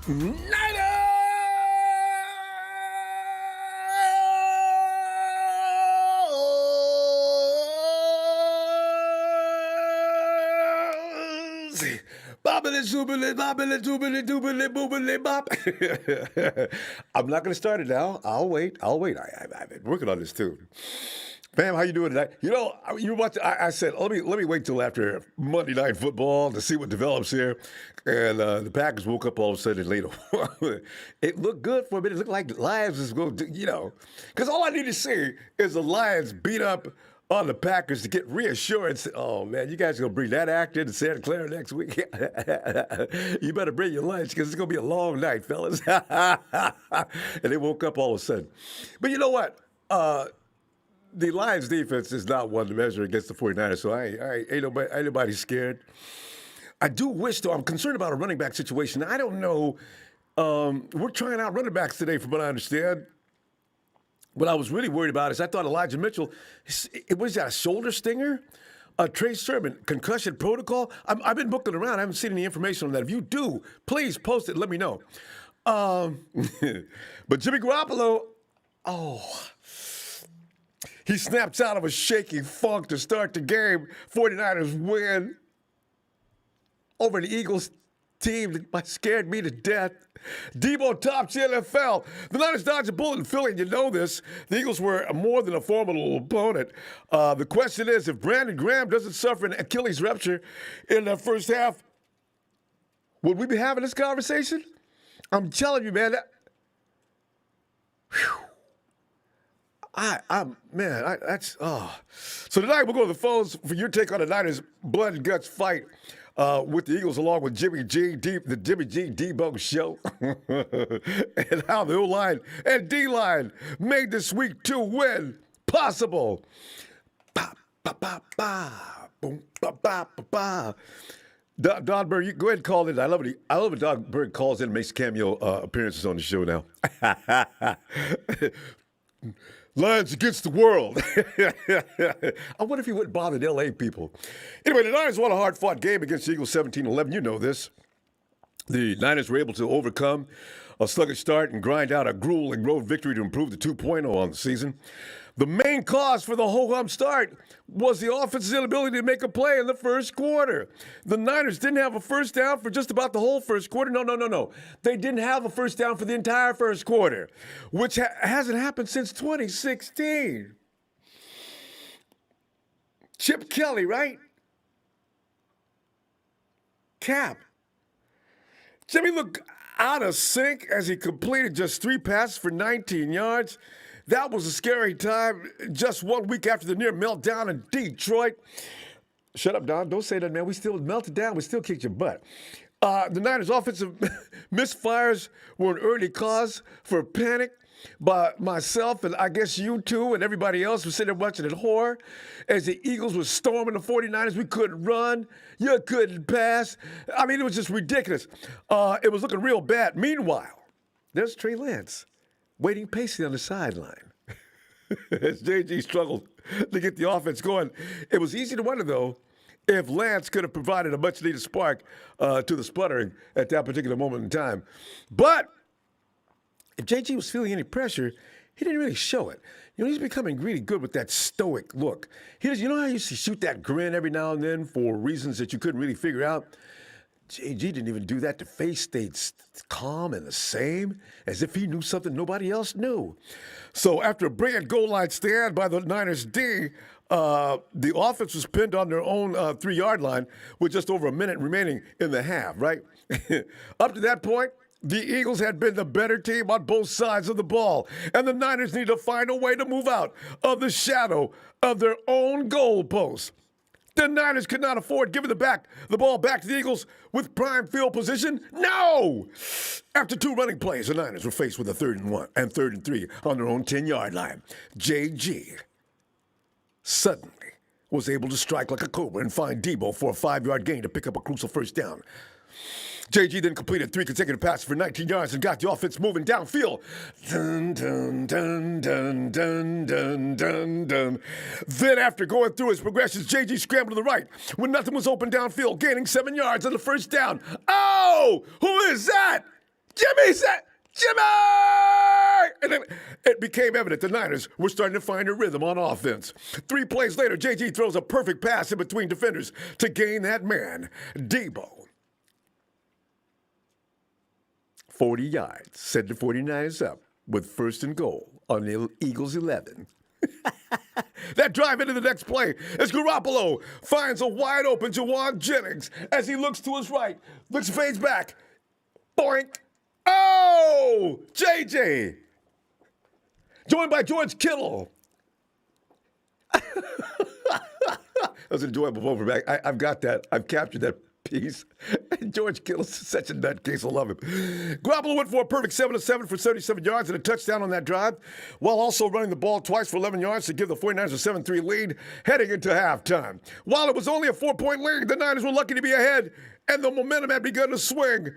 Niners! Bobbily zoobily, bobbily doobily doobily boobily bop. I'm not going to start it now. I'll wait. I've been working on this tune. Fam, how you doing tonight? You know, you watch. I said let me wait till after Monday Night Football to see what develops here. And the Packers woke up all of a sudden later. It looked good for a minute. It looked like the Lions was going to, because all I need to see is the Lions beat up on the Packers to get reassurance. Oh man, you guys are gonna bring that actor to Santa Clara next week. You better bring your lunch because it's gonna be a long night, fellas. And they woke up all of a sudden. But you know what? The Lions defense is not one to measure against the 49ers, so ain't nobody scared. I do wish, though, I'm concerned about a running back situation. I don't know. We're trying out running backs today, from what I understand. What I was really worried about is I thought Elijah Mitchell, was that a shoulder stinger? Trey Sermon, concussion protocol? I've been looking around. I haven't seen any information on that. If you do, please post it. Let me know. But Jimmy Garoppolo, he snaps out of a shaky funk to start the game. 49ers win over the Eagles team that scared me to death. Deebo tops the NFL. The Niners dodged a bullet in Philly, and you know this. The Eagles were more than a formidable opponent. The question is, if Brandon Graham doesn't suffer an Achilles rupture in the first half, would we be having this conversation? I'm telling you, man. So tonight we'll go to the phones for your take on the Niners' blood and guts fight with the Eagles, along with Jimmy G, the Jimmy G Deebo Show, and how the O-line and D-line made this Week 2 win possible. Ba, ba, ba, ba, boom, ba, ba, ba, ba. Don Berg, you go ahead and call in. I love it when Don Berg calls in and makes cameo appearances on the show now. Lions against the world. I wonder if he wouldn't bother the L.A. people. Anyway, the Niners won a hard-fought game against the Eagles 17-11. You know this. The Niners were able to overcome a sluggish start and grind out a grueling road victory to improve to 2.0 on the season. The main cause for the ho-hum start was the offense's inability to make a play in the first quarter. The Niners didn't have a first down for just about the whole first quarter. No. They didn't have a first down for the entire first quarter, which hasn't happened since 2016. Chip Kelly, right? Cap. Jimmy looked out of sync as he completed just 3 passes for 19 yards. That was a scary time just 1 week after the near meltdown in Detroit. Shut up, Don. Don't say that, man. We still melted down. We still kicked your butt. The Niners' offensive misfires were an early cause for panic by myself, and I guess you too, and everybody else was sitting there watching it horror. As the Eagles were storming the 49ers, we couldn't run. You couldn't pass. I mean, it was just ridiculous. It was looking real bad. Meanwhile, there's Trey Lance, waiting patiently on the sideline as JG struggled to get the offense going. It was easy to wonder, though, if Lance could have provided a much-needed spark to the sputtering at that particular moment in time. But if JG was feeling any pressure, he didn't really show it. He's becoming really good with that stoic look. You know how you used to shoot that grin every now and then for reasons that you couldn't really figure out? JG didn't even do that. The face stayed calm and the same, as if he knew something nobody else knew. So after a brilliant goal line stand by the Niners D, the offense was pinned on their own 3-yard line with just over a minute remaining in the half, right? Up to that point, the Eagles had been the better team on both sides of the ball, and the Niners need to find a way to move out of the shadow of their own goalposts. The Niners could not afford giving the ball back to the Eagles with prime field position. No! After 2 running plays, the Niners were faced with a 3rd and 1 and 3rd and 3 on their own 10-yard line. JG suddenly was able to strike like a cobra and find Deebo for a 5-yard gain to pick up a crucial first down. JG then completed 3 consecutive passes for 19 yards and got the offense moving downfield. Dun, dun, dun, dun, dun, dun, dun, dun. Then after going through his progressions, JG scrambled to the right when nothing was open downfield, gaining 7 yards on the first down. Oh! Who is that? Jimmy said, Jimmy! And then it became evident the Niners were starting to find a rhythm on offense. 3 plays later, JG throws a perfect pass in between defenders to gain that man, Deebo. 40 yards, set the 49ers up with 1st and goal on the Eagles 11. That drive into the next play as Garoppolo finds a wide open Jawan Jennings as he looks to his right, fades back. Boink. Oh! JJ! Joined by George Kittle. That was an enjoyable overback. I've got that. I've captured that piece. George Kittle's such a nutcase. I love him. Garoppolo went for a perfect 7-7 for 37 yards and a touchdown on that drive, while also running the ball twice for 11 yards to give the 49ers a 7-3 lead heading into halftime. While it was only a 4-point lead, the Niners were lucky to be ahead, and the momentum had begun to swing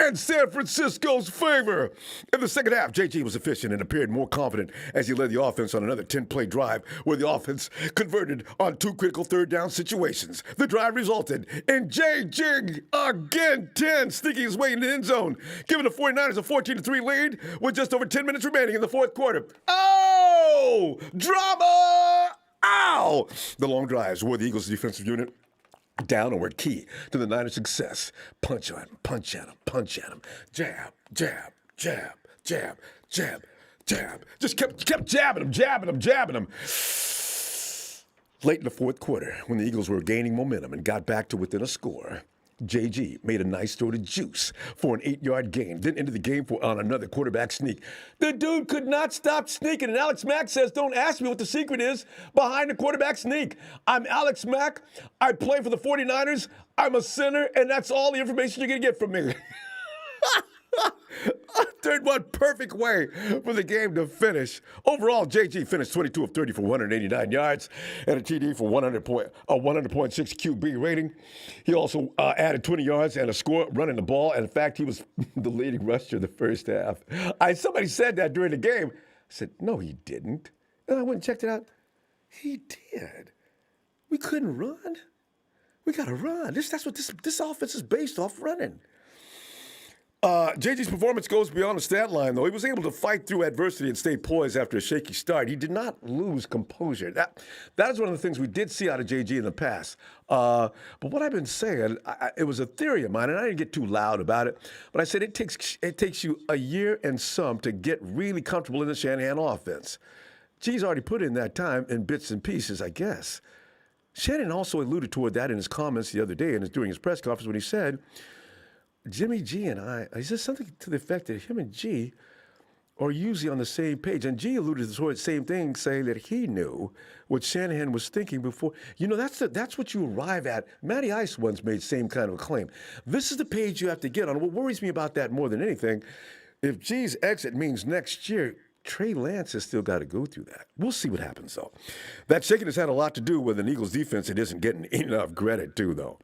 in San Francisco's favor. In the second half, JG was efficient and appeared more confident as he led the offense on another 10-play drive where the offense converted on 2 critical third-down situations. The drive resulted in JG again 10 sneaking his way into the end zone, giving the 49ers a 14-3 lead with just over 10 minutes remaining in the fourth quarter. Oh! Drama! Ow! The long drives were the Eagles' defensive unit down and were key to the Niners' success. Punch at him, punch at him, punch at him. Jab, jab, jab, jab, jab, jab. Just kept jabbing him, jabbing him, jabbing him. Late in the fourth quarter, when the Eagles were gaining momentum and got back to within a score, JG made a nice throw to Juice for an 8-yard gain, then entered the game on another quarterback sneak. The dude could not stop sneaking, and Alex Mack says, don't ask me what the secret is behind the quarterback sneak. I'm Alex Mack. I play for the 49ers. I'm a sinner, and that's all the information you're going to get from me. Third one, perfect way for the game to finish. Overall, JG finished 22 of 30 for 189 yards and a TD for 100.6 QB rating. He also added 20 yards and a score running the ball. And in fact, he was the leading rusher in the first half. Somebody said that during the game. I said, no, he didn't. And I went and checked it out. He did. We couldn't run. We got to run. That's what this offense is based off, running. JG's performance goes beyond the stat line, though. He was able to fight through adversity and stay poised after a shaky start. He did not lose composure. That is one of the things we did see out of JG in the past. But what I've been saying, it was a theory of mine, and I didn't get too loud about it. But I said it takes you a year and some to get really comfortable in the Shanahan offense. G's already put in that time in bits and pieces, I guess. Shanahan also alluded toward that in his comments the other day and during his press conference when he said, Jimmy G and he said something to the effect that him and G are usually on the same page. And G alluded to the same thing, saying that he knew what Shanahan was thinking before. You know, that's what you arrive at. Matty Ice once made the same kind of a claim. This is the page you have to get on. What worries me about that more than anything, if G's exit means next year, Trey Lance has still got to go through that. We'll see what happens, though. That shakiness had a lot to do with an Eagles defense that isn't getting enough credit, too, though.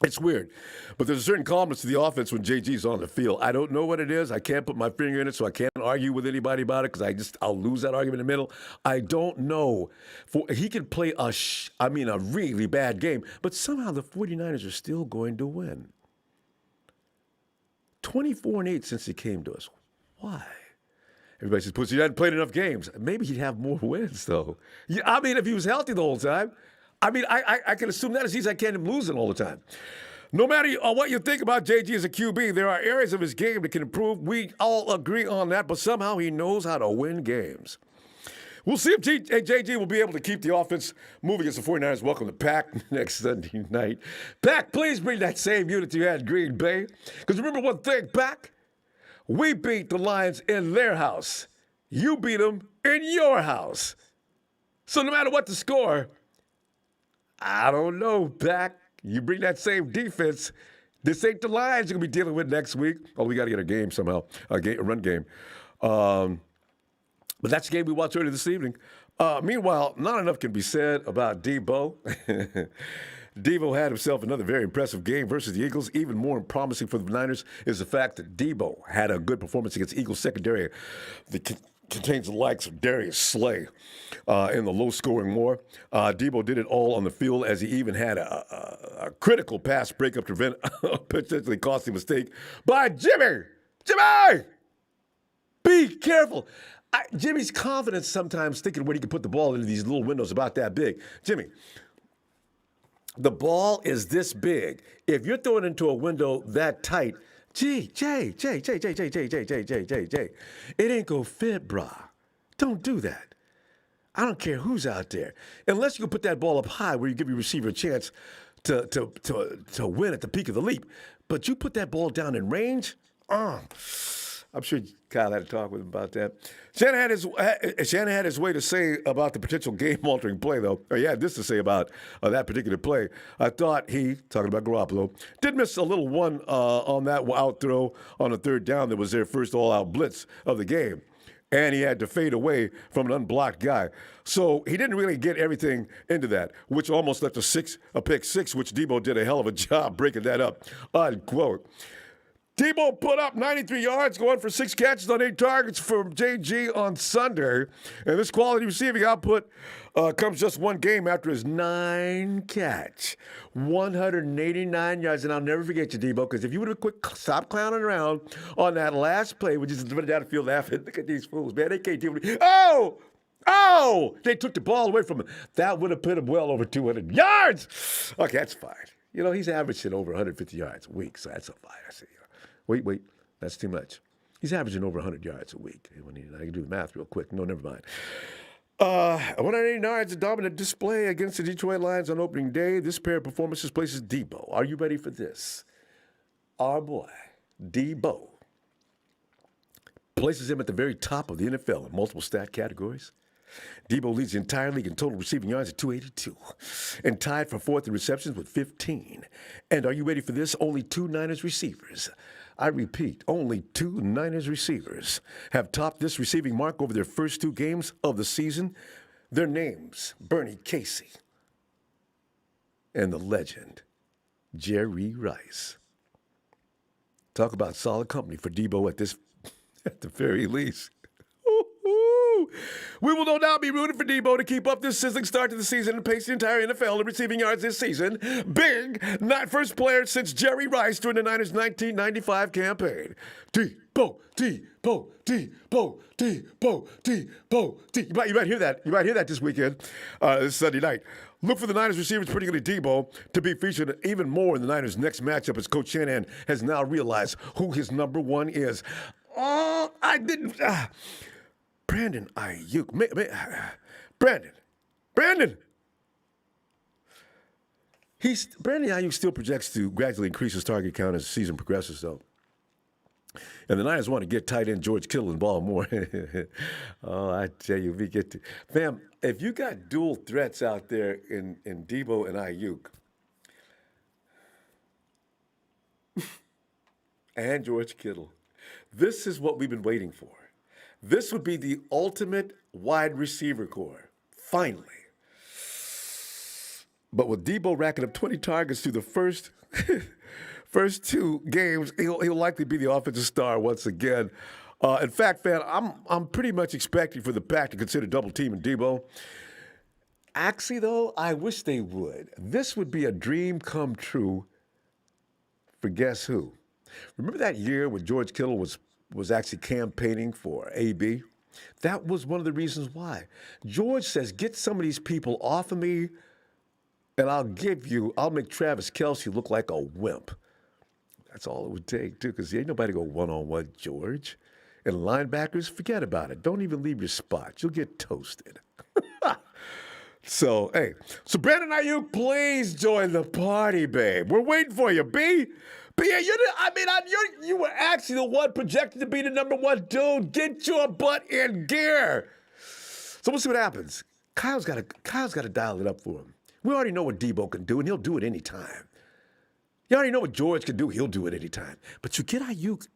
It's weird, but there's a certain calmness to the offense when JG's on the field. I don't know what it is. I can't put my finger in it, so I can't argue with anybody about it because I'll lose that argument in the middle. I don't know. He could play a really bad game, but somehow the 49ers are still going to win. 24-8 since he came to us. Why? Everybody says, Pussy, he hadn't played enough games. Maybe he'd have more wins, though. Yeah, I mean, if he was healthy the whole time. I mean, I can assume that as easy as I can him losing all the time. No matter what you think about JG as a QB, there are areas of his game that can improve. We all agree on that, but somehow he knows how to win games. We'll see if JG will be able to keep the offense moving as the 49ers welcome the Pack next Sunday night. Pack, please bring that same unity you had in Green Bay. Because remember one thing, Pack, we beat the Lions in their house. You beat them in your house. So no matter what the score, I don't know, Pack. You bring that same defense. This ain't the Lions you're going to be dealing with next week. Oh, we got to get a game somehow, a run game. But that's the game we watched earlier this evening. Meanwhile, not enough can be said about Deebo. Deebo had himself another very impressive game versus the Eagles. Even more promising for the Niners is the fact that Deebo had a good performance against Eagles secondary that contains the likes of Darius Slay in the low-scoring war. Deebo did it all on the field as he even had a critical pass breakup to prevent a potentially costly mistake by Jimmy Jimmy! Be careful. Jimmy's confidence sometimes thinking where he can put the ball into these little windows about that big. Jimmy, the ball is this big. If you're throwing it into a window that tight, Jay, it ain't gonna fit, brah. Don't do that. I don't care who's out there. Unless you can put that ball up high where you give your receiver a chance to win at the peak of the leap. But you put that ball down in range, I'm sure Kyle had a talk with him about that. Shannon had his way to say about the potential game-altering play, though. Or he had this to say about that particular play. I thought he, talking about Garoppolo, did miss a little one on that out throw on the third down that was their first all-out blitz of the game. And he had to fade away from an unblocked guy. So he didn't really get everything into that, which almost left a pick six, which Deebo did a hell of a job breaking that up, unquote. Deebo put up 93 yards, going for 6 catches on 8 targets for JG on Sunday. And this quality receiving output comes just one game after his 9-catch, 189 yards. And I'll never forget you, Deebo, because if you would have stopped clowning around on that last play, we just went down the field laughing. Look at these fools, man. They can't do it. Oh! They took the ball away from him. That would have put him well over 200 yards. Okay, that's fine. You know, he's averaging over 150 yards a week, so that's a fine. I see. Wait, that's too much. He's averaging over 100 yards a week. I can do the math real quick. No, never mind. 180 yards, a dominant display against the Detroit Lions on opening day. This pair of performances places Deebo. Are you ready for this? Our boy, Deebo, places him at the very top of the NFL in multiple stat categories. Deebo leads the entire league in total receiving yards at 282 and tied for fourth in receptions with 15. And are you ready for this? Only 2 Niners receivers. I repeat, only 2 Niners receivers have topped this receiving mark over their first 2 games of the season. Their names, Bernie Casey and the legend, Jerry Rice. Talk about solid company for Deebo at the very least. We will no doubt be rooting for Deebo to keep up this sizzling start to the season and pace the entire NFL in receiving yards this season. Big, not first player since Jerry Rice during the Niners' 1995 campaign. Deebo. You might hear that. You might hear that this weekend, this Sunday night. Look for the Niners receivers, particularly Deebo, to be featured even more in the Niners' next matchup as Coach Shanahan has now realized who his number one is. Oh, I didn't... Brandon Ayuk. Brandon. Brandon Ayuk still projects to gradually increase his target count as the season progresses, though. And the Niners want to get tight end George Kittle involved more. Oh, I tell you, fam, if you got dual threats out there in Deebo and Ayuk and George Kittle, this is what we've been waiting for. This would be the ultimate wide receiver core, finally. But with Deebo racking up 20 targets through the first 2 games, he'll likely be the offensive star once again. In fact, fan, I'm pretty much expecting for the Pack to consider double teaming Deebo. Actually, though, I wish they would. This would be a dream come true for guess who? Remember that year when George Kittle was actually campaigning for AB? That was one of the reasons why. George says, get some of these people off of me, and I'll make Travis Kelce look like a wimp. That's all it would take, too, because ain't nobody go one-on-one George. And linebackers, forget about it. Don't even leave your spot. You'll get toasted. So Brandon Ayuk, please join the party, babe. We're waiting for you, B. You were actually the one projected to be the number 1 dude. Get your butt in gear. So we'll see what happens. Kyle's got to dial it up for him. We already know what Deebo can do, and he'll do it anytime. You already know what George can do. He'll do it anytime. But you get Ayuk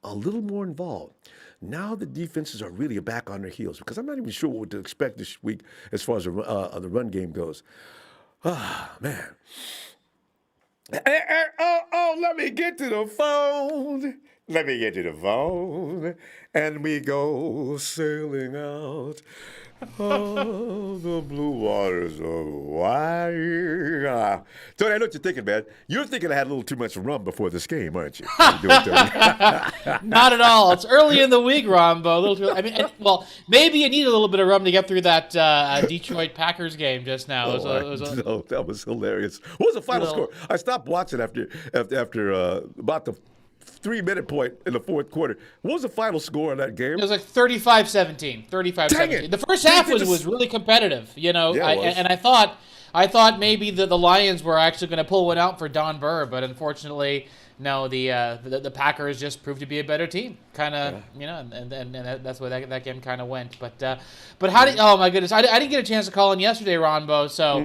a little more involved. Now the defenses are really back on their heels because I'm not even sure what to expect this week as far as the run game goes. Ah, man. Let me get to the phone. Let me get you the phone, and we go sailing out on the blue waters of Hawaii. Tony, I know what you're thinking, man. You're thinking I had a little too much rum before this game, aren't you? How you doing, Tony? Not at all. It's early in the week, Ronbo. A little too, I mean, well, maybe you need a little bit of rum to get through that Detroit Packers game just now. No, that was hilarious. What was the final score? I stopped watching after about the 3-minute point in the fourth quarter. What was the final score on that game? It was like 35-17. 35-17. The first half was really competitive, you know. Yeah, and I thought maybe the Lions were actually going to pull one out for Don Burr, but unfortunately, no. The Packers just proved to be a better team, kind of, you know, and that's why that game kind of went. But how did? Oh my goodness, I didn't get a chance to call in yesterday, Ronbo. So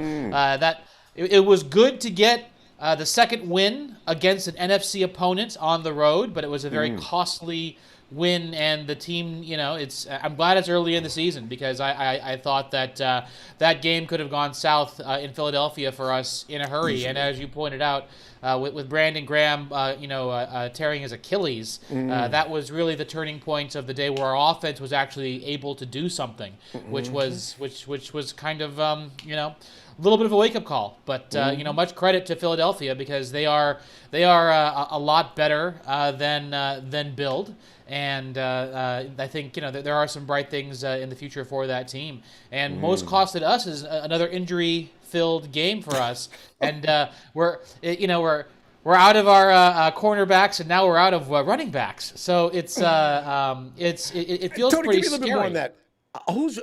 it was good to get the second win against an NFC opponent on the road, but it was a very costly win, and the team, you know, I'm glad it's early in the season, because I thought that that game could have gone south in Philadelphia for us in a hurry. And as you pointed out, with Brandon Graham, tearing his Achilles, that was really the turning point of the day, where our offense was actually able to do something, which was kind of a little bit of a wake-up call. But much credit to Philadelphia, because they are a lot better than Build. And I think there are some bright things in the future for that team. And most costed us is another injury-filled game for us. And we're out of our cornerbacks, and now we're out of running backs. So it feels Tony, pretty give me a little scary. bit more on that. Who's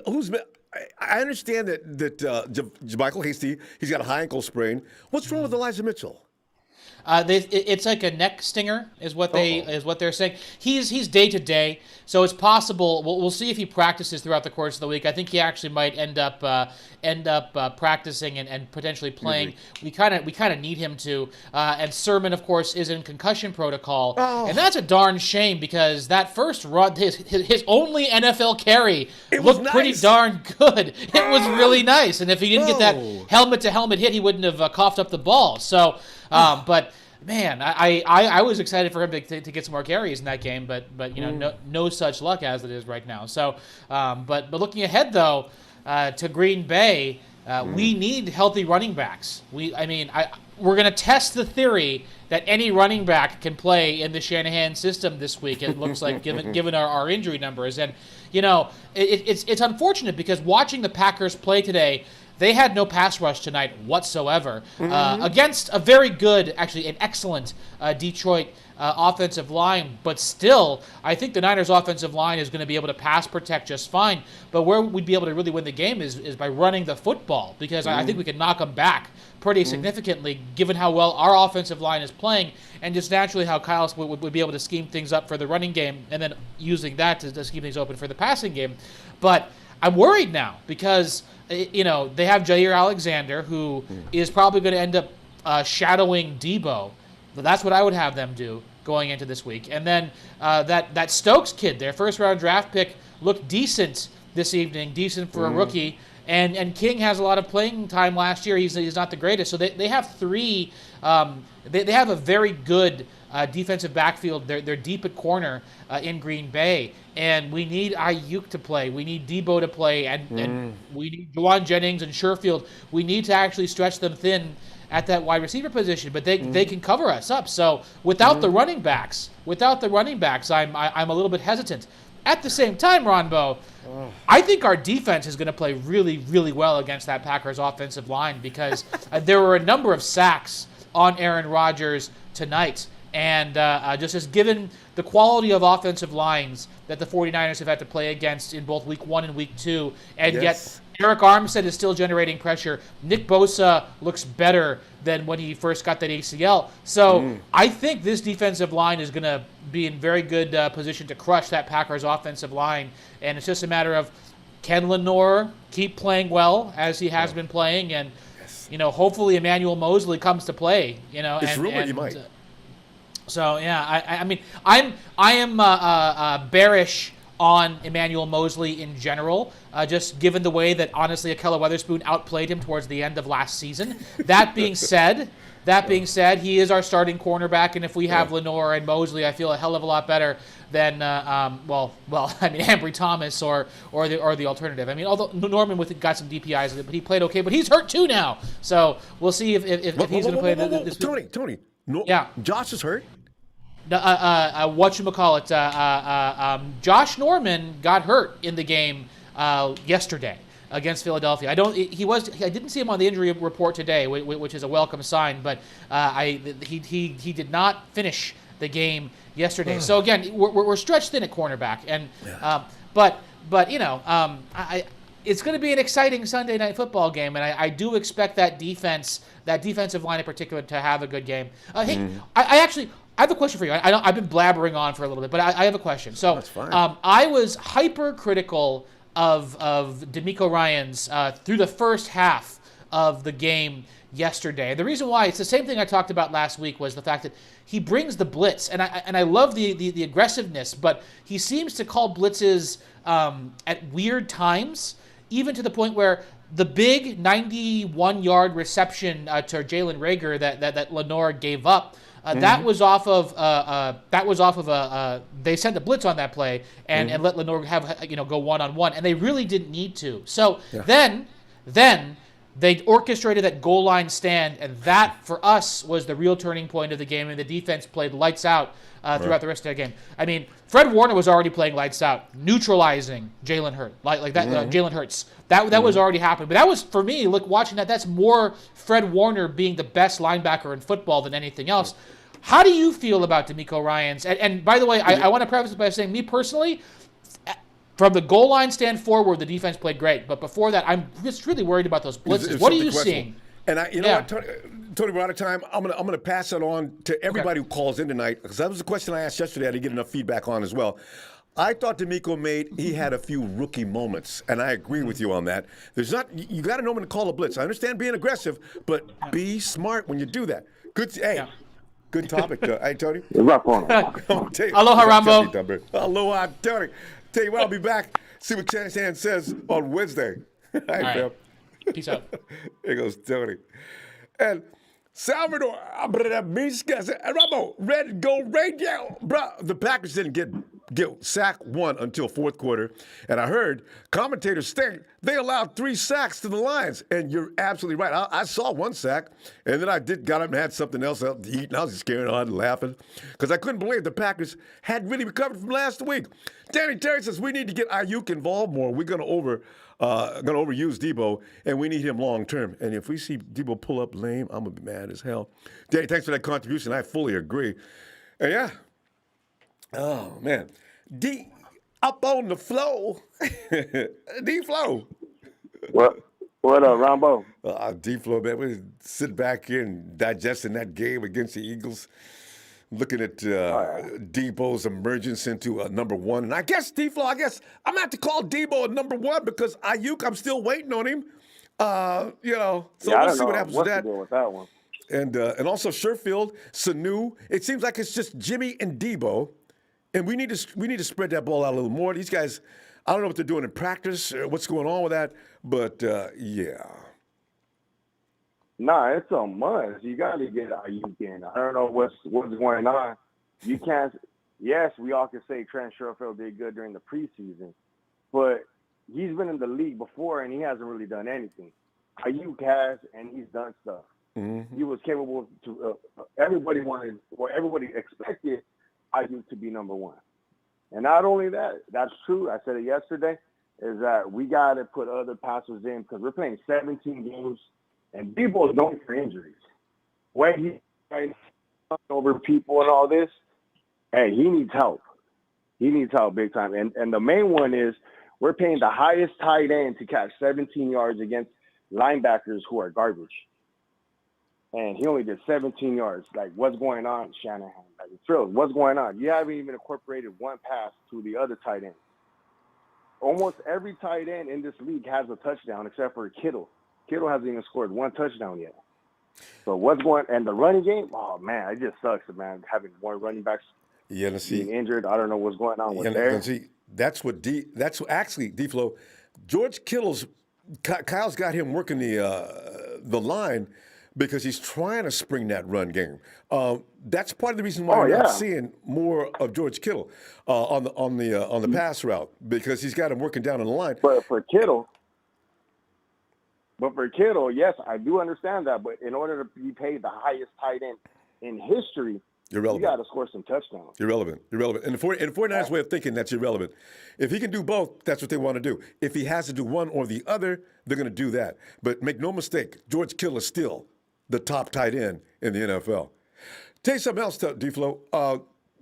I understand that Michael Hasty, he's got a high ankle sprain. What's wrong with Elijah Mitchell? It's like a neck stinger, is what they're saying. He's day to day, so it's possible. We'll see if he practices throughout the course of the week. I think he actually might end up practicing and potentially playing. We kind of need him to. And Sermon, of course, is in concussion protocol, and that's a darn shame, because that first run, his only NFL carry, looked pretty darn good. It was really nice, and if he didn't get that helmet to helmet hit, he wouldn't have coughed up the ball. So. But man, I was excited for him to get some more carries in that game, but no such luck as it is right now. So, but looking ahead though to Green Bay, we need healthy running backs. We're going to test the theory that any running back can play in the Shanahan system this week. It looks like, given our injury numbers, and it's unfortunate, because watching the Packers play today, they had no pass rush tonight whatsoever against a very good, actually an excellent Detroit offensive line. But still, I think the Niners' offensive line is going to be able to pass protect just fine. But where we'd be able to really win the game is by running the football, because I think we can knock them back pretty significantly, given how well our offensive line is playing, and just naturally how Kyle would be able to scheme things up for the running game, and then using that to scheme things open for the passing game. But I'm worried now, because they have Jair Alexander, who is probably going to end up shadowing Deebo. But that's what I would have them do going into this week. And then that Stokes kid, their first-round draft pick, looked decent this evening, decent for a rookie. And King has a lot of playing time last year. He's not the greatest. So they have three. They have a very good defensive backfield. They're deep at corner in Green Bay. And we need Ayuk to play. We need Deebo to play. And we need Juwan Jennings and Sherfield. We need to actually stretch them thin at that wide receiver position. But they can cover us up. So without the running backs, I'm a little bit hesitant. At the same time, Ronbo, I think our defense is going to play really, really well against that Packers offensive line, because there were a number of sacks on Aaron Rodgers tonight. And just given the quality of offensive lines that the 49ers have had to play against in both Week 1 and Week 2, and yet Eric Armstead is still generating pressure. Nick Bosa looks better than when he first got that ACL. So I think this defensive line is going to be in very good position to crush that Packers offensive line. And it's just a matter of, can Lenore keep playing well as he has been playing? And, hopefully Emmanuel Mosley comes to play. It's rumored he might. So, yeah, I am bearish on Emmanuel Mosley in general, just given the way that, honestly, Akella Weatherspoon outplayed him towards the end of last season. That being said, That being said, he is our starting cornerback, and if we have Lenore and Mosley, I feel a hell of a lot better than Ambry Thomas or the alternative. I mean, although Norman got some DPIs, but he played okay. But he's hurt too now, so we'll see if he's going to play this week. Tony, Josh is hurt. Josh Norman got hurt in the game yesterday against Philadelphia. I didn't see him on the injury report today, which is a welcome sign. But he did not finish the game yesterday. So again, we're stretched thin at cornerback, and it's going to be an exciting Sunday night football game, and I do expect that defensive line in particular to have a good game. Hey, I have a question for you. I've been blabbering on for a little bit, but I have a question. So that's fine. I was hypercritical of DeMeco Ryans through the first half of the game yesterday. The reason why, it's the same thing I talked about last week, was the fact that he brings the blitz, and I love the aggressiveness, but he seems to call blitzes at weird times, even to the point where the big 91-yard reception to Jalen Reagor that Lenore gave up, that was off of they sent the blitz on that play and let Lenore have go one-on-one, and they really didn't need to. So then they orchestrated that goal line stand, and that for us was the real turning point of the game, and the defense played lights out throughout the rest of the game. I mean, Fred Warner was already playing lights out, neutralizing Jalen Hurts, Jalen Hurts. That was already happening. But that was, for me, watching that's more Fred Warner being the best linebacker in football than anything else. How do you feel about DeMeco Ryans? And by the way, I want to preface it by saying, me personally, from the goal line stand forward, the defense played great. But before that, I'm just really worried about those blitzes. What are you seeing? And know what, Tony, we're out of time. I'm gonna pass it on to everybody who calls in tonight, because that was a question I asked yesterday. I didn't get enough feedback on as well. I thought DeMeco he had a few rookie moments, and I agree with you on that. You got to know when to call a blitz. I understand being aggressive, but be smart when you do that. Good topic, hey, Tony. Aloha, Ronbo. Aloha, Tony. Tell you what, I'll be back. See what Shanahan says on Wednesday. All right. Peace out. Here goes Tony. And Salvador, Ronbo, Red Go Radio. Bro, the Packers didn't get sack one until fourth quarter. And I heard commentators state they allowed 3 sacks to the Lions. And you're absolutely right. I saw 1 sack, and then I got up and had something else to eat, and I was just scared and laughing because I couldn't believe the Packers had really recovered from last week. Danny Terry says we need to get Ayuk involved more. We're going to overuse Deebo, and we need him long term. And if we see Deebo pull up lame, I'm going to be mad as hell. Danny, thanks for that contribution. I fully agree. And oh, man. D up on the flow. D-Flow. What up, Ronbo? D-Flow, man. We sit back here and digesting that game against the Eagles, looking at Deebo's emergence into number 1. And I guess, D-Flow, I'm going to have to call Deebo a number 1 because Ayuk, I'm still waiting on him. So we'll see what happens with that. To do with that one. And also Sherfield, Sanu. It seems like it's just Jimmy and Deebo. And we need to spread that ball out a little more. These guys, I don't know what they're doing in practice, what's going on with that, but yeah. Nah, it's a must. You got to get Ayuk in. I don't know what's going on. You can't. Yes, we all can say Trent Sherfield did good during the preseason, but he's been in the league before and he hasn't really done anything. Ayuk has, and he's done stuff. Mm-hmm. He was capable to. Everybody expected Ayuk to be number 1. And not only that, that's true. I said it yesterday, is that we got to put other passers in because we're playing 17 games, and Deebo is known for injuries. When he's trying over people and all this, hey, he needs help. He needs help big time. And the main one is we're paying the highest tight end to catch 17 yards against linebackers who are garbage. And he only did 17 yards. Like, what's going on, Shanahan? Like, Phil, what's going on? You haven't even incorporated 1 pass to the other tight end. Almost every tight end in this league has a touchdown except for Kittle. Kittle hasn't even scored 1 touchdown yet. So what's going – and the running game, oh, man, it just sucks, man, having more running backs being injured. I don't know what's going on with there. That's actually, D-Flow, George Kittle's – Kyle's got him working the line – because he's trying to spring that run game. That's part of the reason why Oh, we're not yeah. seeing more of George Kittle on the pass route, because he's got him working down on the line. But for Kittle, yes, I do understand that. But in order to be paid the highest tight end in history, you got to score some touchdowns. Irrelevant. And the 49ers' way of thinking, that's irrelevant. If he can do both, that's what they want to do. If he has to do one or the other, they're going to do that. But make no mistake, George Kittle is still the top tight end in the NFL. Tell you something else, D-Flo.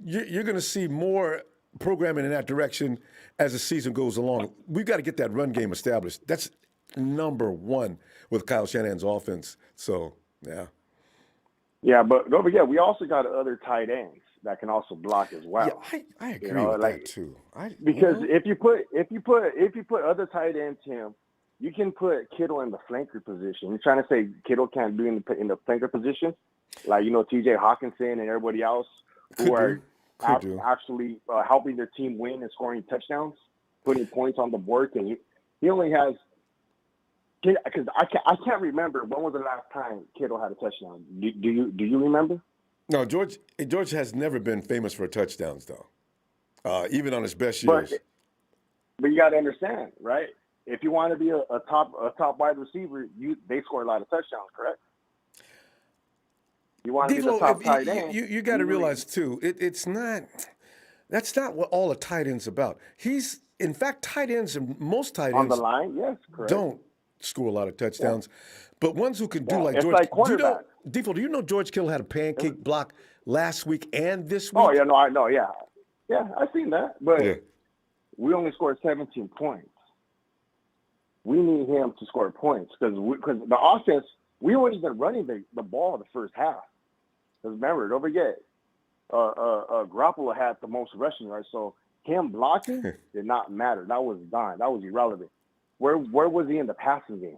You're going to see more programming in that direction as the season goes along. We've got to get that run game established. That's number one with Kyle Shanahan's offense. So, yeah. Yeah, but don't forget, we also got other tight ends that can also block as well. Yeah, I agree with that too. Because if you put other tight ends him, you can put Kittle in the flanker position. You're trying to say Kittle can't be in the flanker position, like T.J. Hawkinson and everybody else who are actually helping their team win and scoring touchdowns, putting points on the board. And he only has. Because I can't remember when was the last time Kittle had a touchdown. Do you remember? No, George has never been famous for touchdowns though, even on his best years. But you got to understand, right? If you want to be a top wide receiver, they score a lot of touchdowns, correct? You want to be the top tight end. You got to realize too, it's not. That's not what all a tight end's about. In fact, tight ends and most tight ends on the line, yes, correct. Don't score a lot of touchdowns, but ones who can do like it's George. Like quarterback. Do you know George Kittle had a pancake block last week and this week? Oh yeah, no, I know, yeah, I've seen that, but we only scored 17 points. We need him to score points because the offense, we weren't even running the ball the first half. Because remember, don't forget, Garoppolo had the most rushing, right? So him blocking did not matter. That was gone. That was irrelevant. Where was he in the passing game?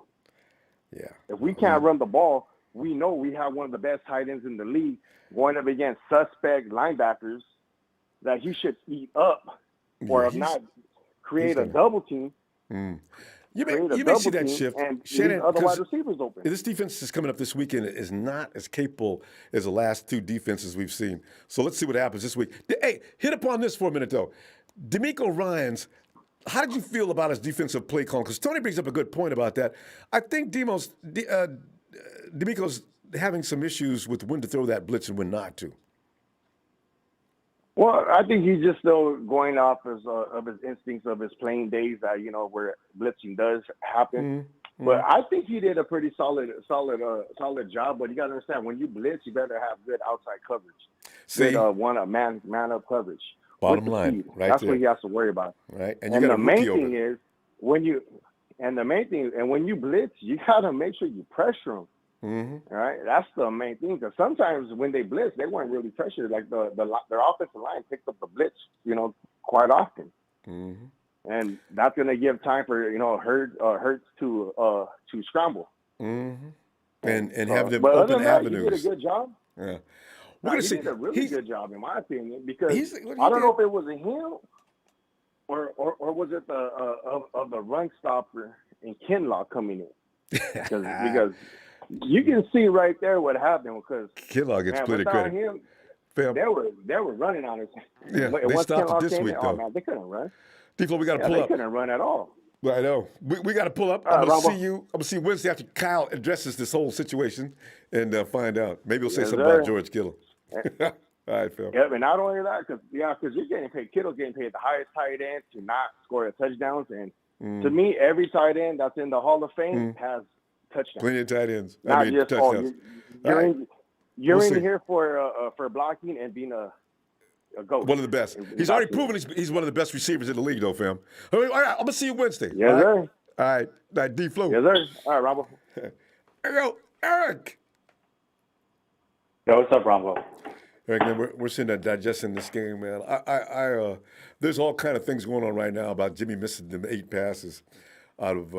Yeah. If we can't run the ball, we know we have one of the best tight ends in the league going up against suspect linebackers that he should eat up, or if not, create a double team. You may see that shift. And leave other wide receivers open. This defense is coming up this weekend is not as capable as the last two defenses we've seen. So let's see what happens this week. Hey, hit upon this for a minute, though. DeMeco Ryans, how did you feel about his defensive play call? Because Tony brings up a good point about that. I think DeMeco's having some issues with when to throw that blitz and when not to. Well, I think he's just still going off of his instincts of his playing days that, where blitzing does happen. But I think he did a pretty solid job. But you got to understand, when you blitz, you better have good outside coverage. See, a man-up coverage. Bottom line, right? That's there. what he has to worry about. Right, and the main thing is when you blitz, you got to make sure you pressure him. All right, that's the main thing. Because sometimes when they blitz, they weren't really pressured. Like their offensive line picked up the blitz, quite often, and that's going to give time for Hurts to scramble and have them but open other than that, avenues. He did a good job. Yeah, He did a really good job, in my opinion, because I don't know if it was a him or was it the run stopper in Kinlaw coming in because. You can see right there what happened because Kinlaw gets plenty of credit. Him, they were running on his. Yeah, they stopped it this week though. Man, they couldn't run. D-Flo, we got to pull up. They couldn't run at all. I know. We got to pull up. I'm gonna see you Wednesday after Kyle addresses this whole situation and find out. Maybe he'll say something about George Kittle. All right, Phil. Yeah, but not only that, because you're getting paid. Kittle's getting paid the highest tight end to not score touchdowns, and to me, every tight end that's in the Hall of Fame has touchdowns. Plenty of tight ends. Not just touchdowns. You're in here for blocking and being a GOAT. One of the best. He's already proven he's one of the best receivers in the league, though, fam. All right, I'm gonna see you Wednesday. Yes, sir. All right, D-Flo. Yes, sir. All right, Ronbo. Yo, Eric. Yo, what's up, Ronbo? Eric, man, we're sitting there digesting this game, man. There's all kind of things going on right now about Jimmy missing them 8 passes out of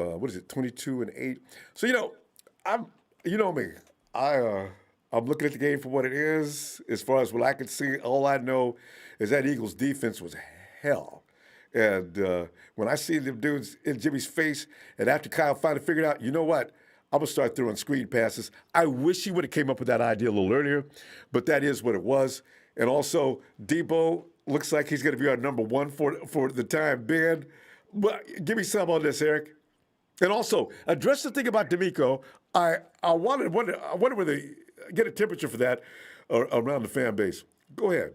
22 and 8. So you know me. I'm looking at the game for what it is. As far as what I can see, all I know is that Eagles defense was hell. And when I see them dudes in Jimmy's face, and after Kyle finally figured out, you know what, I'm going to start throwing screen passes. I wish he would have came up with that idea a little earlier, but that is what it was. And also, Deebo looks like he's going to be our number one for the time being. But give me some on this, Eric. And also, address the thing about D'Amico. I wonder whether they get a temperature for that around the fan base. Go ahead.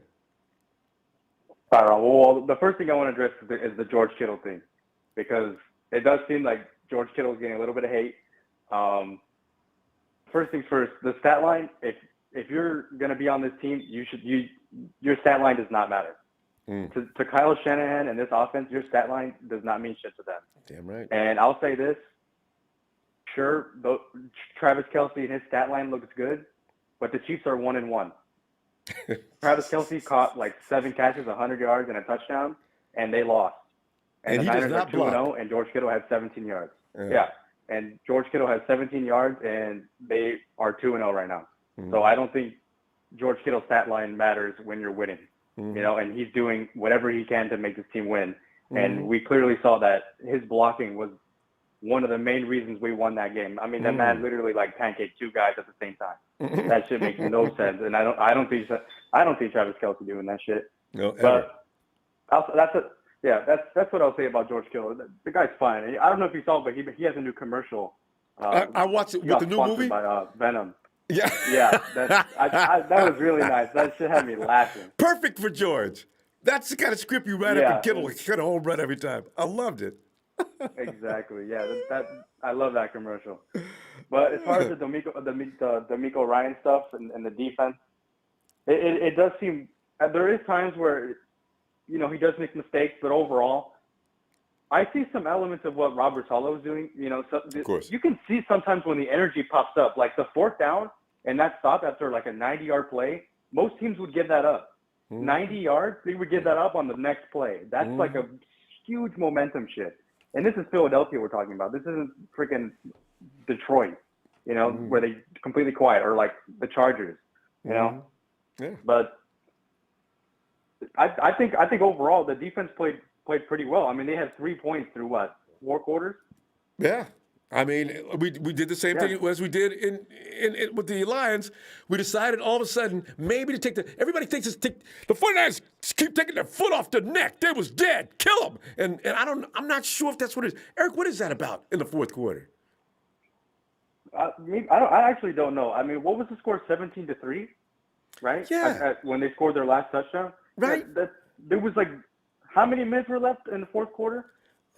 All right, well, the first thing I want to address is the George Kittle thing, because it does seem like George Kittle is getting a little bit of hate. First things first, the stat line. If you're going to be on this team, your stat line does not matter. To Kyle Shanahan and this offense, your stat line does not mean shit to them. Damn right. And I'll say this: sure, Travis Kelce and his stat line looks good, but the Chiefs are 1-1. Travis Kelce caught like 7 catches, 100 yards, and a touchdown, and they lost. And the Niners are 2-0, and George Kittle has 17 yards. Yeah. And George Kittle has 17 yards, and they are 2-0 right now. So I don't think George Kittle's stat line matters when you're winning. You know, and he's doing whatever he can to make this team win. And we clearly saw that his blocking was one of the main reasons we won that game. I mean, that man literally like pancaked 2 guys at the same time. That shit makes no sense. And I don't see Travis Kelce doing that shit. No, but that's what I'll say about George Kittle. The guy's fine. I don't know if you saw, but he has a new commercial. I watched it with the new movie by Venom. Yeah. Yeah, that was really nice. That shit had me laughing. Perfect for George. That's the kind of script you write up and Kittle get a home run every time. I loved it. Exactly. Yeah, I love that commercial. But as far as the D'Amico Ryan stuff and the defense, it does seem there is times where he does make mistakes, but overall, I see some elements of what Robert Saleh is doing. Of course. You can see sometimes when the energy pops up, like the 4th down and that stop after like a 90-yard play, most teams would give that up. 90 yards, they would give that up on the next play. That's like a huge momentum shift. And this is Philadelphia we're talking about. This isn't freaking Detroit, where they completely quiet, or like the Chargers, Yeah. But I think overall the defense played pretty well. I mean, they had 3 points through 4 quarters? Yeah. I mean, we did the same thing as we did in with the Lions. We decided all of a sudden maybe to take everybody thinks the 49ers keep taking their foot off the neck. They was dead. Kill them. And I'm not sure if that's what it is. Eric, what is that about in the 4th quarter? I actually don't know. I mean, what was the score? 17-3, right? Yeah. When they scored their last touchdown, right? There was like how many minutes were left in the 4th quarter?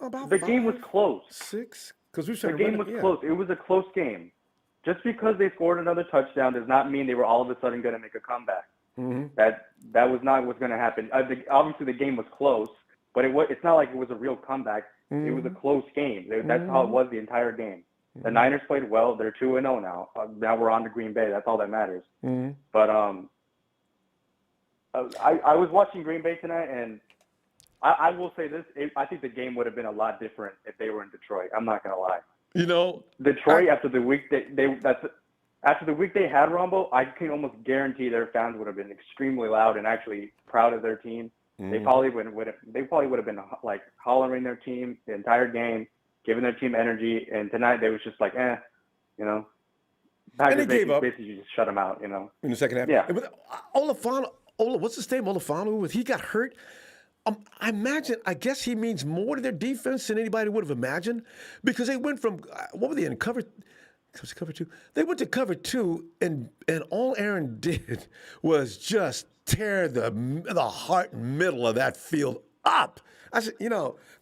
About the 5, game was close. 6. Because the game was close. It was a close game. Just because they scored another touchdown does not mean they were all of a sudden going to make a comeback. That was not what's going to happen. Obviously, the game was close, but it's not like it was a real comeback. It was a close game. That's how it was the entire game. The Niners played well. They're 2-0 now. Now we're on to Green Bay. That's all that matters. But I was watching Green Bay tonight, and I will say this: I think the game would have been a lot different if they were in Detroit. I'm not gonna lie. Detroit after the week they had Ronbo, I can almost guarantee their fans would have been extremely loud and actually proud of their team. They probably would have been like hollering their team the entire game, giving their team energy. And tonight they was just like, Packers basically just shut them out, in the second half. Yeah. What's his name? Olafonu. He got hurt. I guess he means more to their defense than anybody would have imagined, because they went from what were they in cover 2? They went to cover 2, and all Aaron did was just tear the heart and middle of that field up. I said,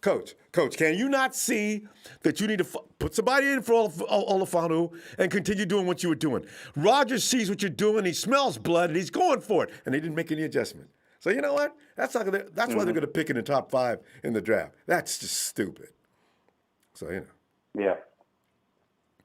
Coach, can you not see that you need to put somebody in for Olafonu and continue doing what you were doing? Rodgers sees what you're doing, he smells blood, and he's going for it, and they didn't make any adjustment. So you know what? That's why they're going to pick in the top 5 in the draft. That's just stupid. So Yeah.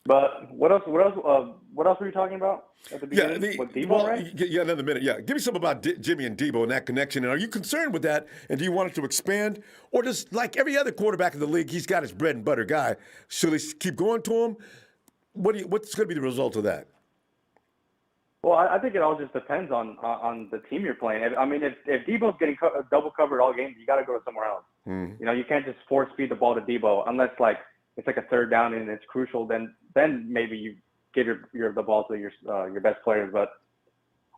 But what else were you talking about at the beginning? With Deebo, right? Yeah, another minute. Yeah, give me something about Jimmy and Deebo and that connection. And are you concerned with that? And do you want it to expand, or just like every other quarterback in the league, he's got his bread and butter guy? Should they keep going to him? What's going to be the result of that? Well, I think it all just depends on the team you're playing. If Deebo's getting double covered all game, you got to go somewhere else. You can't just force feed the ball to Deebo unless like it's like a third down and it's crucial, then maybe you give the ball to your best players. But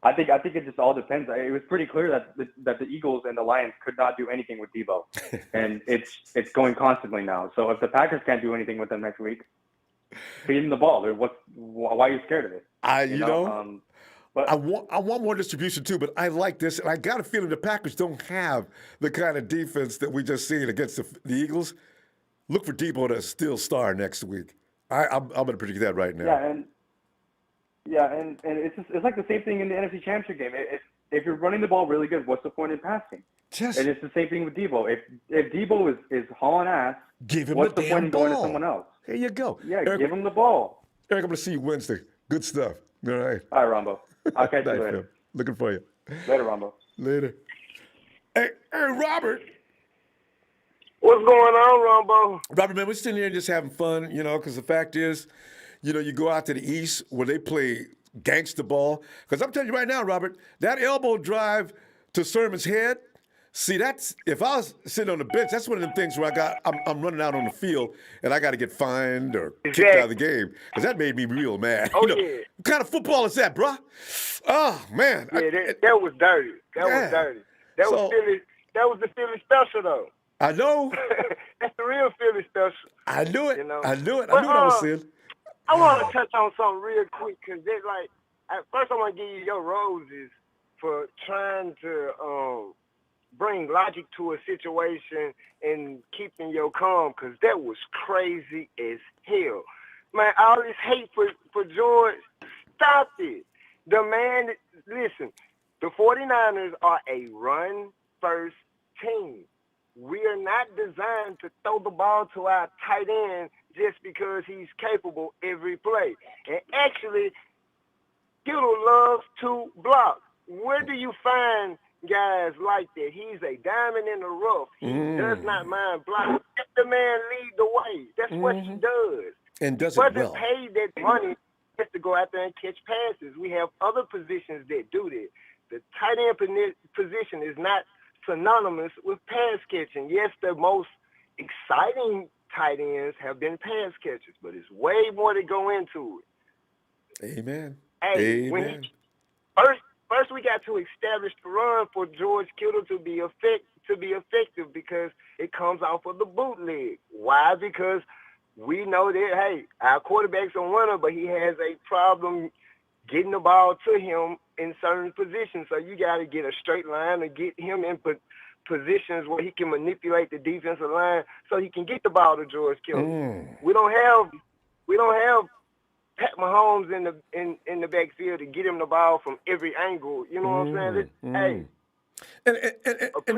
I think it just all depends. It was pretty clear that the Eagles and the Lions could not do anything with Deebo, and it's going constantly now. So if the Packers can't do anything with them next week, feed them the ball. Why are you scared of it? But I want more distribution too, but I like this, and I got a feeling the Packers don't have the kind of defense that we just seen against the Eagles. Look for Deebo to still star next week. I'm going to predict that right now. And it's like the same thing in the NFC Championship game. If you're running the ball really good, what's the point in passing? And it's the same thing with Deebo. If Deebo is hauling ass, give him what's the the point in ball. going to someone else? There you go. Yeah, Eric, give him the ball. Eric, I'm going to see you Wednesday. Good stuff. All right. All right, Ronbo. I'll catch you later. Phil. Looking for you. Later, Ronbo. Later. Hey, Robert. What's going on, Ronbo? Robert, man, we're sitting here just having fun, because the fact is, you go out to the East where they play gangster ball. Because I'm telling you right now, Robert, that elbow drive to Sermon's head, see, if I was sitting on the bench, that's one of them things where I'm running out on the field and I got to get fined or kicked out of the game. Because that made me real mad. Oh, yeah. What kind of football is that, bro? Oh, man. Yeah, that was dirty. That was dirty. That was the Philly special, though. I know. That's the real Philly special. I knew it. I knew it. But, I knew what I was saying. I want to touch on something real quick because at first I want to give you your roses for trying to bring logic to a situation and keeping your calm because that was crazy as hell. Man, all this hate for George, stop it. The man, listen, the 49ers are a run-first team. We are not designed to throw the ball to our tight end just because he's capable every play. And actually, Kittle loves to block. Where do you find guys like that? He's a diamond in the rough. He does not mind blocking. Let the man lead the way. That's what he does. And does he it well. Doesn't pay that money just to go out there and catch passes. We have other positions that do that. The tight end position is not synonymous with pass catching. Yes, the most exciting tight ends have been pass catchers, but it's way more to go into it. Amen. Hey, Amen. First we got to establish the run for George Kittle to be effective because it comes off of the bootleg. Why? Because we know that, hey, our quarterback's a winner, but he has a problem getting the ball to him in certain positions. So you got to get a straight line and get him in positions where he can manipulate the defensive line so he can get the ball to George Kittle. We don't have Pat Mahomes in the backfield to get him the ball from every angle. You know what I'm saying? Hey. And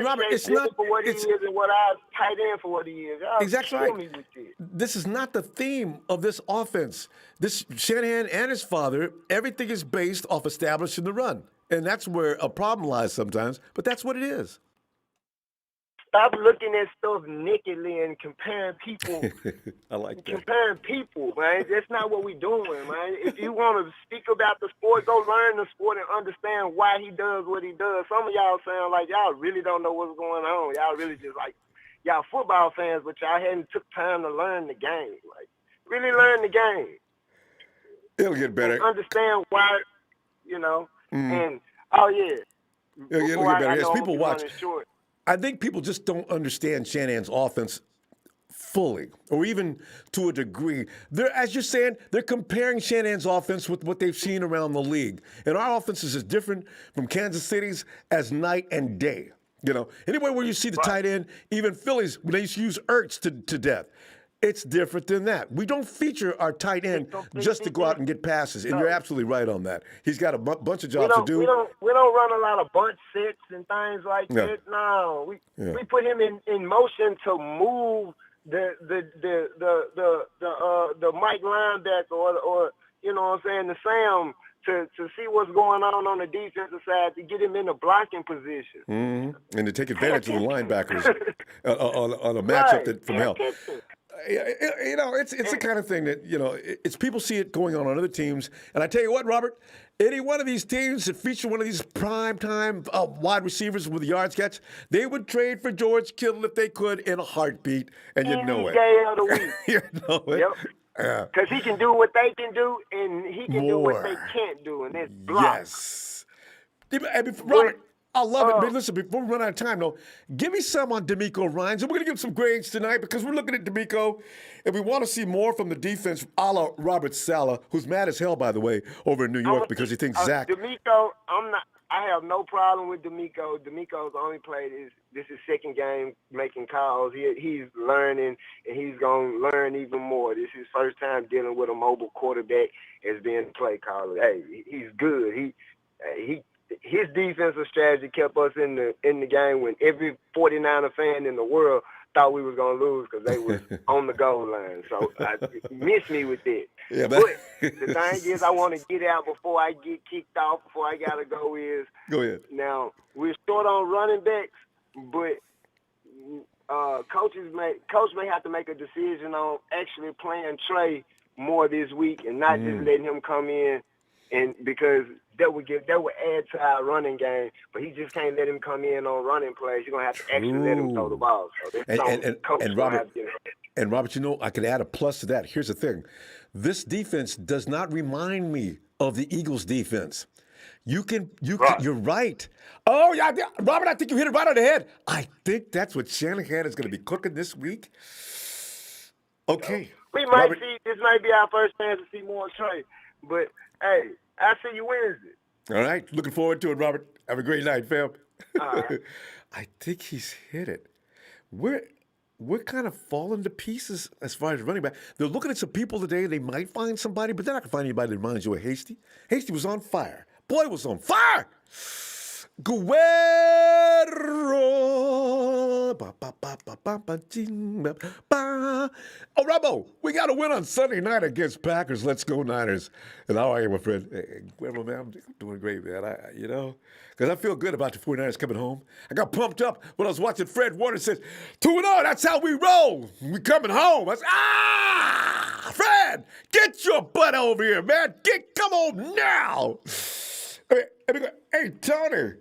Robert, it's not for what he is and what I tight end for what he is. Exactly right. This is not the theme of this offense. This Shanahan and his father, everything is based off establishing the run, and that's where a problem lies sometimes. But that's what it is. Stop looking at stuff nakedly and comparing people. I like that. Comparing people, man. That's not what we're doing, man. If you want to speak about the sport, go learn the sport and understand why he does what he does. Some of y'all sound like y'all really don't know what's going on. Y'all really just like, y'all football fans, but y'all hadn't took time to learn the game. Like, really learn the game. It'll get better. And understand why, and, It'll get better. Yes, people watch. I think people just don't understand Shanahan's offense fully, or even to a degree. As you're saying, they're comparing Shanahan's offense with what they've seen around the league. And our offense is as different from Kansas City's as night and day. Anywhere where you see the tight end, even Phillies, when they used to use Ertz to death, it's different than that. We don't feature our tight end just to go out and get passes, and you're absolutely right on that. He's got a bunch of jobs to do. We don't run a lot of bunch sets and things like that. No, we put him in motion to move the Mike linebacker or you know what I'm saying, the Sam to see what's going on the defensive side to get him in a blocking position. And to take advantage of the linebackers on a matchup from hell. It's the kind of thing that, it's people see it going on other teams. And I tell you what, Robert, any one of these teams that feature one of these prime time wide receivers with yards catch, they would trade for George Kittle if they could in a heartbeat. And you know it. Day of the week. You know it. Yep. Yeah. Because he can do what they can do, and he can do what they can't do, and it's block. Yes. Robert, I love it. But listen, before we run out of time, though, give me some on D'Amico Ryans. And we're going to give some grades tonight because we're looking at D'Amico, and we want to see more from the defense a la Robert Saleh, who's mad as hell, by the way, over in New York because he thinks Zach. D'Amico, I have no problem with D'Amico. D'Amico's only played this is second game making calls. He's learning, and he's going to learn even more. This is his first time dealing with a mobile quarterback as being a play caller. Hey, he's good. His defensive strategy kept us in the game when every 49er fan in the world thought we was going to lose because they was on the goal line. So miss me with that. Yeah, but the thing is, I want to get out before I get kicked off, before I got to go is. Go ahead. Now, we're short on running backs, but coach may have to make a decision on actually playing Trey more this week and not just letting him come in, and because that would add to our running game, but he just can't let him come in on running plays. You're gonna have to actually let him throw the ball. So and Robert, I could add a plus to that. Here's the thing: this defense does not remind me of the Eagles' defense. You're right. Oh yeah, Robert, I think you hit it right on the head. I think that's what Shanahan is going to be cooking this week. Okay, we might see. This might be our first chance to see more Trey, but hey. I'll see you Wednesday. All right. Looking forward to it, Robert. Have a great night, fam. Right. I think he's hit it. We're kind of falling to pieces as far as running back. They're looking at some people today. They might find somebody, but they're not going to find anybody that reminds you of Hasty. Hasty was on fire. Boy was on fire. Guerrero. Oh, Ronbo, we got to win on Sunday night against Packers. Let's go, Niners. And how are you, my friend? Hey, Guerrero, man, I'm doing great, man. Because I feel good about the 49ers coming home. I got pumped up when I was watching Fred Warner say, 2-0, that's how we roll. We coming home. I said, Fred, get your butt over here, man. Come home now. Hey, Tony.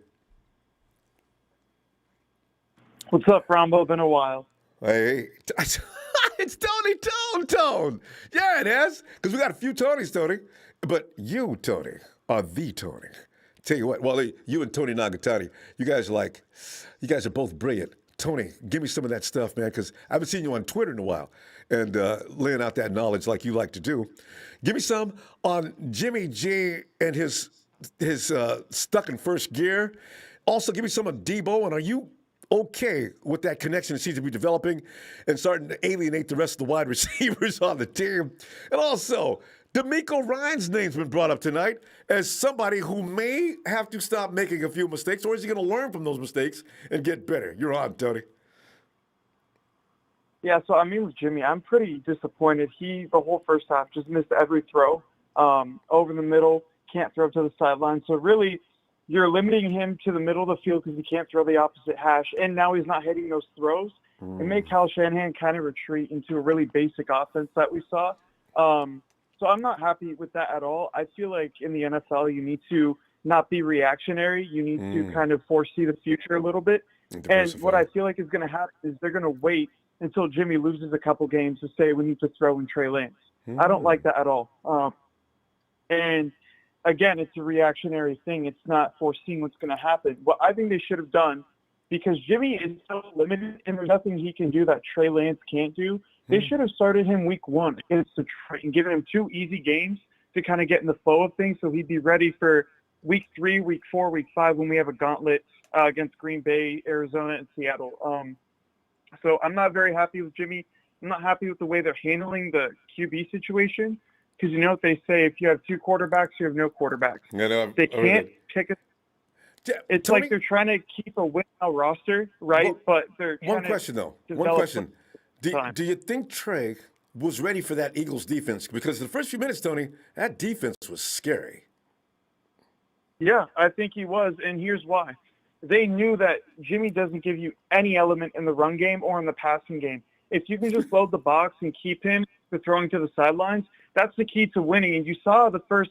What's up, Ronbo? Been a while. Hey, it's Tone. Yeah, it is. Because we got a few Tonys, Tony. But you, Tony, are the Tony. Tell you what, Wally, you and Tony Nagatani, you guys are both brilliant. Tony, give me some of that stuff, man, because I haven't seen you on Twitter in a while and laying out that knowledge like you like to do. Give me some on Jimmy G and his stuck in first gear. Also, give me some on Deebo, and are you okay with that connection that seems to be developing and starting to alienate the rest of the wide receivers on the team? And also, D'Amico Ryans' name's been brought up tonight as somebody who may have to stop making a few mistakes, or is he going to learn from those mistakes and get better? You're on, Tony. Yeah, so I mean with Jimmy, I'm pretty disappointed. He, the whole first half, just missed every throw over the middle, can't throw to the sideline. So really, you're limiting him to the middle of the field because he can't throw the opposite hash, and now he's not hitting those throws. It made Kyle Shanahan kind of retreat into a really basic offense that we saw. So I'm not happy with that at all. I feel like in the NFL, you need to not be reactionary. You need to kind of foresee the future a little bit. And what I feel like is going to happen is they're going to wait until Jimmy loses a couple games to say we need to throw in Trey Lance. I don't like that at all. And again, it's a reactionary thing. It's not foreseeing what's going to happen. What I think they should have done, because Jimmy is so limited and there's nothing he can do that Trey Lance can't do, they should have started him week 1 against Detroit and given him 2 easy games to kind of get in the flow of things so he'd be ready for week 3, week 4, week 5 when we have a gauntlet against Green Bay, Arizona, and Seattle. So I'm not very happy with Jimmy. I'm not happy with the way they're handling the QB situation. Because you know what they say, if you have 2 quarterbacks, you have no quarterbacks. They can't pick a – it's Tony, like they're trying to keep a win-now roster, right? But they're trying One question. Do you think Trey was ready for that Eagles defense? Because the first few minutes, Tony, that defense was scary. Yeah, I think he was, and here's why. They knew that Jimmy doesn't give you any element in the run game or in the passing game. if you can just load the box and keep him to throwing to the sidelines, that's the key to winning. And you saw the first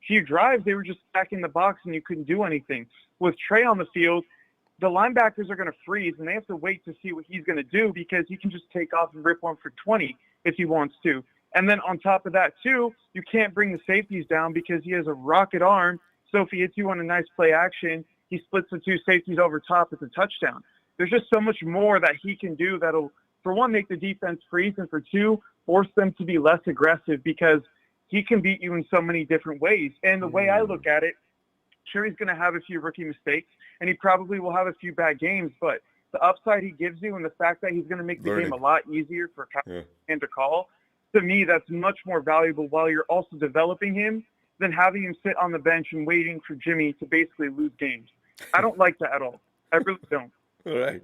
few drives, they were just back in the box and you couldn't do anything. With Trey on the field, the linebackers are going to freeze, and they have to wait to see what he's going to do because he can just take off and rip one for 20 if he wants to. And then on top of that, too, you can't bring the safeties down because he has a rocket arm. So if he hits you on a nice play action, he splits the two safeties over top at the touchdown. There's just so much more that he can do that'll, for one, make the defense freeze, and for two, force them to be less aggressive because he can beat you in so many different ways. And the way I look at it, sure, he's going to have a few rookie mistakes, and he probably will have a few bad games, but the upside he gives you and the fact that he's going to make the game a lot easier for Kyle to call, to me, that's much more valuable while you're also developing him than having him sit on the bench and waiting for Jimmy to basically lose games. I don't like that at all. I really don't. All right.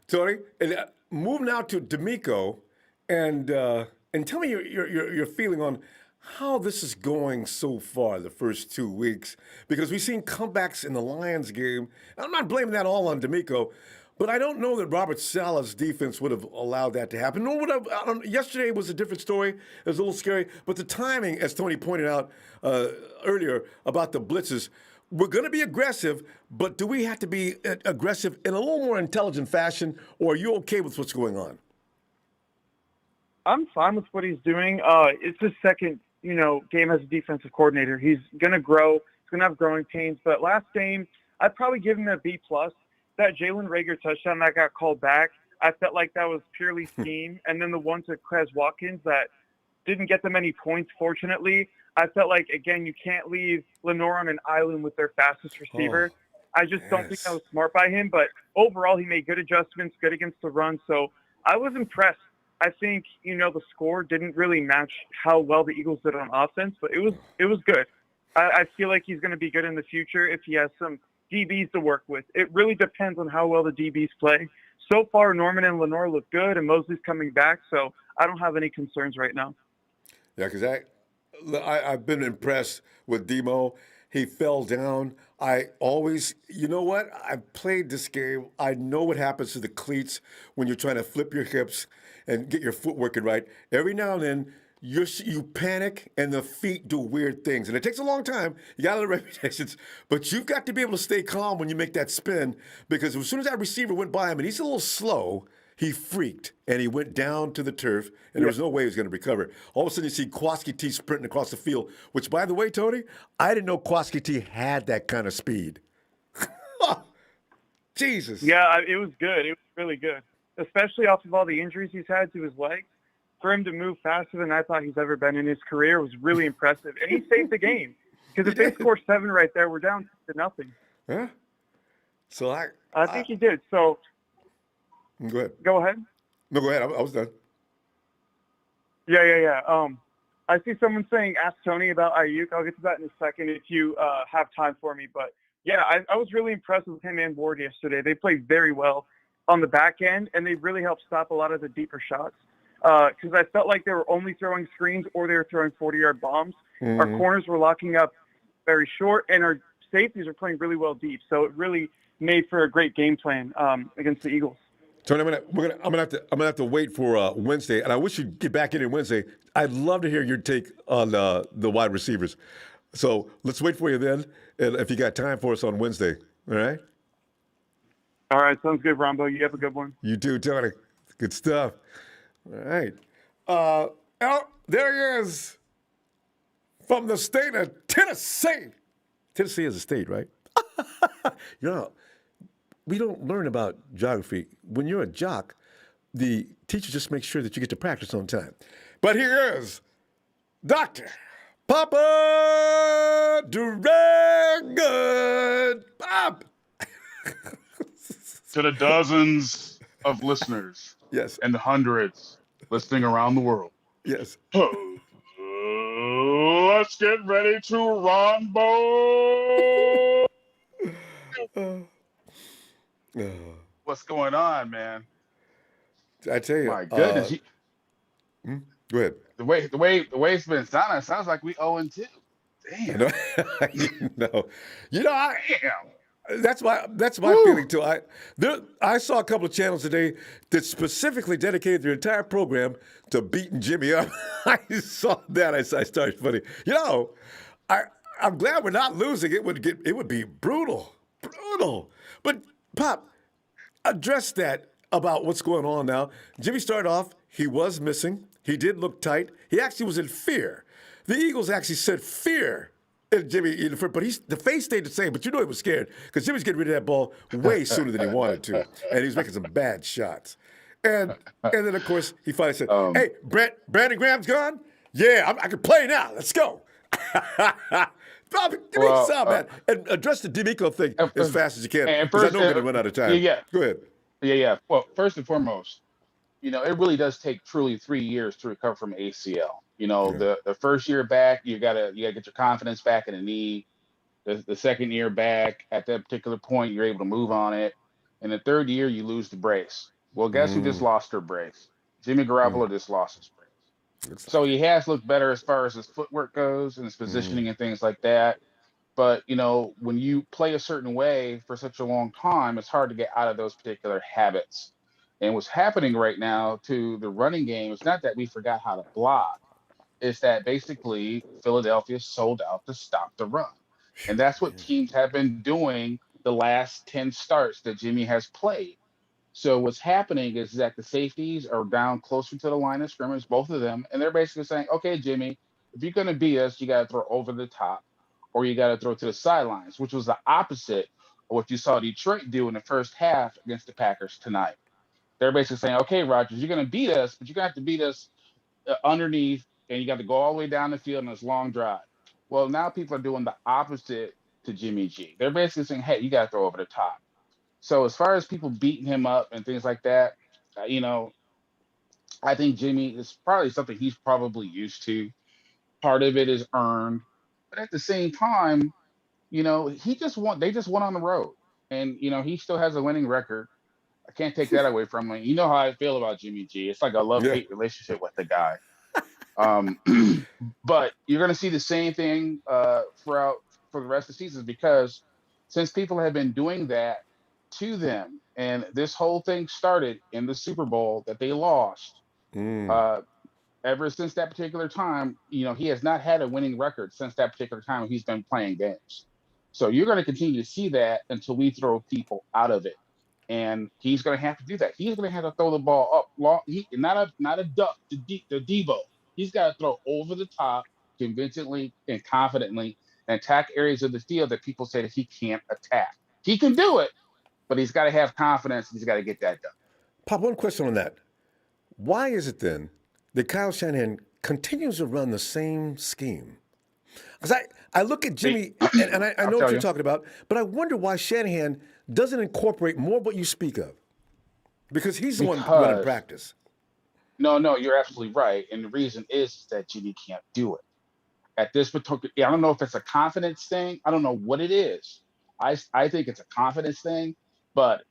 Tony, and move now to D'Amico, and tell me your feeling on how this is going so far the first 2 weeks, because we've seen comebacks in the Lions game. I'm not blaming that all on D'Amico, but I don't know that Robert Saleh's defense would have allowed that to happen. Nor would have. Yesterday was a different story. It was a little scary, but the timing, as Tony pointed out earlier about the blitzes, we're going to be aggressive, but do we have to be aggressive in a little more intelligent fashion, or are you okay with what's going on? I'm fine with what he's doing. It's his second, game as a defensive coordinator. He's going to grow. He's going to have growing pains. But last game, I'd probably give him a B+. That Jalen Reagor touchdown that got called back, I felt like that was purely scheme. And then the one to Quez Watkins that didn't get them any points, fortunately, I felt like, again, you can't leave Lenore on an island with their fastest receiver. I just don't think that was smart by him. But overall, he made good adjustments, good against the run. So I was impressed. I think, the score didn't really match how well the Eagles did on offense, but it was good. I feel like he's going to be good in the future if he has some DBs to work with. It really depends on how well the DBs play. So far, Norman and Lenore look good, and Mosley's coming back, so I don't have any concerns right now. Yeah, because I've been impressed with Deebo. He fell down. I always, I've played this game. I know what happens to the cleats when you're trying to flip your hips and get your foot working right. Every now and then, you panic and the feet do weird things. And it takes a long time. You got a little reputations. But you've got to be able to stay calm when you make that spin, because as soon as that receiver went by him, and he's a little slow, he freaked, and he went down to the turf, and there was no way he was going to recover. All of a sudden, you see Kwaski T sprinting across the field, which, by the way, Tony, I didn't know Kwaski T had that kind of speed. Jesus. Yeah, it was good. It was really good, especially off of all the injuries he's had to his legs. For him to move faster than I thought he's ever been in his career was really impressive. And he saved the game, because if they score 7 right there, we're down to nothing. Huh? So I think he did. So go ahead. Go ahead. No, go ahead. I was done. Yeah. I see someone saying, ask Tony about Ayuk. I'll get to that in a second if you have time for me. But, yeah, I was really impressed with him and Ward yesterday. They played very well on the back end, and they really helped stop a lot of the deeper shots. Because I felt like they were only throwing screens or they were throwing 40-yard bombs. Mm-hmm. Our corners were locking up very short, and our safeties are playing really well deep. So it really made for a great game plan against the Eagles. Tony, I'm gonna have to wait for Wednesday, and I wish you'd get back in Wednesday. I'd love to hear your take on the wide receivers. So let's wait for you then, and if you got time for us on Wednesday, all right? All right, sounds good, Ronbo. You have a good one. You too, Tony. Good stuff. All right. There he is from the state of Tennessee. Tennessee is a state, right? We don't learn about geography. When you're a jock, the teacher just makes sure that you get to practice on time. But here is Dr. Papa Duranggood. Bob. To the dozens of listeners. Yes. And the hundreds listening around the world. Yes. Let's get ready to Ronbo. What's going on, man? I tell you. My goodness. Go ahead. The way it's been sounding, sounds like we 0-2. Damn. No. Damn. That's my feeling too. I saw a couple of channels today that specifically dedicated their entire program to beating Jimmy up. I saw that. I started funny. I I'm glad we're not losing. It would be brutal, brutal. But Pop, address that about what's going on now. Jimmy started off. He was missing. He did look tight. He actually was in fear. The Eagles actually said fear in Jimmy, but the face stayed the same. But he was scared because Jimmy's getting rid of that ball way sooner than he wanted to, and he was making some bad shots. And then of course he finally said, "Hey, Brandon Graham's gone. Yeah, I can play now. Let's go." Bobby, give me some, man. And address the D'Amico thing as fast as you can, because I know we're going to run out of time. Yeah. Go ahead. Yeah. Well, first and foremost, it really does take truly 3 years to recover from ACL. The first year back, you gotta get your confidence back in the knee. The second year back, at that particular point, you're able to move on it. And the third year, you lose the brace. Well, guess who just lost their brace? Jimmy Garoppolo just lost his brace. So he has looked better as far as his footwork goes and his positioning and things like that. But, when you play a certain way for such a long time, it's hard to get out of those particular habits. And what's happening right now to the running game is not that we forgot how to block. It's that basically Philadelphia sold out to stop the run. And that's what teams have been doing the last 10 starts that Jimmy has played. So what's happening is that the safeties are down closer to the line of scrimmage, both of them. And they're basically saying, okay, Jimmy, if you're going to beat us, you got to throw over the top or you got to throw to the sidelines, which was the opposite of what you saw Detroit do in the first half against the Packers tonight. They're basically saying, okay, Rodgers, you're going to beat us, but you're going to have to beat us underneath, and you got to go all the way down the field in this long drive. Well, now people are doing the opposite to Jimmy G. They're basically saying, hey, you got to throw over the top. So as far as people beating him up and things like that, I think Jimmy is probably something he's probably used to. Part of it is earned. But at the same time, they just won on the road. And, he still has a winning record. I can't take that away from him. You know how I feel about Jimmy G. It's like a love-hate relationship with the guy. But you're going to see the same thing for the rest of the season, because since people have been doing that to them, and this whole thing started in the Super Bowl that they lost, ever since that particular time, he has not had a winning record since that particular time he's been playing games. So you're going to continue to see that until we throw people out of it. And he's going to have to do that. He's going to have to throw the ball up long, not a duck to Deebo. He's got to throw over the top, convincingly and confidently, and attack areas of the field that people say that he can't attack. He can do it, but he's got to have confidence. He's got to get that done. Pop, one question on that. Why is it then that Kyle Shanahan continues to run the same scheme? Because I look at Jimmy, and I know what you're talking about, but I wonder why Shanahan doesn't incorporate more of what you speak of. Because he's the one running practice. No, you're absolutely right. And the reason is that Jimmy can't do it. At this particular, I don't know if it's a confidence thing. I don't know what it is. I think it's a confidence thing. But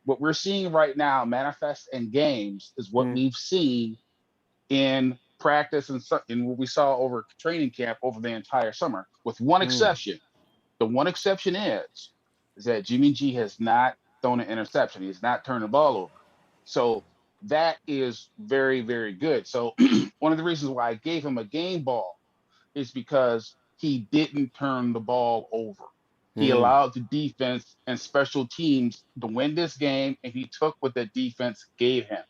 what we're seeing right now manifest in games is what we've seen in practice and what we saw over training camp over the entire summer, with one exception. The one exception is that Jimmy G has not thrown an interception. He's not turned the ball over. So that is very, very good. So one of the reasons why I gave him a game ball is because he didn't turn the ball over. He allowed the defense and special teams to win this game, and he took what the defense gave him.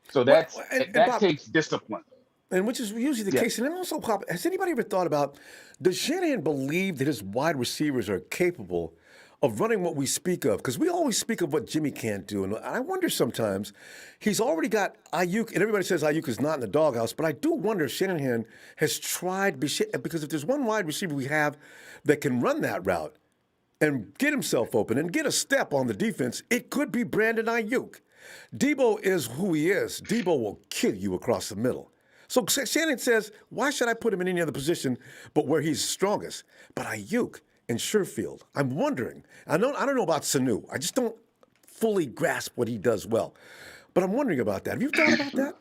So that Bob, takes discipline. And which is usually the case. And then also, Pop, has anybody ever thought about, does Shanahan believe that his wide receivers are capable of running what we speak of? Because we always speak of what Jimmy can't do. And I wonder sometimes, he's already got Ayuk, and everybody says Ayuk is not in the doghouse, but I do wonder if Shanahan has tried, because if there's one wide receiver we have that can run that route and get himself open and get a step on the defense, it could be Brandon Ayuk. Deebo is who he is. Deebo will kill you across the middle. So Shanahan says, why should I put him in any other position but where he's strongest? But Ayuk and Sherfield, I'm wondering. I don't know about Sanu. I just don't fully grasp what he does well. But I'm wondering about that. Have you thought about that?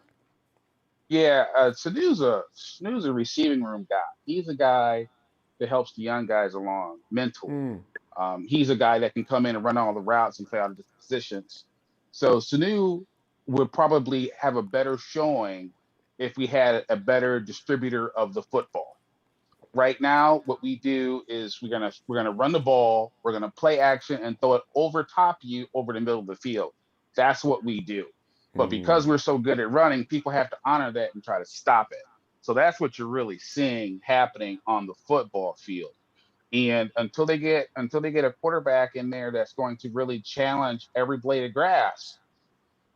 Yeah, Sanu's a receiving room guy. He's a guy that helps the young guys along mentally. He's a guy that can come in and run all the routes and play out of the positions. So Sanu would probably have a better showing if we had a better distributor of the football. Right now, what we do is we're gonna run the ball, we're gonna play action and throw it over top you over the middle of the field. That's what we do. But because we're so good at running, people have to honor that and try to stop it. So that's what you're really seeing happening on the football field. And until they get a quarterback in there that's going to really challenge every blade of grass,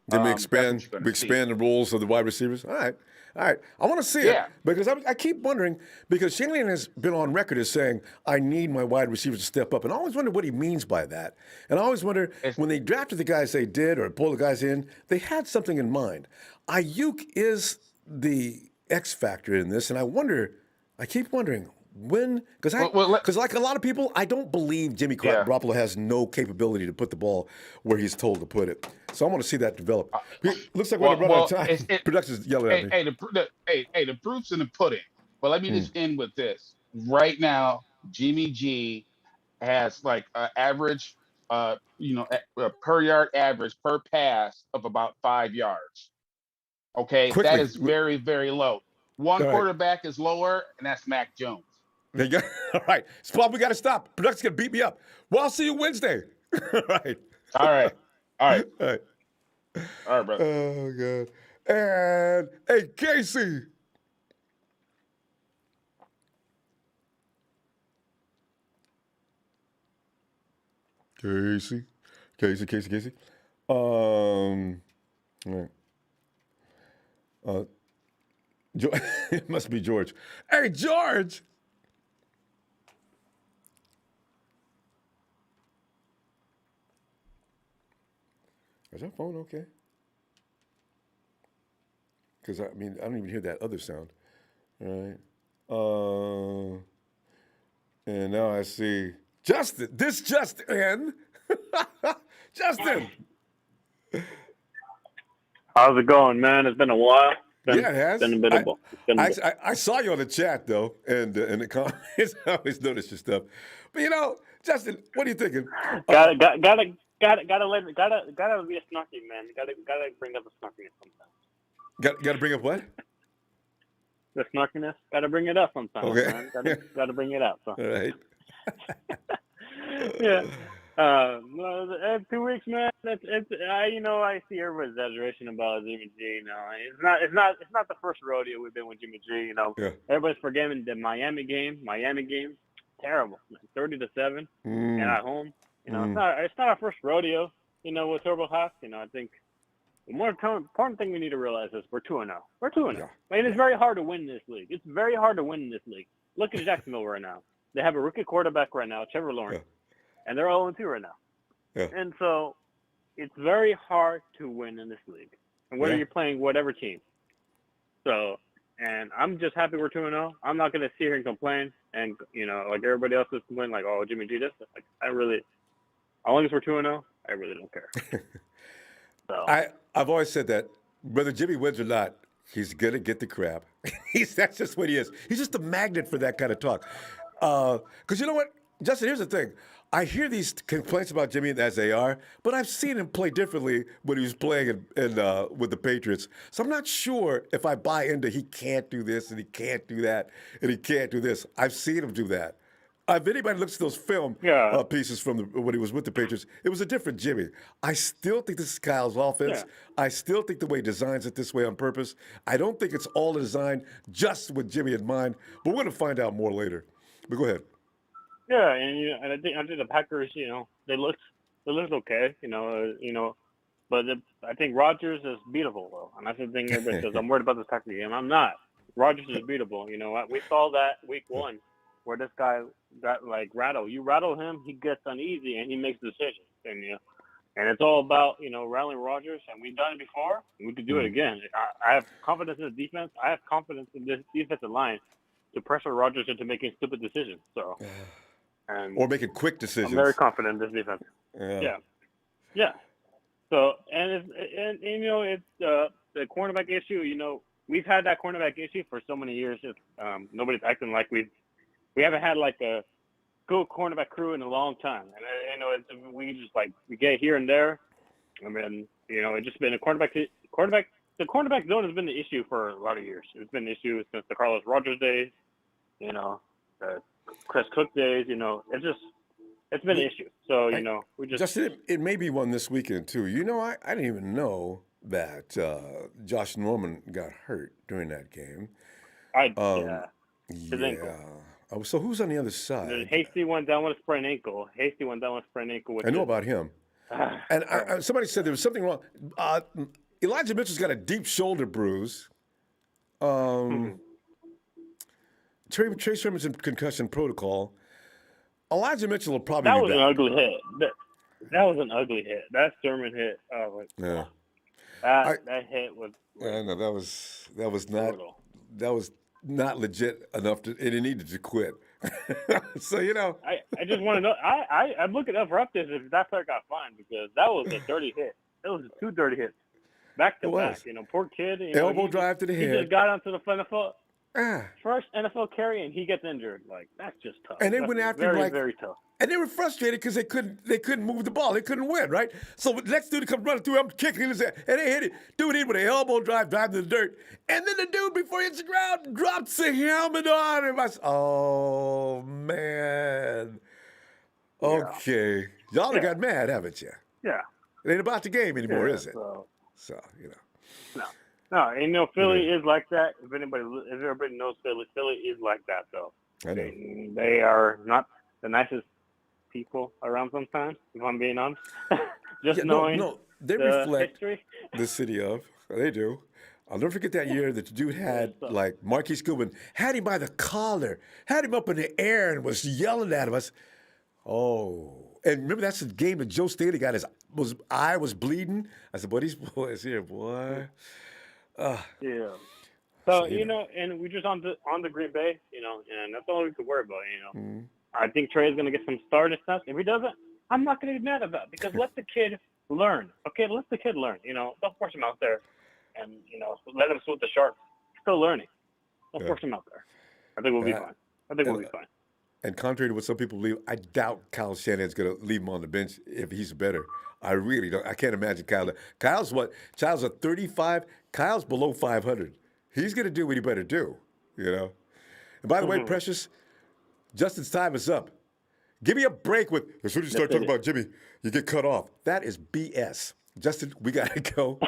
Then we that's what expand you're going to see. the roles of the wide receivers. All right. I want to see it Yeah. because I keep wondering because Shanahan has been on record as saying I need my wide receivers to step up, and I always wonder what he means by that. And I always wonder when they drafted the guys they did or pulled the guys in, they had something in mind. Ayuk is the X factor in this, and I keep wondering. Because like a lot of people, I don't believe Jimmy Garoppolo has no capability to put the ball where he's told to put it. So I want to see that develop. Looks like we're running out of time. Production's yelling at me. The proof's in the pudding. But let me just end with this. Right now, Jimmy G has like an average, a per yard average per pass of about 5 yards. Okay, Quickly. that is very, very low. One All right. quarterback is lower, and that's Mac Jones. There you go. All right. Spot, we got to stop. Production's going to beat me up. Well, I'll see you Wednesday. All right. All right. All right. All right, brother. Oh, God. And, hey, Casey. Casey. All right. It must be George. Hey, George. Is that phone okay? Because, I don't even hear that other sound. All right. And now I see Justin. Justin. Justin. How's it going, man? It's been a while. It has. Been a bit of I saw you on the chat, though, and in the comments. I always notice your stuff. But, Justin, what are you thinking? Gotta be a snarky, man. Gotta bring up the snarkiness sometimes. Got to bring up what? The snarkiness. Gotta bring it up sometimes, Okay. man. Gotta bring it up. So. All right. Yeah. 2 weeks, man. I see everybody's exaggeration about Jimmy G. It's not the first rodeo we've been with Jimmy G. Yeah. Everybody's forgetting the Miami game. Terrible, 30-7, and at home. It's not our first rodeo. With Turbo Haas. I think the more important thing we need to realize is we're 2-0. We're 2-0. Yeah. And it's very hard to win this league. It's very hard to win in this league. Look at Jacksonville right now. They have a rookie quarterback right now, Trevor Lawrence, and they're 0-2 right now. Yeah. And so it's very hard to win in this league, and whether you're playing whatever team. So, and I'm just happy we're 2-0. I'm not going to sit here and complain, and like everybody else is complaining, like, oh, Jimmy G, this. Like, as long as we're 2-0, I really don't care. So I've always said that whether Jimmy wins or not, he's gonna get the crap. That's just what he is. He's just a magnet for that kind of talk. Because you know what, Justin? Here's the thing. I hear these complaints about Jimmy as they are, but I've seen him play differently when he was playing with the Patriots. So I'm not sure if I buy into he can't do this and he can't do that and he can't do this. I've seen him do that. If anybody looks at those film pieces from when he was with the Patriots, it was a different Jimmy. I still think this is Kyle's offense. Yeah. I still think the way he designs it this way on purpose. I don't think it's all design just with Jimmy in mind, but we're going to find out more later. But go ahead. Yeah, and I think the Packers, they looked okay, but I think Rodgers is beatable though, and that's the thing everybody says. I'm worried about this Packers game. I'm not. Rodgers is beatable. We saw that week 1 where this guy got rattled. You rattle him, he gets uneasy and he makes decisions, and it's all about rattling Rodgers, and we've done it before. And we could do it again. I have confidence in the defense. I have confidence in this defensive line to pressure Rodgers into making stupid decisions. So. Or making quick decisions. I'm very confident in this defense. Yeah. So it's the cornerback issue. We've had that cornerback issue for so many years. Nobody's acting like we haven't had like a good cornerback crew in a long time, and we just we get here and there. I mean, it's just been a cornerback. The cornerback zone has been the issue for a lot of years. It's been an issue since the Carlos Rogers days, the Chris Cook days. It's been an issue. So we just Justin, it may be one this weekend too. I didn't even know that Josh Norman got hurt during that game. His ankle. So who's on the other side? Hasty went down with a sprained ankle. I know about him. And somebody said there was something wrong. Elijah Mitchell's got a deep shoulder bruise. Trey Sermon's in concussion protocol. Elijah Mitchell will probably That be was back. an ugly hit. That was an ugly hit. That Sermon hit. Yeah. That hit was No, that was not brutal. that was not legit enough and it needed to quit. So I just want to know. I'm looking up for updates if that player got fined because that was a dirty hit. It was 2 dirty hits back to back. Poor kid. Elbow drive to the he head. just got onto the NFL Ah. first NFL carry and he gets injured. That's just tough. And they That's went after him very, very tough. And they were frustrated because they couldn't move the ball. They couldn't win, right? So the next dude comes running through, I'm kicking his head, and they hit it. Dude hit with an elbow drive to the dirt. And then the dude, before he hits the ground, drops the helmet on him. I said, oh, man. Okay. Y'all have got mad, haven't you? Yeah. It ain't about the game anymore, is it? So, No. Philly is like that. If everybody knows Philly is like that, though. I know. They are not the nicest people around sometimes, if I'm being honest. No, they reflect history. the city of. They do. I'll never forget that year that the dude had, Marquise Goodwin, had him by the collar, had him up in the air and was yelling at us. Oh. And remember, that's the game that Joe Staley got his eye was bleeding. I said, boy, these boys here, boy. Yeah. So, and we just on the Green Bay, and that's all we could worry about, Mm-hmm. I think Trey's going to get some start and stuff. If he doesn't, I'm not going to be mad about it because let the kid learn. Okay, let the kid learn. Don't force him out there and, let him swim with the sharks. He's still learning. Don't force him out there. I think we'll be fine. And contrary to what some people believe, I doubt Kyle Shanahan's going to leave him on the bench if he's better. I really don't. I can't imagine Kyle. Kyle's a 35. Kyle's below 500. He's going to do what he better do, And by the way, Precious, Justin's time is up. Give me a break with, as soon as you start talking about Jimmy, you get cut off. That is BS. Justin, we got to go.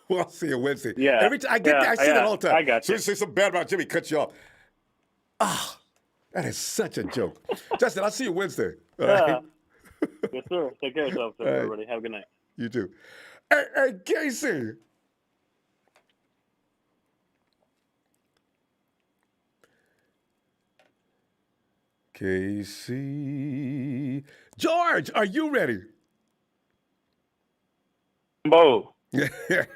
We'll see you Wednesday. Yeah. Every time I see that all the time. I got you. As soon as you say something bad about Jimmy, cut you off. That is such a joke. Justin, I'll see you Wednesday. All right? Yes, sir. Take care of yourself, everybody. Have a good night. You too. Hey, Casey. Casey. George, are you ready? Bo.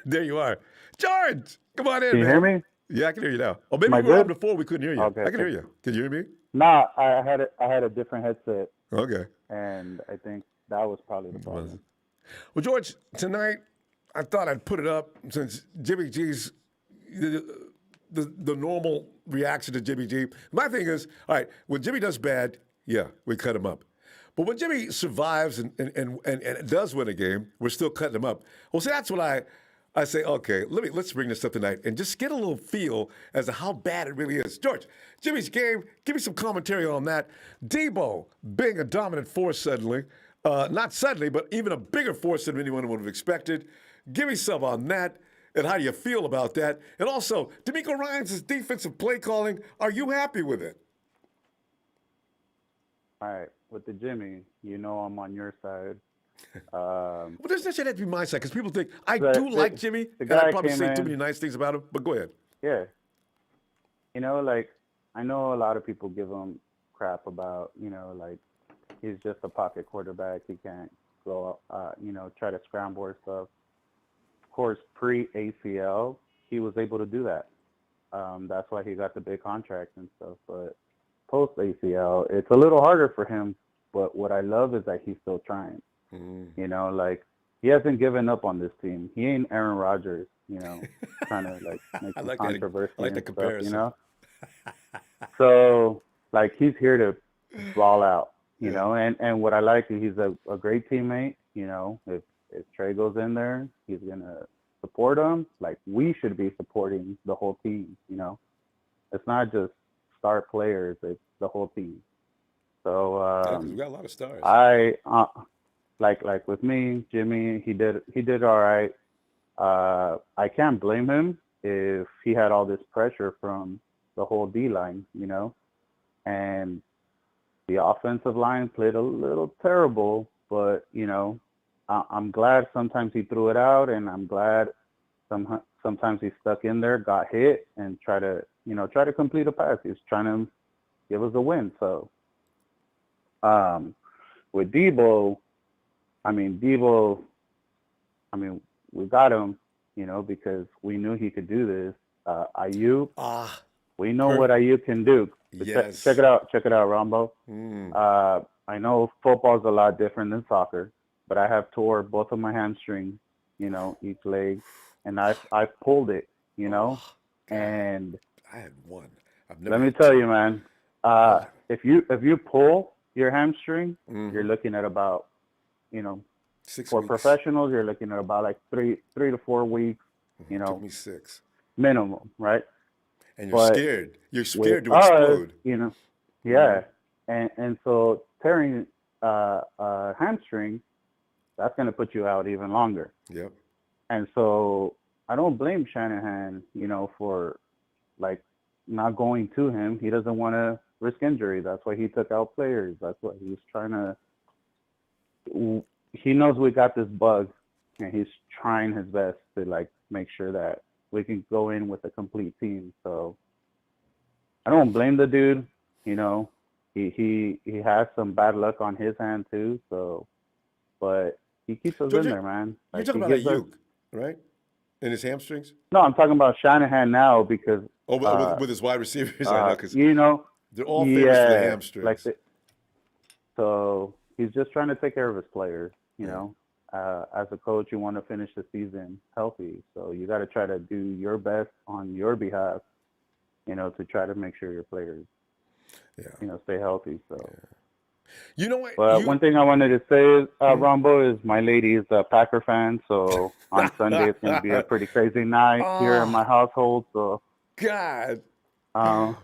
There you are. George, come on in, Can you man. hear me? Yeah, I can hear you now. Oh, maybe Am I we were on good? before we couldn't hear you. Okay, I can hear you. Can you hear me? Nah, I had a different headset, Okay. and I think that was probably the problem. Well, George, tonight I thought I'd put it up since Jimmy G's the normal reaction to Jimmy G. My thing is, all right, when Jimmy does bad, yeah, we cut him up. But when Jimmy survives and does win a game, we're still cutting him up. Well, see, that's what I say, okay, let's bring this up tonight and just get a little feel as to how bad it really is. George, Jimmy's game, give me some commentary on that. Deebo being a dominant force suddenly, not suddenly, but even a bigger force than anyone would have expected. Give me some on that and how do you feel about that? And also, DeMeco Ryans' defensive play calling, are you happy with it? All right, with the Jimmy, I'm on your side. Well, there's not have to be my side because people think I The- do the- like Jimmy, the and I guy probably came say too in- many nice things about him. But go ahead. Yeah. I know a lot of people give him crap about, he's just a pocket quarterback. He can't go, try to scramble or stuff. Of course, pre-ACL, he was able to do that. That's why he got the big contract and stuff. But post-ACL, it's a little harder for him. But what I love is that he's still trying. He hasn't given up on this team. He ain't Aaron Rodgers, trying to make I some like that. controversy I like the and comparison. stuff, So, he's here to ball out. You know, and what I like is he's a great teammate. You know, if Trey goes in there, he's gonna support him. Like we should be supporting the whole team. You know, it's not just star players; it's the whole team. So Yeah, 'cause we got a lot of stars. I like with me, Jimmy, he did all right. I can't blame him if he had all this pressure from the whole D line, you know, and the offensive line played a little terrible, but you know, I'm glad sometimes he threw it out, and I'm glad sometimes he stuck in there, got hit, and try to complete a pass. He's trying to give us a win. So with Deebo, we got him, you know, because we knew he could do this. Ayuk, we know what Ayuk can do. Yes. Check it out, Ronbo. Mm. I know football's a lot different than soccer, but I have tore both of my hamstrings, you know, each leg, and I pulled it, you know, and I had one. I've never let me had tell two. you, man, if you pull your hamstring, you're looking at about, you know, 6 for weeks. professionals, you're looking at about like three to 4 weeks, you It took know, me 6. minimum, right? And you're But scared. You're with scared to us, explode. you know, yeah, and so tearing a hamstring, that's going to put you out even longer. Yep. And so I don't blame Shanahan, you know, for like not going to him. He doesn't want to risk injury. That's why he took out players. That's what he's trying to. He knows we got this bug, and he's trying his best to like make sure that we can go in with a complete team. So I don't blame the dude. You know, he has some bad luck on his hand too. So, but he keeps us George, in there, man. You're Like talking he about gives us. Ayuk, right? And his hamstrings? No, I'm talking about Shanahan now because. Oh, with his wide receivers, I know, because You know, they're all famous for the yeah, hamstrings. so he's just trying to take care of his players. You know, as a coach, you want to finish the season healthy, so you got to try to do your best on your behalf. You know, to try to make sure your players, you know, stay healthy. So. You know what? But one thing I wanted to say is, Ronbo, is my lady is a Packer fan, so on Sunday it's going to be a pretty crazy night here in my household. So. God. But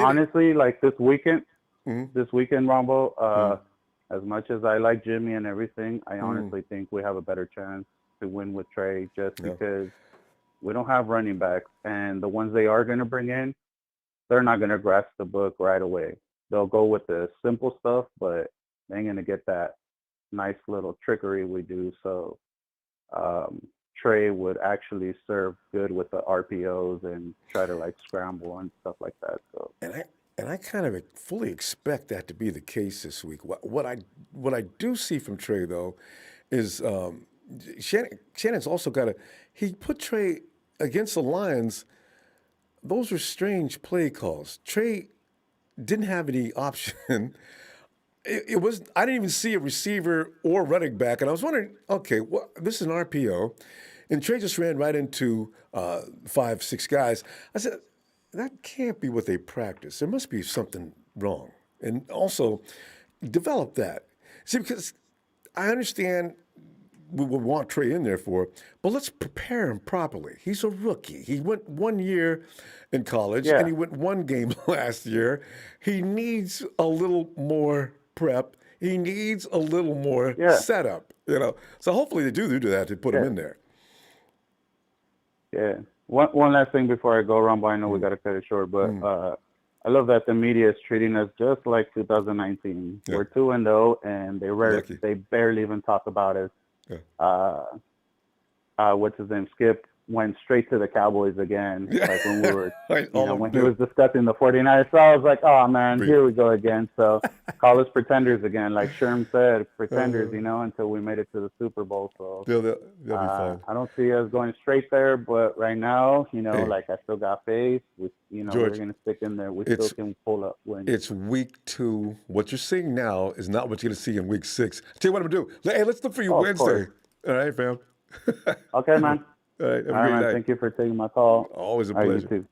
honestly, like this weekend, Ronbo, as much as I like Jimmy and everything, I honestly think we have a better chance to win with Trey just because we don't have running backs, and the ones they are going to bring in, they're not going to grasp the book right away. They'll go with the simple stuff, but they ain't going to get that nice little trickery we do. So Trey would actually serve good with the RPOs and try to like scramble and stuff like that. So and I kind of fully expect that to be the case this week. What I do see from Trey though is Shannon's also got he put Trey against the Lions. Those were strange play calls. Trey didn't have any option. It was I didn't even see a receiver or running back, and I was wondering, okay, this is an RPO, and Trey just ran right into 5, 6 guys. I said, that can't be what they practice. There must be something wrong, and also develop that. See, because I understand we would want Trey in there for, but let's prepare him properly. He's a rookie. He went 1 year in college, and he went 1 game last year. He needs a little more prep. He needs a little more setup, you know. So hopefully they do that to put him in there. Yeah. One last thing before I go, Ronbo. I know we got to cut it short, but I love that the media is treating us just like 2019. We're 2-0, and they barely even talk about us. What's his name? Skip went straight to the Cowboys again. Like when we were, when he was discussing the 49ers. So I was like, oh man, here we go again. So call us pretenders again. Like Sherm said, pretenders, until we made it to the Super Bowl. So they'll be fine. I don't see us going straight there, but right now, like I still got faith. George, we're going to stick in there. We still can pull up wins. It's week 2. What you're seeing now is not what you're going to see in week 6. I'll tell you what I'm going to do. Hey, let's look for you Wednesday. All right, fam. Okay, man. All right, have a great man. night. Thank you for taking my call. Always a pleasure. pleasure. You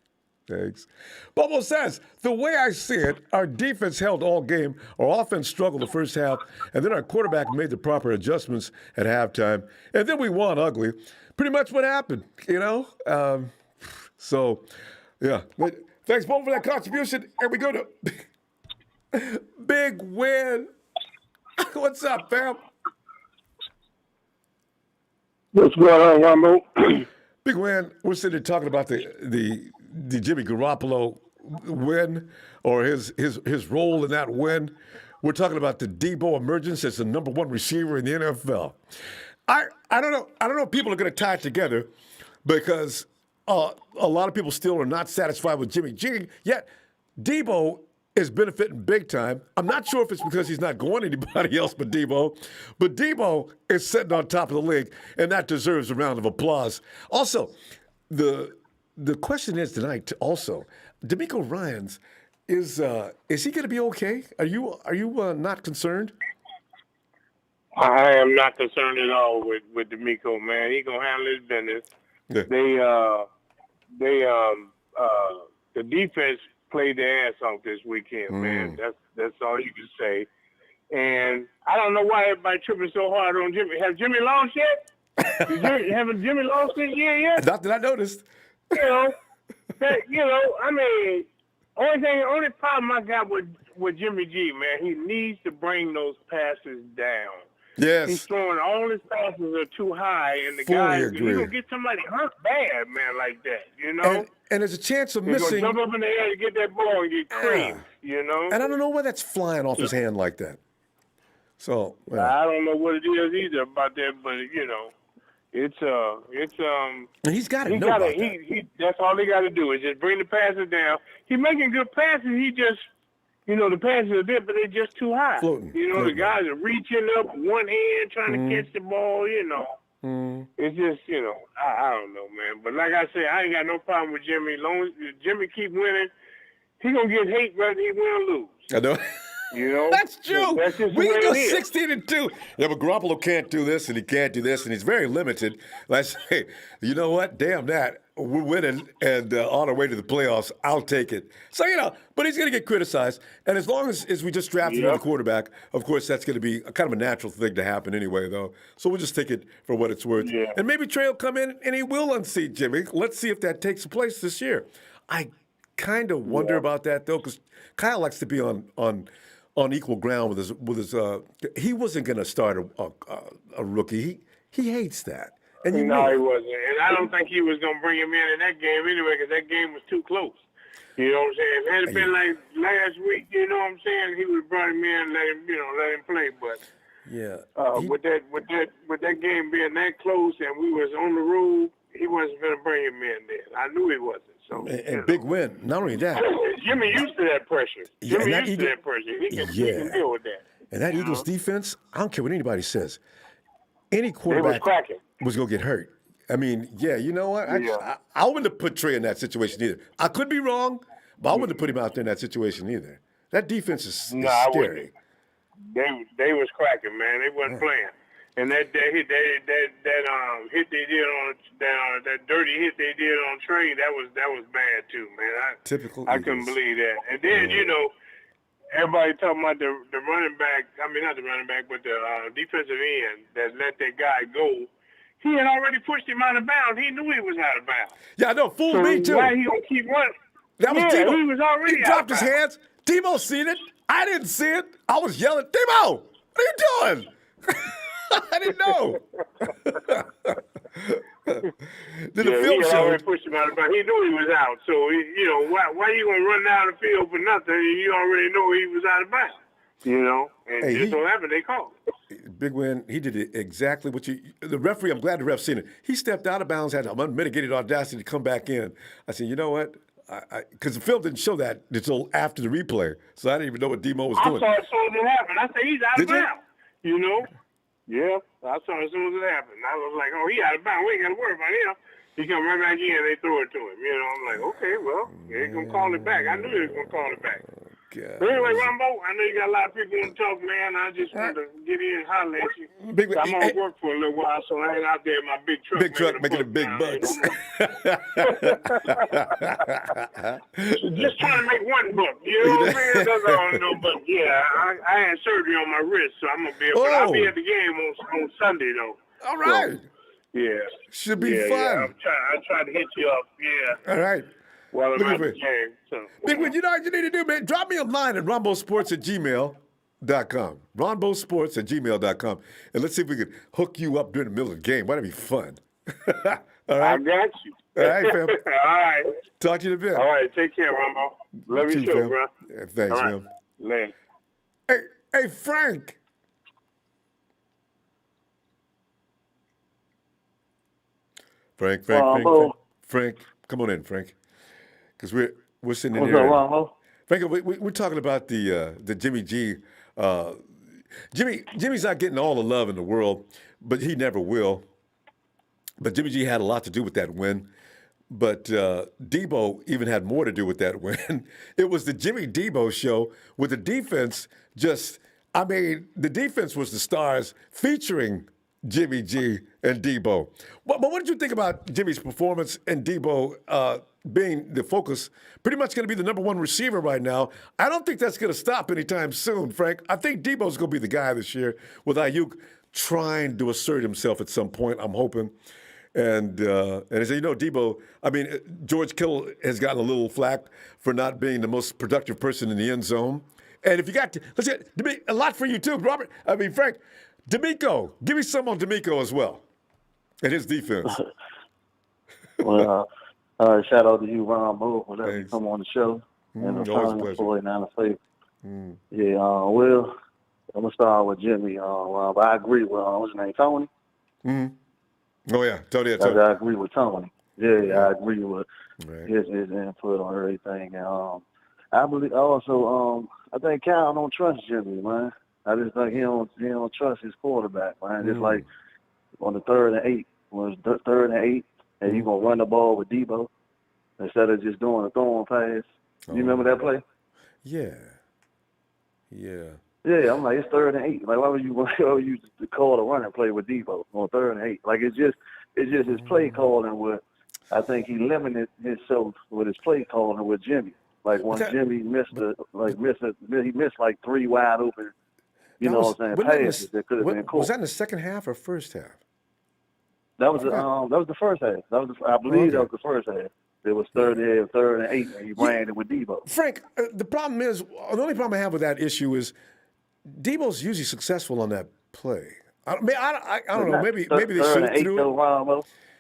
too. Thanks. Bobo says, the way I see it, our defense held all game, our offense struggled the first half, and then our quarterback made the proper adjustments at halftime, and then we won ugly. Pretty much what happened, you know? So, yeah. But thanks, Bobo, for that contribution. Here we go to Big Win. What's up, fam? What's going on, Ronbo? Big Win, we're sitting here talking about the Jimmy Garoppolo win or his role in that win. We're talking about the Deebo emergence as the number one receiver in the NFL. I don't know if people are going to tie it together because a lot of people still are not satisfied with Jimmy G. Yet Deebo is benefiting big time. I'm not sure if it's because he's not going anybody else but Deebo is sitting on top of the league, and that deserves a round of applause. Also, the question is tonight also, DeMeco Ryans, is he going to be okay? Are you not concerned? I am not concerned at all with DeMeco, man. He gonna handle his business. Yeah. The defense played their ass off this weekend, man. That's all you can say. And I don't know why everybody tripping so hard on Jimmy. Have Jimmy lost yet? Haven't Jimmy lost this year yet? Not that I noticed. I mean, only problem I got with Jimmy G, man, he needs to bring those passes down. Yes. He's throwing all his passes are too high, and the Fully guy, agree. he's going to get somebody hurt bad, man, like that, you know? And there's a chance of He's going to missing. jump up in the air to get that ball and get creamed, you know? And I don't know why that's flying off his hand like that. So, I don't know what it is either about that, but, you know, and he's got to know about that. That's all they got to do is just bring the passes down. He's making good passes. He just, the passes are there, but they're just too high. Floating. The guys are reaching up one hand trying to catch the ball, It's just, I don't know, man. But like I said, I ain't got no problem with Jimmy. Long as Jimmy keep winning, he going to get hate whether he win or lose. I know. That's true. That's just We the way can go it is. 16-2. Yeah, but Garoppolo can't do this, and he can't do this, and he's very limited. I say, you know what? Damn that. We're winning and on our way to the playoffs. I'll take it. So, but he's going to get criticized. And as long as we just draft another quarterback, of course, that's going to be kind of a natural thing to happen anyway, though. So we'll just take it for what it's worth. Yeah. And maybe Trey will come in and he will unseat Jimmy. Let's see if that takes place this year. I kind of wonder about that, though, because Kyle likes to be on equal ground with his. He wasn't going to start a rookie. He hates that. And he wasn't. And I don't think he was going to bring him in that game anyway because that game was too close. You know what I'm saying? If it had been like last week, you know what I'm saying, he would have brought him in and let him play. But with that game being that close and we was on the road, he wasn't going to bring him in there. I knew he wasn't. So, and big win. Not only that. Jimmy used to that pressure. He can deal with that. And that Eagles defense, I don't care what anybody says. Any quarterback was going to get hurt. I mean, you know what? I wouldn't have put Trey in that situation either. I could be wrong, but I wouldn't have put him out there in that situation either. That defense is scary. They was cracking, man. They wasn't playing. And that hit they did on that dirty hit they did on Trey, that was bad too, man. Typical. I couldn't believe that. And then everybody talking about the running back. I mean, not the running back, but the defensive end that let that guy go. He had already pushed him out of bounds. He knew he was out of bounds. Yeah, I know. Fooled me too. Why he gonna keep running? That was Deebo. He was already He dropped his hands. Deebo seen it. I didn't see it. I was yelling, Deebo, what are you doing? I didn't know. He had already pushed him out of bounds. He knew he was out. So, why you going to run down the field for nothing? You already know he was out of bounds. And just so happened, they called. Big Win, he did exactly what the referee, I'm glad the ref seen it. He stepped out of bounds, had an unmitigated audacity to come back in. I said, you know what? Because the film didn't show that until after the replay. So I didn't even know what Deebo was doing. I saw it as soon as it happened. I said, he's out of bounds. Yeah, I saw it as soon as it happened. I was like, he out of bounds. We ain't got to worry about him. He come right back in, they throw it to him. I'm like, okay, well, they're going to call it back. I knew they was going to call it back. God. But anyway, Ronbo, I know you got a lot of people want to talk, man. I just wanted to get in and holler at you. Big, I'm on work for a little while, so I ain't out there in my big truck. big truck making the big bucks. Just trying to make one buck. You know what I'm saying? That's all I know. But yeah, I had surgery on my wrist, so I'm gonna be. I'll be at the game on Sunday though. All right. So, yeah. Should be fun. Yeah. I tried to hit you up. Yeah. All right. While I'm Look at at the it. game. So. Big Win, you know what you need to do, man? Drop me a line at rombosports@gmail.com. rombosports@gmail.com. And let's see if we can hook you up during the middle of the game. That'd be fun. All right? I got you. All right, fam. All right. Talk to you in a bit. All right. Take care, Ronbo. Love your You too, show, fam. bro. Yeah, thanks, All right. man. Later. Hey, Frank. Frank, come on in, Frank, because we're sitting in What's here. up, Ronbo? Frank, we're talking about the Jimmy G. Jimmy's not getting all the love in the world, but he never will. But Jimmy G had a lot to do with that win. But Deebo even had more to do with that win. It was the Jimmy Deebo show with the defense the defense was the stars featuring Jimmy G and Deebo. But what did you think about Jimmy's performance and Deebo being the focus? Pretty much going to be the number one receiver right now. I don't think that's going to stop anytime soon, Frank. I think Deebo's going to be the guy this year with Ayuk trying to assert himself at some point, I'm hoping. And as you know, Deebo, George Kittle has gotten a little flack for not being the most productive person in the end zone. And if you got let's get a lot for you too, Robert. Frank, D'Amico, give me some on D'Amico as well and his defense. Well, shout out to you, Ronbo, for letting me come on the show. And always a pleasure. Yeah, well, I'm going to start with Jimmy. But I agree with, what's his name, Tony? Mm-hmm. Oh, yeah, Tony. I agree with Tony. Yeah, I agree with his input on everything. And I believe also, I think Cal don't trust Jimmy, man. I just think he don't trust his quarterback, man. Just like on the 3rd and 8, when it's 3rd and 8, and you're going to run the ball with Deebo instead of just doing a throwing pass. You remember that play? Yeah. Yeah, I'm like, it's 3rd and 8. Like, why would you call the running play with Deebo on 3rd and 8? Like, it's just his play calling with, I think he limited himself with his play calling with Jimmy. Like, when Jimmy missed like 3 wide open, what I'm saying, passes that could have been cool. Was that in the second half or first half? That was the first half. I believe that was the first half. It was 3rd and 8, and he ran it with Deebo. Frank, the only problem I have with that issue is Deebo's usually successful on that play. I don't know. Maybe they shoot through it.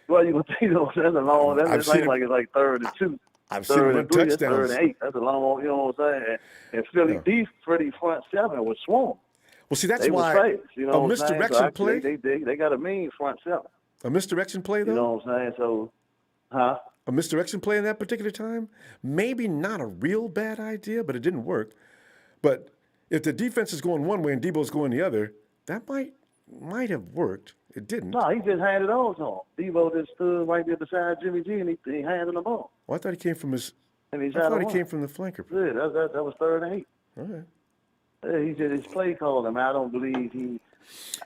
Well, you would think that's a long. That's like it's like 3rd and 2. I've seen him run touchdowns. 3rd and 8. That's a long. You know what I'm saying? And Philly Freddie front 7 was swarm. Well, see, that's they why was fast, you know a misdirection play. They got a mean front 7. A misdirection play, though. You know what I'm saying? So, a misdirection play in that particular time, maybe not a real bad idea, but it didn't work. But if the defense is going one way and Deebo's going the other, that might have worked. It didn't. No, he just handed on to him. Deebo just stood right there beside Jimmy G, and he handed the ball. Well, I thought he came from his. And I thought he came from the flanker. Yeah, that was 3rd and 8. All right. Yeah, he did his play calling. I don't believe he.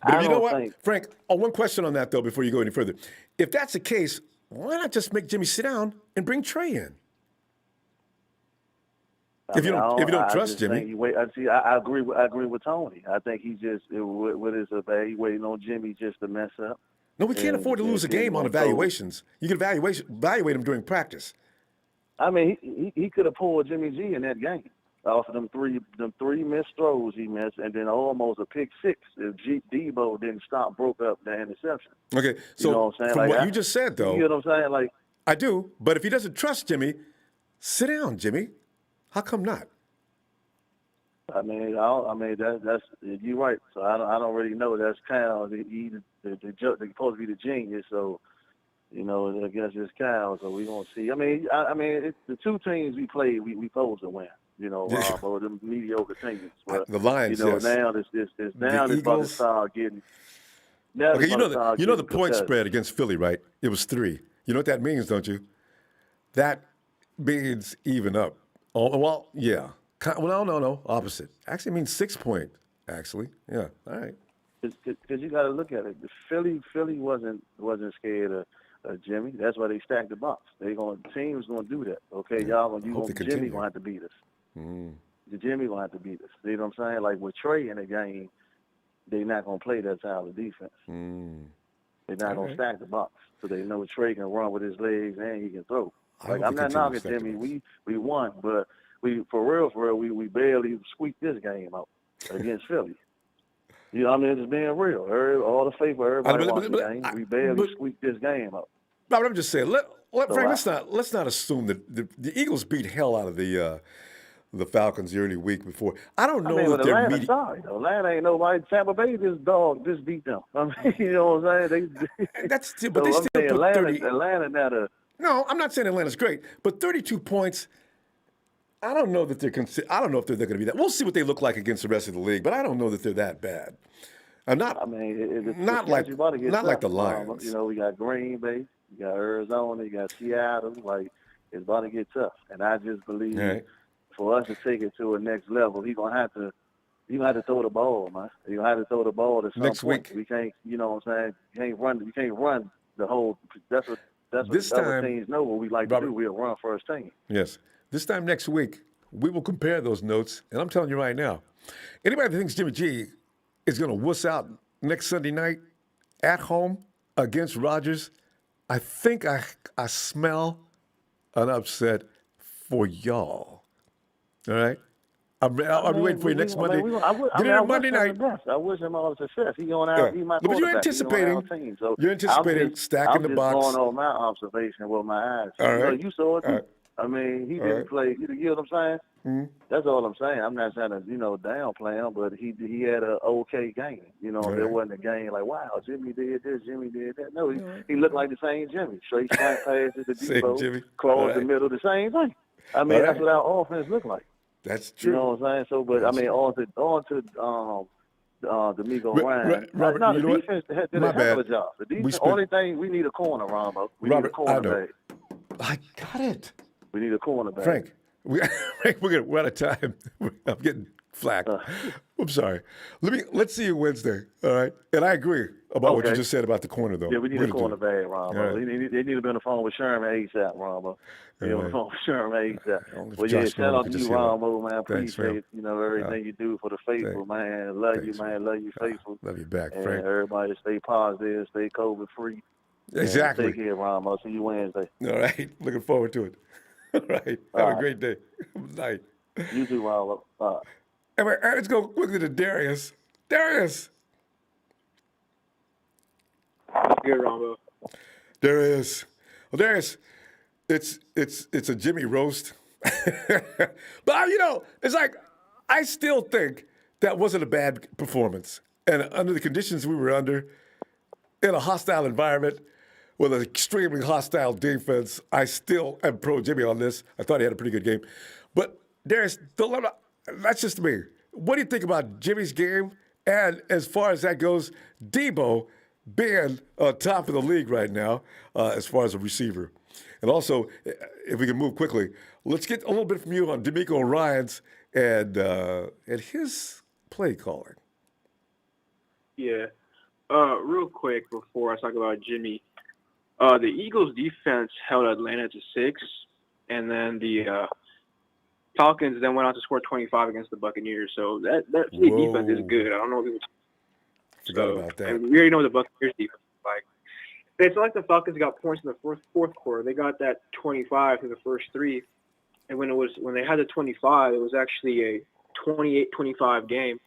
But you know what, Frank? One question on that though, before you go any further. If that's the case, why not just make Jimmy sit down and bring Trey in? If you don't trust Jimmy, I agree with Tony. I think he just with his he waiting on Jimmy just to mess up. No, we can't afford to lose a game on evaluations. You can evaluate him during practice. I mean, he could have pulled Jimmy G in that game off of them three missed throws he missed, and then almost a pick 6 if Deebo didn't broke up the interception. Okay, so you know what I'm saying? From what you just said, though, you know what I'm saying? Like, I do, but if he doesn't trust Jimmy, sit down, Jimmy. How come not? I mean, that's you're right. So I don't really know. That's Kyle. He's supposed to be the genius. So, you know, I guess it's Kyle. So we're gonna see. I mean, it's the 2 teams we played, we supposed to win. You know, but the mediocre teams. But, the Lions. You know, yes. now it's about to start getting. Okay, you know the point spread against Philly, right? It was 3. You know what that means, don't you? That means even up. Oh, well, yeah. Well, no, opposite. Actually means 6 point. Actually, yeah. All right. Because you got to look at it. The Philly wasn't scared of Jimmy. That's why they stacked the box. Teams gonna do that. Okay, Jimmy gonna have to beat us. The Jimmy gonna have to beat us. You know what I'm saying? Like with Trey in the game, they're not gonna play that style of defense. They're not gonna stack the box, so they know Trey can run with his legs and he can throw. Like I'm not knocking Jimmy. We won, but for real, we barely squeaked this game out against Philly. You know what I mean? It's being real. All the faith for everybody watching the game. We barely squeaked this game up. But I'm just saying, Frank, let's not assume that the Eagles beat hell out of the Falcons the early week before. I don't know that they're Atlanta, sorry, Atlanta ain't nobody. Tampa Bay just beat them. I mean, you know what I'm saying? They still put 30. Atlanta now. No, I'm not saying Atlanta's great, but 32 points. I don't know that I don't know if they're going to be that. We'll see what they look like against the rest of the league, but I don't know that they're that bad. I'm not. I mean, not like the Lions. You know, we got Green Bay, you got Arizona, you got Seattle. Like it's about to get tough, and I just believe for us to take it to a next level, you're gonna have to throw the ball, man. You're gonna have to throw the ball to some next point. Week. We can't. You know what I'm saying? You can't run the whole. That's what this other time, teams know what we like to do. We'll run first team. Yes. This time next week, we will compare those notes, and I'm telling you right now, anybody that thinks Jimmy G is going to wuss out next Sunday night at home against Rodgers, I think I smell an upset for y'all. All right? I'll be waiting for you next Monday. Monday night. I wish him all the success. He's going out. He's my quarterback. But you're anticipating. You're anticipating stacking the box. I'm just going on my observation with my eyes. All right. You saw it too. I mean, he didn't play. You know what I'm saying? Mm-hmm. That's all I'm saying. I'm not trying to, downplay him, but he had an okay game. There wasn't a game like, wow, Jimmy did this, Jimmy did that. No, he looked like the same Jimmy. Straight slant passes to Deebo, cross the middle, the same thing. I mean, that's what our offense looked like. That's true. You know what I'm saying? So, but I mean, on to D'Amico Ryan. Robert, the defense did a hell of a job. The defense, only thing we need a corner, Ronbo. We need a cornerback. I got it. We need a cornerback. Frank, we're out of time. I'm getting flack. I'm sorry. Let's see you Wednesday. All right. And I agree about what you just said about the corner, though. Yeah, we need a cornerback, Ronbo. Right. They need to be on the phone with Sherman ASAP, Ronbo. On the phone with Sherman ASAP. Well, shout out to you, Ronbo, man. Appreciate everything you do for the faithful, man. Love you, man. Love you, faithful. Love you back, and Frank. Everybody stay positive, stay COVID free. Exactly. Take care, Ronbo. See you Wednesday. All right. Looking forward to it. All right. Have a great day. Night. You too, Ronbo. Bye. All right, let's go quickly to Darius. Darius. Good, Ronbo. Darius. Well, Darius, it's a Jimmy roast. But, it's like, I still think that wasn't a bad performance. And under the conditions we were under, in a hostile environment, with an extremely hostile defense, I still am pro Jimmy on this. I thought he had a pretty good game. But Darius, that's just me. What do you think about Jimmy's game? And as far as that goes, Deebo being top of the league right now as far as a receiver. And also, if we can move quickly, let's get a little bit from you on D'Amico Ryans and his play calling. Yeah. Real quick before I talk about Jimmy, the Eagles' defense held Atlanta to 6, and then the Falcons then went on to score 25 against the Buccaneers. So that defense is good. I don't know what people forgot about that. And we already know the Buccaneers defense is like. It's not like the Falcons got points in the fourth quarter. They got that 25 through the first 3, and when they had the 25, it was actually a 28-25 game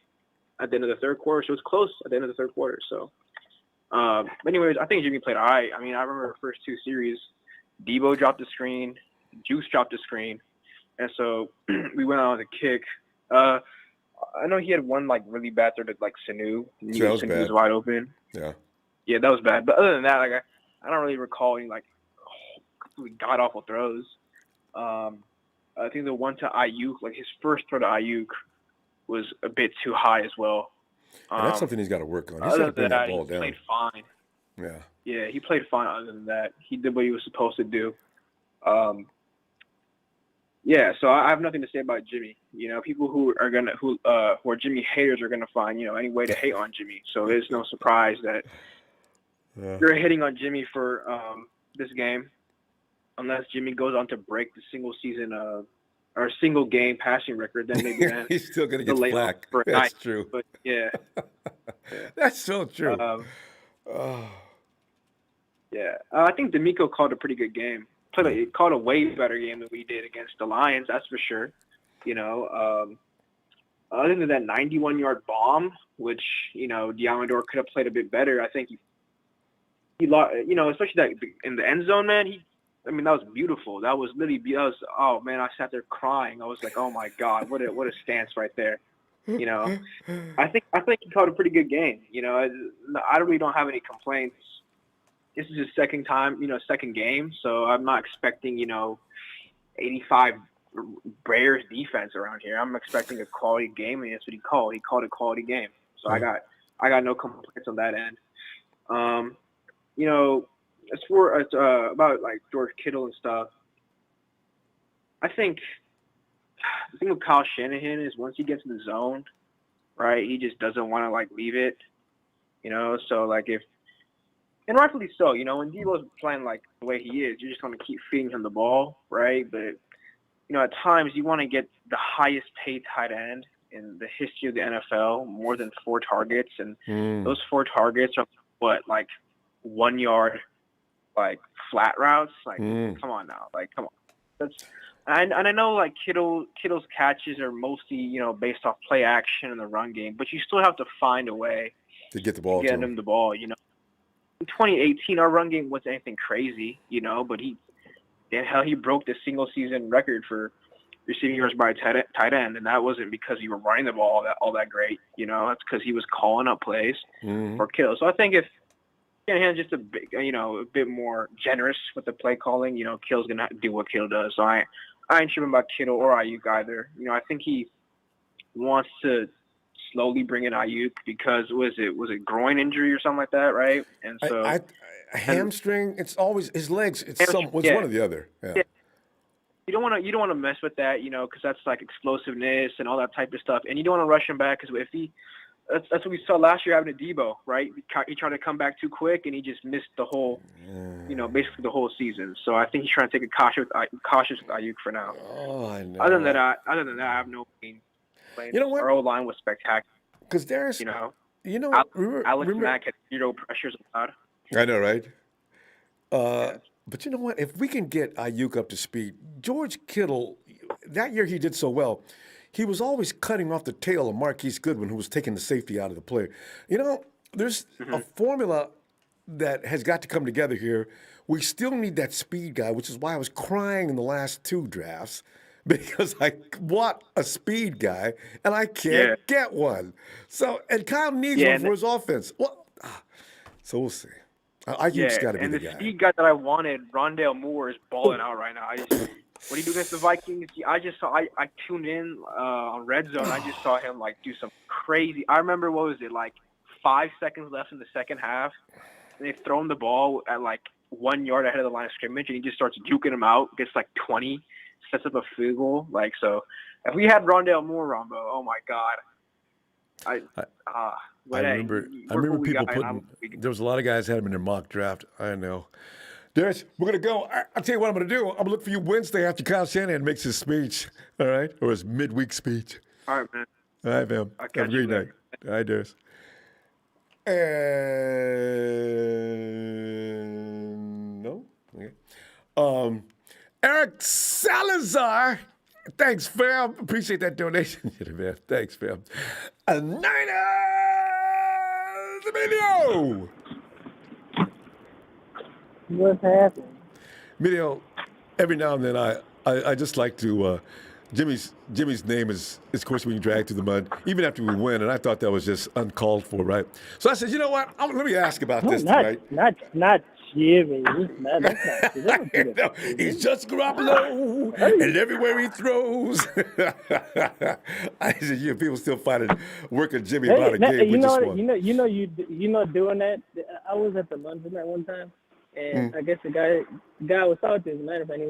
at the end of the third quarter. So it was close at the end of the third quarter. So. Anyways, I think Jimmy played all right. I mean, I remember the first 2 series, Deebo dropped the screen, Juice dropped the screen, and so we went on the kick. I know he had one really bad throw to Sanu. Sanu was wide open. Yeah, that was bad. But other than that, I don't really recall any god awful throws. I think the one to Ayuk, his first throw to Ayuk, was a bit too high as well. And that's something he's got to work on. He's got to bring that ball down. He played fine. Yeah. Yeah, he played fine. Other than that, he did what he was supposed to do. Yeah, so I have nothing to say about Jimmy. You know, people who are Jimmy haters are gonna find any way to hate on Jimmy. So it's no surprise that you're hitting on Jimmy for this game, unless Jimmy goes on to break the single season or single game passing record. Then maybe he's still gonna get lay flack. for a That's night. true. But yeah, That's so true. Yeah, I think D'Amico called a pretty good game. Called a way better game than we did against the Lions, that's for sure. You know, other than that 91-yard bomb, which Diamondor could have played a bit better. I think he lost. Especially that in the end zone, man. That was beautiful. That was literally. Oh man, I sat there crying. I was like, oh my god, what a stance right there. I think he called a pretty good game. I really don't have any complaints. This is his second game, so I'm not expecting 85 Bears defense around here. I'm expecting a quality game, and that's what he called. He called a quality game, so I got no complaints on that end. As for about like George Kittle and stuff, I think the thing with Kyle Shanahan is once he gets in the zone, right, he just doesn't want to leave it. So and rightfully so, when Deebo's playing the way he is, you're just going to keep feeding him the ball, right? But, at times you want to get the highest paid tight end in the history of the NFL, more than 4 targets. And those 4 targets are 1 yard, flat routes. Come on now. Come on. And I know Kittle's catches are mostly, based off play action in the run game, but you still have to find a way to get the ball to get him the ball, In 2018, our run game wasn't anything crazy, but he broke the single season record for receiving yards by a tight end, and that wasn't because he were running the ball all that great, That's because he was calling up plays for Kittle. So I think if Shanahan's just a bit more generous with the play calling, Kittle's gonna do what Kittle does. So I ain't tripping about Kittle or Ayuk either. I think he wants to slowly bring in Ayuk because was it groin injury or something like that, right? And so hamstring. It's always his legs. It's one or the other. Yeah. You don't want to mess with that, because that's explosiveness and all that type of stuff, and you don't want to rush him back because that's what we saw last year happening to Deebo, right? He tried to come back too quick and he just missed the whole, basically the whole season. So I think he's trying to take a cautious with Ayuk for now. Oh, I know. Other than that, I have no pain. You know what? Our O-line was spectacular. Because there's, Alex Mack had 0 pressures allowed. I know, right? But you know what? If we can get Ayuk up to speed, George Kittle, that year he did so well. He was always cutting off the tail of Marquise Goodwin, who was taking the safety out of the play. There's a formula that has got to come together here. We still need that speed guy, which is why I was crying in the last 2 drafts. Because I want a speed guy, and I can't get one. So, and Kyle needs one for his offense. Well, so we'll see. Ayuk's got to be the guy. And the speed guy that I wanted, Rondale Moore, is balling out right now. What he do against the Vikings? I tuned in on Red Zone. I just saw him do some crazy. I remember 5 seconds left in the second half, and they throw him the ball at 1 yard ahead of the line of scrimmage, and he just starts juking him out. Gets 20. Sets up a field goal. So if we had Rondale Moore, Ronbo, oh my God. I remember people there was a lot of guys had him in their mock draft. I know. Darius, we're going to go. I'll tell you what I'm going to do. I'm going to look for you Wednesday after Kyle Shanahan makes his speech. All right? Or his midweek speech. All right, man. All right, man. Have a great night. All right, Darius. And no? Okay. Eric Salazar. Thanks, fam. Appreciate that donation. Man. Thanks, fam. Niners Emilio. What's happening? Emilio, every now and then I just like to Jimmy's name is of course being dragged through the mud, even after we win, and I thought that was just uncalled for, right? So I said, you know what? Let me ask about this tonight. Not Jimmy. That's not no, he's just Garoppolo, and everywhere he throws. I said, people still working Jimmy about a game. You know, doing that. I was at the laundromat one time, and I guess the guy I was talking to, as a matter of fact,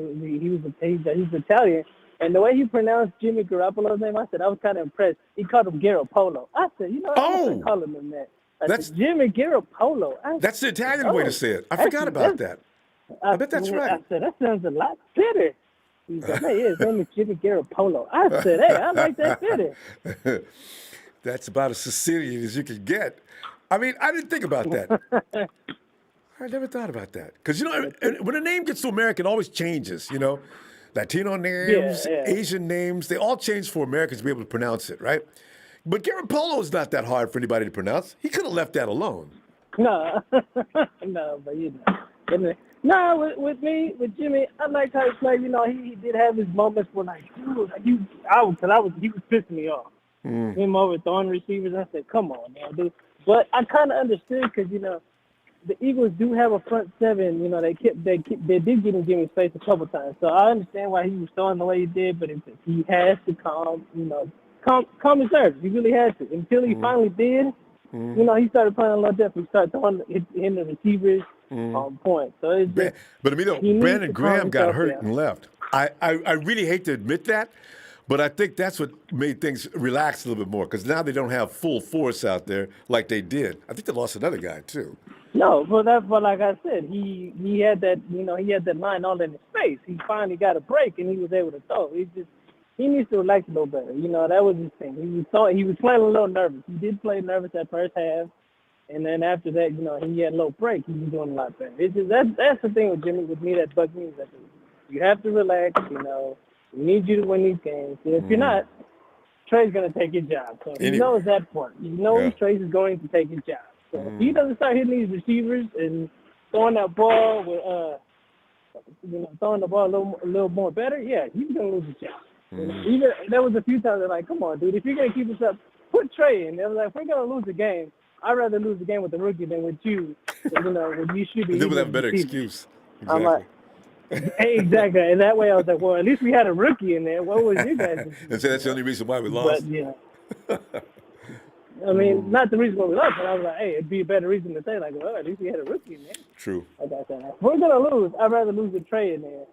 he's Italian, And the way he pronounced Jimmy Garoppolo's name, I said, I was kind of impressed. He called him Garoppolo. I said, I'm going to call him that. That's said, Jimmy Garoppolo. That's the Italian way to say it. I forgot about that. I bet that's right. I said, that sounds a lot better. He said, hey, his name is Jimmy Garoppolo. I said, hey, I like that better. That's about as Sicilian as you can get. I mean, I didn't think about that. I never thought about that. Because, when a name gets to American, it always changes, Latino names, Asian names, they all change for Americans to be able to pronounce it, right? But Garoppolo is not that hard for anybody to pronounce. He could have left that alone. No, no, but No, with Jimmy, I like how he played. He did have his moments where he was pissing me off. Him over throwing receivers. I said, come on now, dude. But I kind of understood because the Eagles do have a front seven. They did get in Jimmy's face a couple times. So I understand why he was throwing the way he did. But he has to calm his nerves. He really has to until he finally did. He started playing a lot different. He started hitting the receivers on point. So it's just, but Brandon Graham got hurt and left. I really hate to admit that, but I think that's what made things relax a little bit more because now they don't have full force out there like they did. I think they lost another guy too. No, but like I said, he had that he had that line all in his face. He finally got a break and he was able to throw. He needs to relax a little better. That was his thing. He was playing a little nervous. He did play nervous that first half, and then after that, he had a little break. He was doing a lot better. It's just that's the thing with Jimmy, with me, that bugs me. That you have to relax. We need you to win these games. If you're not, Trey's going to take your job. So he knows that part. He knows Trey is going to take his job. So if he doesn't start hitting these receivers and throwing that ball throwing the ball a little more better, he's going to lose his job. Even there was a few times they're like, come on, dude, if you're going to keep us up, put Trey in. They were like, if we're going to lose the game, I'd rather lose the game with the rookie than with you. When you should be. They would have a better excuse. Exactly. I'm like, exactly. And that way I was like, well, at least we had a rookie in there. What was you guys? And so that's the only reason why we lost. But, I mean, not the reason why we lost, but I was like, hey, it'd be a better reason to say, like, well, at least we had a rookie in there. True. Like I said, if we're going to lose, I'd rather lose with Trey in there.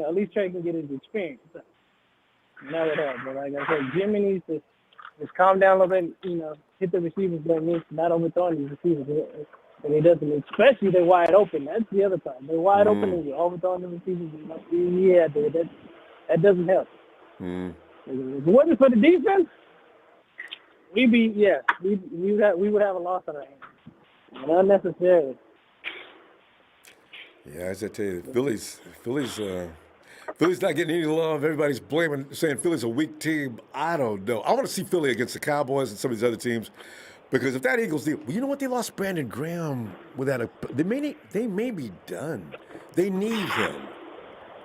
At least Trey can get his experience. So, now it has. But like I said, Jimmy needs to just calm down a little bit, hit the receivers when he needs to, not overthrowing these receivers. And he doesn't, especially they're wide open. That's the other time. They're wide open and you're overthrowing the receivers. Yeah, dude, that doesn't help. If it wasn't for the defense, we would have a loss on our hands. Not necessarily. Yeah, as I tell you, Philly's not getting any love. Everybody's saying Philly's a weak team. I don't know. I want to see Philly against the Cowboys and some of these other teams. Because if that Eagles deal, you know what? They lost Brandon Graham without they may be done. They need him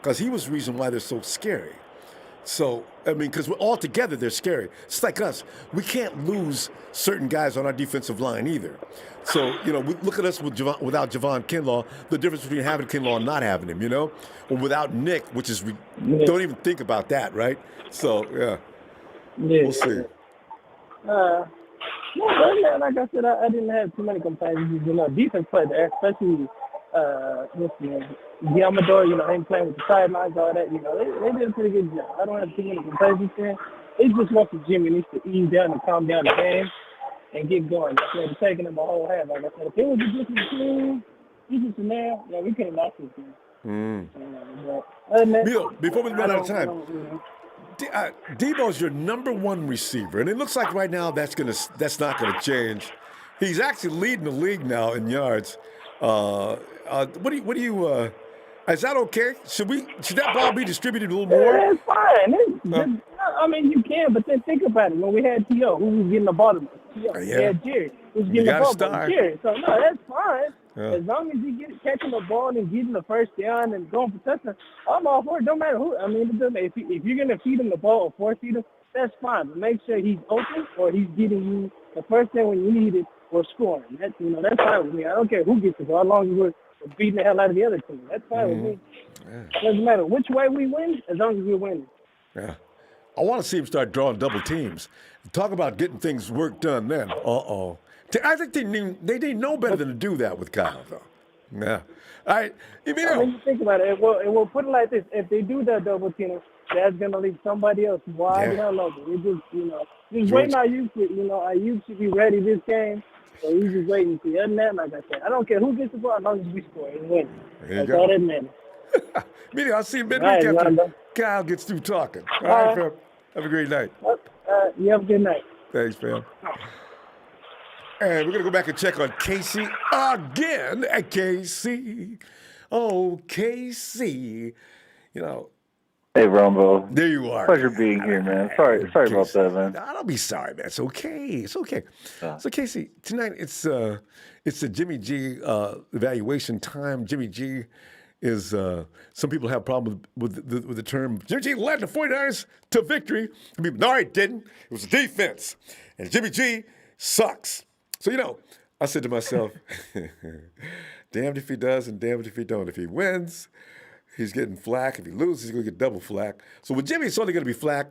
because he was the reason why they're so scary. So, I mean, because we're all together, they're scary. It's like us. We can't lose certain guys on our defensive line either. So, we look at us without Javon Kinlaw, the difference between having Kinlaw and not having him, Or without Nick, which is, don't even think about that, right? So, we'll see. No, like I said, I didn't have too many complaints. Defense played there, especially Diamador, him playing with the sidelines, all that. They did a pretty good job. I don't have too many complaints there. It's just what Jimmy needs to ease down and calm down the game and get going. Instead of taking him a whole half. Like I said, if it was a different team, even scenario, we could have lost this game. Before we run out of time, Deebo's your number one receiver, and it looks like right now that's not gonna change. He's actually leading the league now in yards. What do you? Is that okay? Should that ball be distributed a little more? Yeah, it's fine. I mean, you can, but then think about it. When we had T.O., who was getting the ball to T.O. We had Jerry, who was getting the ball to Jerry. So, no, that's fine. Yeah. As long as you catching the ball and getting the first down and going for touchdown, I'm all for it. Don't matter who. I mean, if you're going to feed him the ball or force feed him, that's fine. But make sure he's open or he's getting you the first down when you need it or scoring. That's fine with me. I don't care who gets the ball as long as we're beating the hell out of the other team. That's fine with me. Yeah. It doesn't matter which way we win as long as we're winning. Yeah. I want to see him start drawing double teams. Talk about getting things work done then. I think they know better than to do that with Kyle, though. Yeah. All right. I mean, you think about it. We'll put it like this. If they do that double team, that's gonna leave somebody else wide the hell open. It just, just waiting on you to, you should be ready this game. So he's just waiting for you. Other than that, like I said, I don't care who gets the ball as long as we score and win. That's all that matters. Meaning, I'll see you midweek Right, after Ronbo. Kyle gets through talking. All right, fam. Have a great night. You have a good night. Thanks, fam. And we're going to go back and check on Casey again. Casey. Oh, Casey. Hey, Ronbo. There you are. Pleasure being here, man. Sorry about that, man. No, don't be sorry, man. It's okay. It's okay. So, Casey, tonight it's the Jimmy G evaluation time. Jimmy G is some people have problems with the term. Jimmy G led the 49ers to victory. No, he didn't. It was the defense. And Jimmy G sucks. So, I said to myself, damned if he does and damned if he don't. If he wins, he's getting flack. If he loses, he's going to get double flack. So with Jimmy, it's only going to be flack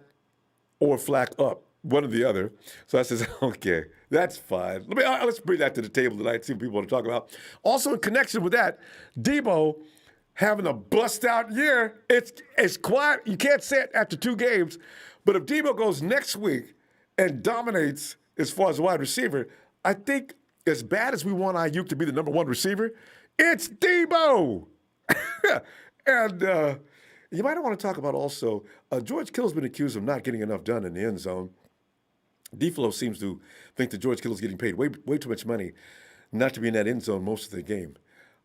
or flack up, one or the other. So I says, okay, that's fine. Let's bring that to the table tonight, see what people want to talk about. Also in connection with that, Deebo having a bust-out year. It's quiet. You can't say it after 2 games. But if Deebo goes next week and dominates as far as wide receiver, I think as bad as we want Ayuk to be the number 1 receiver, it's Deebo. And you might want to talk about also, George Kittle's been accused of not getting enough done in the end zone. D-Flow seems to think that George Kittle's getting paid way too much money not to be in that end zone most of the game.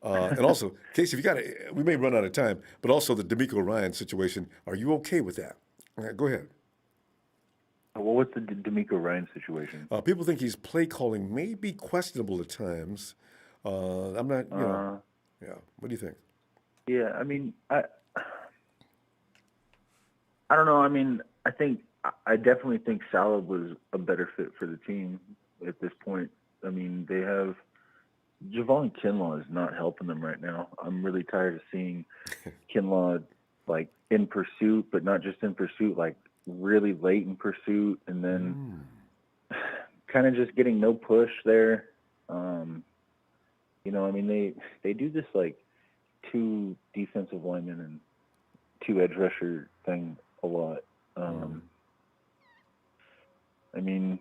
And also, Casey, if you got it, we may run out of time, but also the D'Amico Ryan situation. Are you okay with that? Go ahead. Well, what's the D'Amico Ryan situation? People think his play calling may be questionable at times. I'm not, yeah. What do you think? Yeah, I mean, I don't know. I mean, I definitely think Salah was a better fit for the team at this point. I mean, they have Javon Kinlaw is not helping them right now. I'm really tired of seeing Kinlaw like in pursuit, but not just in pursuit, like really late in pursuit, and then kind of just getting no push there. I mean, they do this like 2 defensive linemen and 2 edge rusher thing a lot. I mean,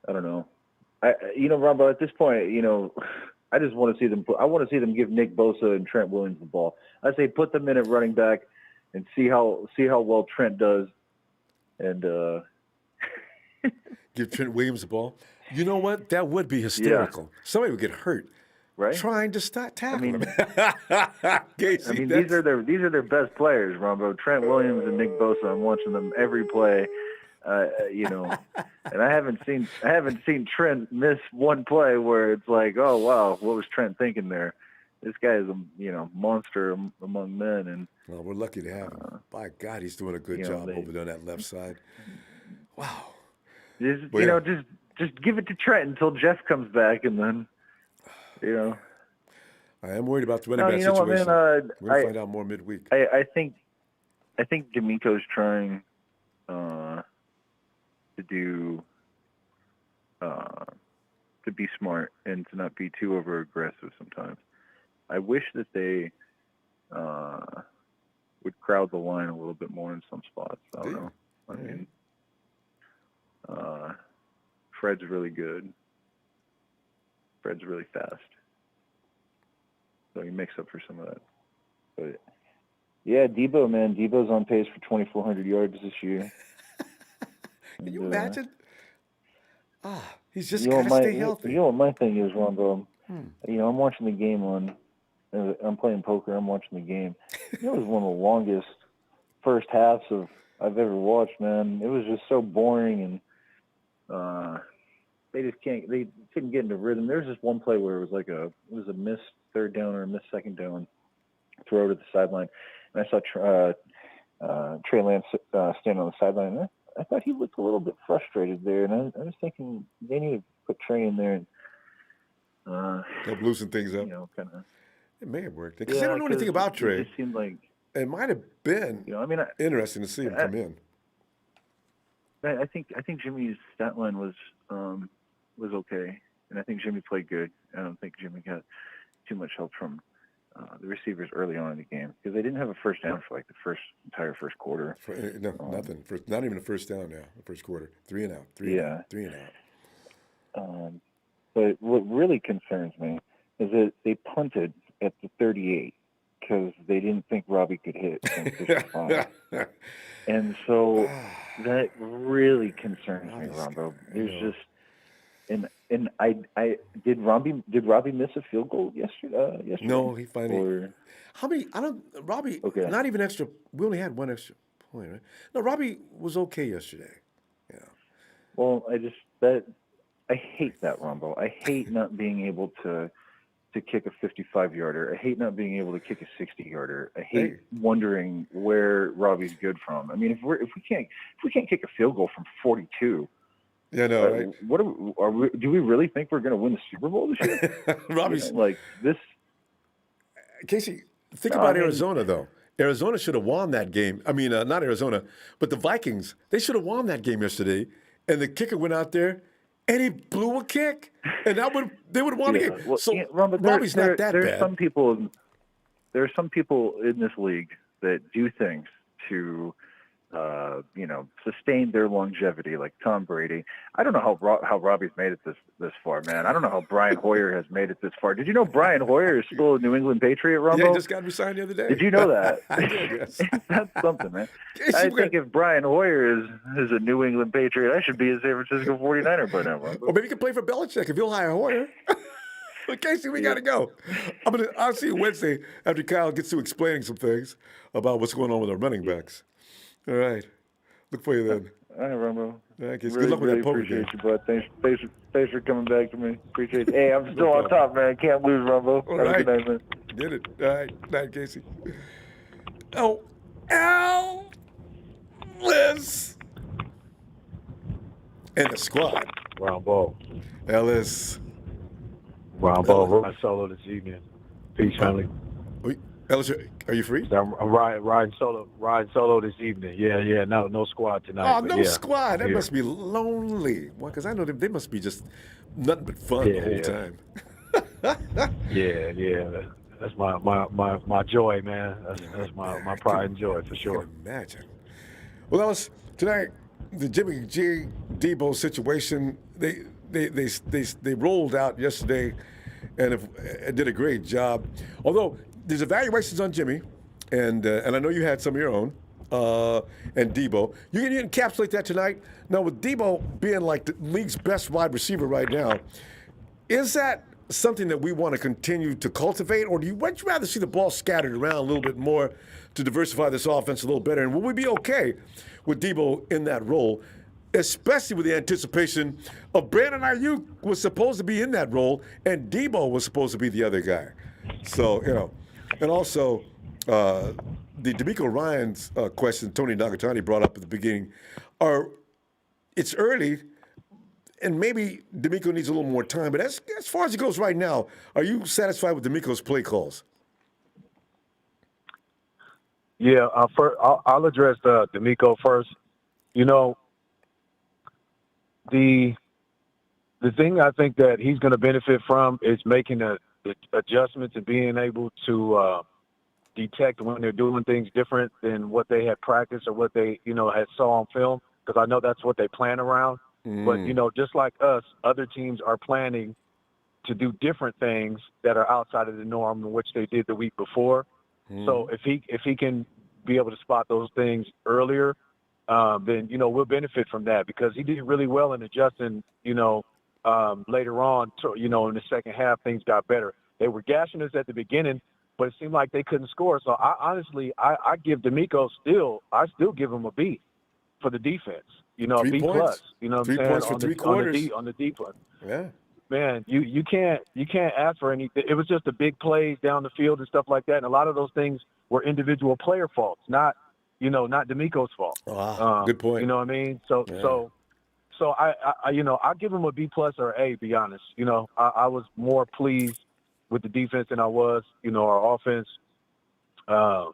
I don't know. Ronbo, at this point, I just want to see them. I want to see them give Nick Bosa and Trent Williams the ball. I say put them in at running back and see how well Trent does, and give Trent Williams the ball. You know what? That would be hysterical. Yeah. Somebody would get hurt. Right? Trying to stop tackling him. Casey, these are their best players, Ronbo. Trent Williams and Nick Bosa. I'm watching them every play. And I haven't seen Trent miss one play where it's like, oh wow, what was Trent thinking there? This guy is a monster among men, and well, we're lucky to have him. By God, he's doing a good job over there on that left side. Wow. Just give it to Trent until Jeff comes back, and then I am worried about the running back situation. We're gonna find out more midweek. I think D'Amico's trying to be smart and to not be too over aggressive sometimes. I wish that they would crowd the line a little bit more in some spots. I don't know. I mean, Fred's really good. Fred's really fast. So he makes up for some of that. But yeah, Deebo, man. Deebo's on pace for 2,400 yards this year. Can you imagine? He's just got to stay healthy. You know what my thing is, Ronbo? I'm watching the game I'm playing poker. I'm watching the game. It was one of the longest first halves I've ever watched, man. It was just so boring, and they couldn't get into rhythm. There was just one play where it was a missed 3rd down or a missed 2nd down throw to the sideline, and I saw Trey Lance stand on the sideline. And I thought he looked a little bit frustrated there, and I was thinking they need to put Trey in there and help loosen things up. Kind of. It may have worked because they don't know anything about Trey. It seemed like it might have been interesting to see him come in. I think Jimmy's stat line was okay, and I think Jimmy played good. I don't think Jimmy got too much help from the receivers early on in the game because they didn't have a first down for like the entire first quarter. No, nothing. Not even a first down now. The first quarter, 3 and out. Three and out. But what really concerns me is that they punted at the 38 because they didn't think Robbie could hit from 55. And so that really concerns me, Ronbo. There's just and I did Robbie miss a field goal yesterday? No, he finally. Or, how many? Robbie. Okay. Not even extra. We only had one extra point, right? No, Robbie was okay yesterday. Yeah. Well, I hate that, Ronbo. I hate not being able to kick a 55-yarder. I hate not being able to kick a 60-yarder. I hate wondering where Robbie's good from. I mean, if we can't kick a field goal from 42. Yeah, no. Right? What do we really think we're going to win the Super Bowl this year? Robbie's like this. Casey, think about Arizona though. Arizona should have won that game. I mean, not Arizona, but the Vikings. They should have won that game yesterday, and the kicker went out there. And he blew a kick, and they would have won the game. Well, so Robbie's not that bad. There are some people in this league that do things to, sustain their longevity, like Tom Brady. I don't know how Robbie's made it this far, man. I don't know how Brian Hoyer has made it this far. Did you know Brian Hoyer is still a New England Patriot, Ronbo? Yeah, he just got resigned the other day. Did you know that? I did, yes. That's something, man. I think if Brian Hoyer is a New England Patriot, I should be a San Francisco 49er by now, Ronbo. Or maybe you can play for Belichick if he'll hire Hoyer. But Casey, we got to go. I'll see you Wednesday after Kyle gets to explaining some things about what's going on with our running backs. All right. Look for you then. All right, Ronbo. Right, really, good luck with that poker appreciate game. you, bud. Thanks for coming back to me. Appreciate it. Hey, I'm still on top, man. Can't lose, Ronbo. All Have right. a good night, man. Did it. All right. Night, Casey. Oh, Ellis. And the squad. Ronbo. Ellis. Ronbo, riding solo this evening. Peace, family. Ellis, are you free? I'm riding solo this evening. Yeah. No squad tonight. Oh, no squad. That must be lonely. Well, because I know they must be just nothing but fun the whole time. Yeah. That's my joy, man. That's my pride and joy for sure. I can imagine. Well, Ellis, tonight the Jimmy G Deebo situation, they rolled out yesterday and did a great job. Although there's evaluations on Jimmy, and I know you had some of your own, and Deebo. You can encapsulate that tonight. Now, with Deebo being like the league's best wide receiver right now, is that something that we want to continue to cultivate, or would you rather see the ball scattered around a little bit more to diversify this offense a little better? And will we be okay with Deebo in that role, especially with the anticipation of Brandon Ayuk was supposed to be in that role, and Deebo was supposed to be the other guy? So, and also the D'Amico Ryans question Tony Nagatani brought up at the beginning it's early, and maybe D'Amico needs a little more time. But as far as it goes right now, are you satisfied with D'Amico's play calls? Yeah, I'll address D'Amico first. The thing I think that he's going to benefit from is making the adjustments and being able to detect when they're doing things different than what they had practiced or what they had saw on film, because I know that's what they plan around. But just like us, other teams are planning to do different things that are outside of the norm in which they did the week before. So if he can be able to spot those things earlier, then we'll benefit from that, because he did really well in adjusting. Later on, in the second half, things got better. They were gashing us at the beginning, but it seemed like they couldn't score. So I give D'Amico I still give him a B for the defense. B+. You know what I'm saying? 3 points for 3 quarters. On the defense. Yeah. Man, you can't ask for anything. It was just the big plays down the field and stuff like that, and a lot of those things were individual player faults, not D'Amico's fault. Wow, good point. You know what I mean? So I give him a B+ or A, be honest. I was more pleased with the defense than I was, our offense. But,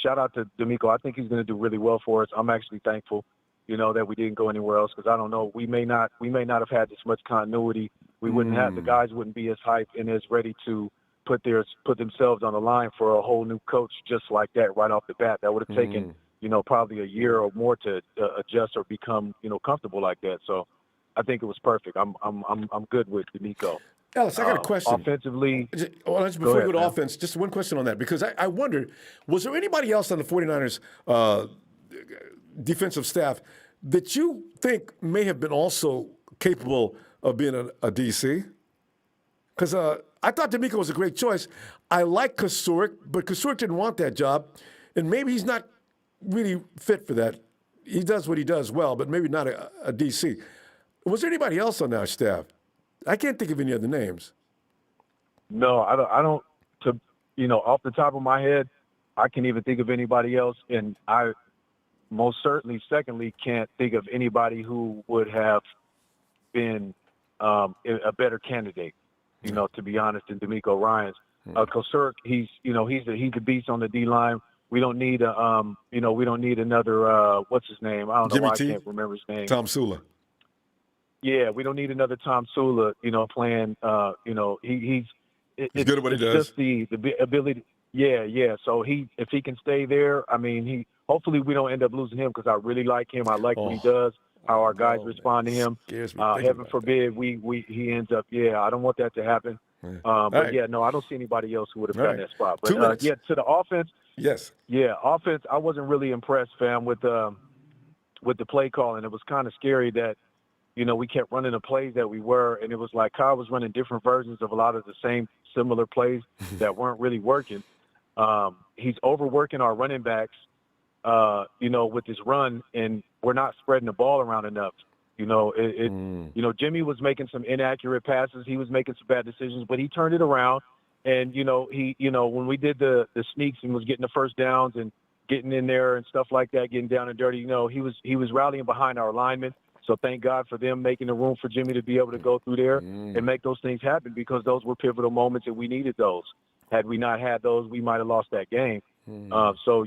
shout out to D'Amico. I think he's going to do really well for us. I'm actually thankful, that we didn't go anywhere else, because I don't know, we may not have had this much continuity. We wouldn't have, the guys wouldn't be as hyped and as ready to put themselves on the line for a whole new coach just like that right off the bat. That would have taken, probably a year or more to adjust or become, comfortable like that. So I think it was perfect. I'm good with D'Amico. Ellis, I got a question. Offensively, before we go to offense, just one question on that, because I wondered, was there anybody else on the 49ers defensive staff that you think may have been also capable of being a DC? Because I thought D'Amico was a great choice. I like Kasurik, but Kasurik didn't want that job, and maybe he's not really fit for that. He does what he does well, but maybe not a DC. Was there anybody else on our staff? I can't think of any other names. No, I don't. Off the top of my head, I can't even think of anybody else, and I most certainly, secondly, can't think of anybody who would have been a better candidate. To be honest, than D'Amico Ryans. Kasurik, he's a beast on the D line. We don't need another what's his name? I don't know Jimmy why T? I can't remember his name. Tom Sula. Yeah, we don't need another Tom Sula, playing. He's good at what he does. Just the ability. Yeah. So if he can stay there, hopefully we don't end up losing him because I really like him. I like what he does, how our guys respond to him. Heaven forbid he ends up. Yeah, I don't want that to happen. But I don't see anybody else who would have done that spot. But to the offense. Yes. Yeah, offense. I wasn't really impressed, fam, with the play calling. It was kind of scary that. We kept running the plays that we were, and it was like Kyle was running different versions of a lot of the same similar plays that weren't really working. He's overworking our running backs, with his run, and we're not spreading the ball around enough. Jimmy was making some inaccurate passes. He was making some bad decisions, but he turned it around. And, when we did the sneaks and was getting the first downs and getting in there and stuff like that, getting down and dirty, he was rallying behind our linemen. So thank God for them making the room for Jimmy to be able to go through there and make those things happen because those were pivotal moments and we needed those. Had we not had those, we might have lost that game. So,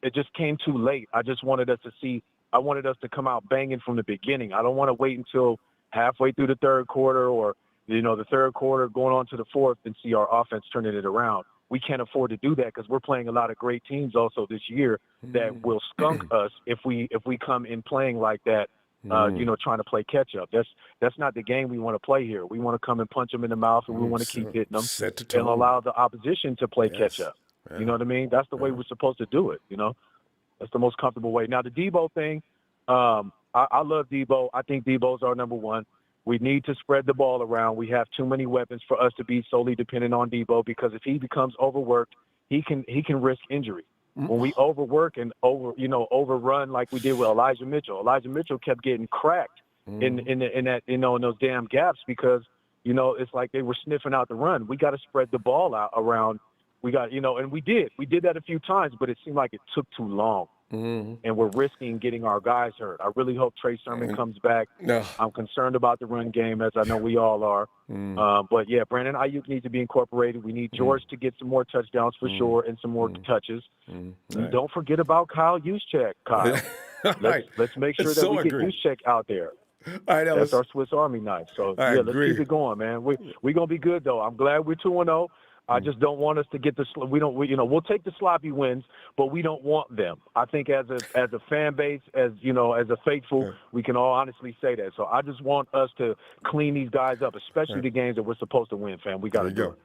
it just came too late. I just wanted us to come out banging from the beginning. I don't want to wait until halfway through the third quarter or, the third quarter going on to the fourth and see our offense turning it around. We can't afford to do that because we're playing a lot of great teams also this year that will skunk us if we come in playing like that. Trying to play catch up. That's not the game we want to play here. We want to come and punch them in the mouth, and we want to keep hitting them and allow the opposition to play catch up. You know what I mean? That's the way we're supposed to do it. That's the most comfortable way. Now the Deebo thing, I love Deebo. I think Deebo's our number one. We need to spread the ball around. We have too many weapons for us to be solely dependent on Deebo because if he becomes overworked, he can risk injury. When we overwork and overrun like we did with Elijah Mitchell kept getting cracked in that in those damn gaps because it's like they were sniffing out the run. We got to spread the ball out around. We got and we did that a few times, but it seemed like it took too long. And we're risking getting our guys hurt. I really hope Trey Sermon comes back. No. I'm concerned about the run game, as I know we all are. But, yeah, Brandon Ayuk needs to be incorporated. We need George to get some more touchdowns for sure and some more touches. Right. Don't forget about Kyle Juszczyk, Kyle. Let's make sure that we get Juszczyk out there. All right, That's our Swiss Army knife. So, let's keep it going, man. We're going to be good, though. I'm glad we're 2-0. I just don't want us to get we'll take the sloppy wins, but we don't want them. I think as a fan base, as a faithful, we can all honestly say that. So I just want us to clean these guys up, especially the games that we're supposed to win, fam. We got to do it.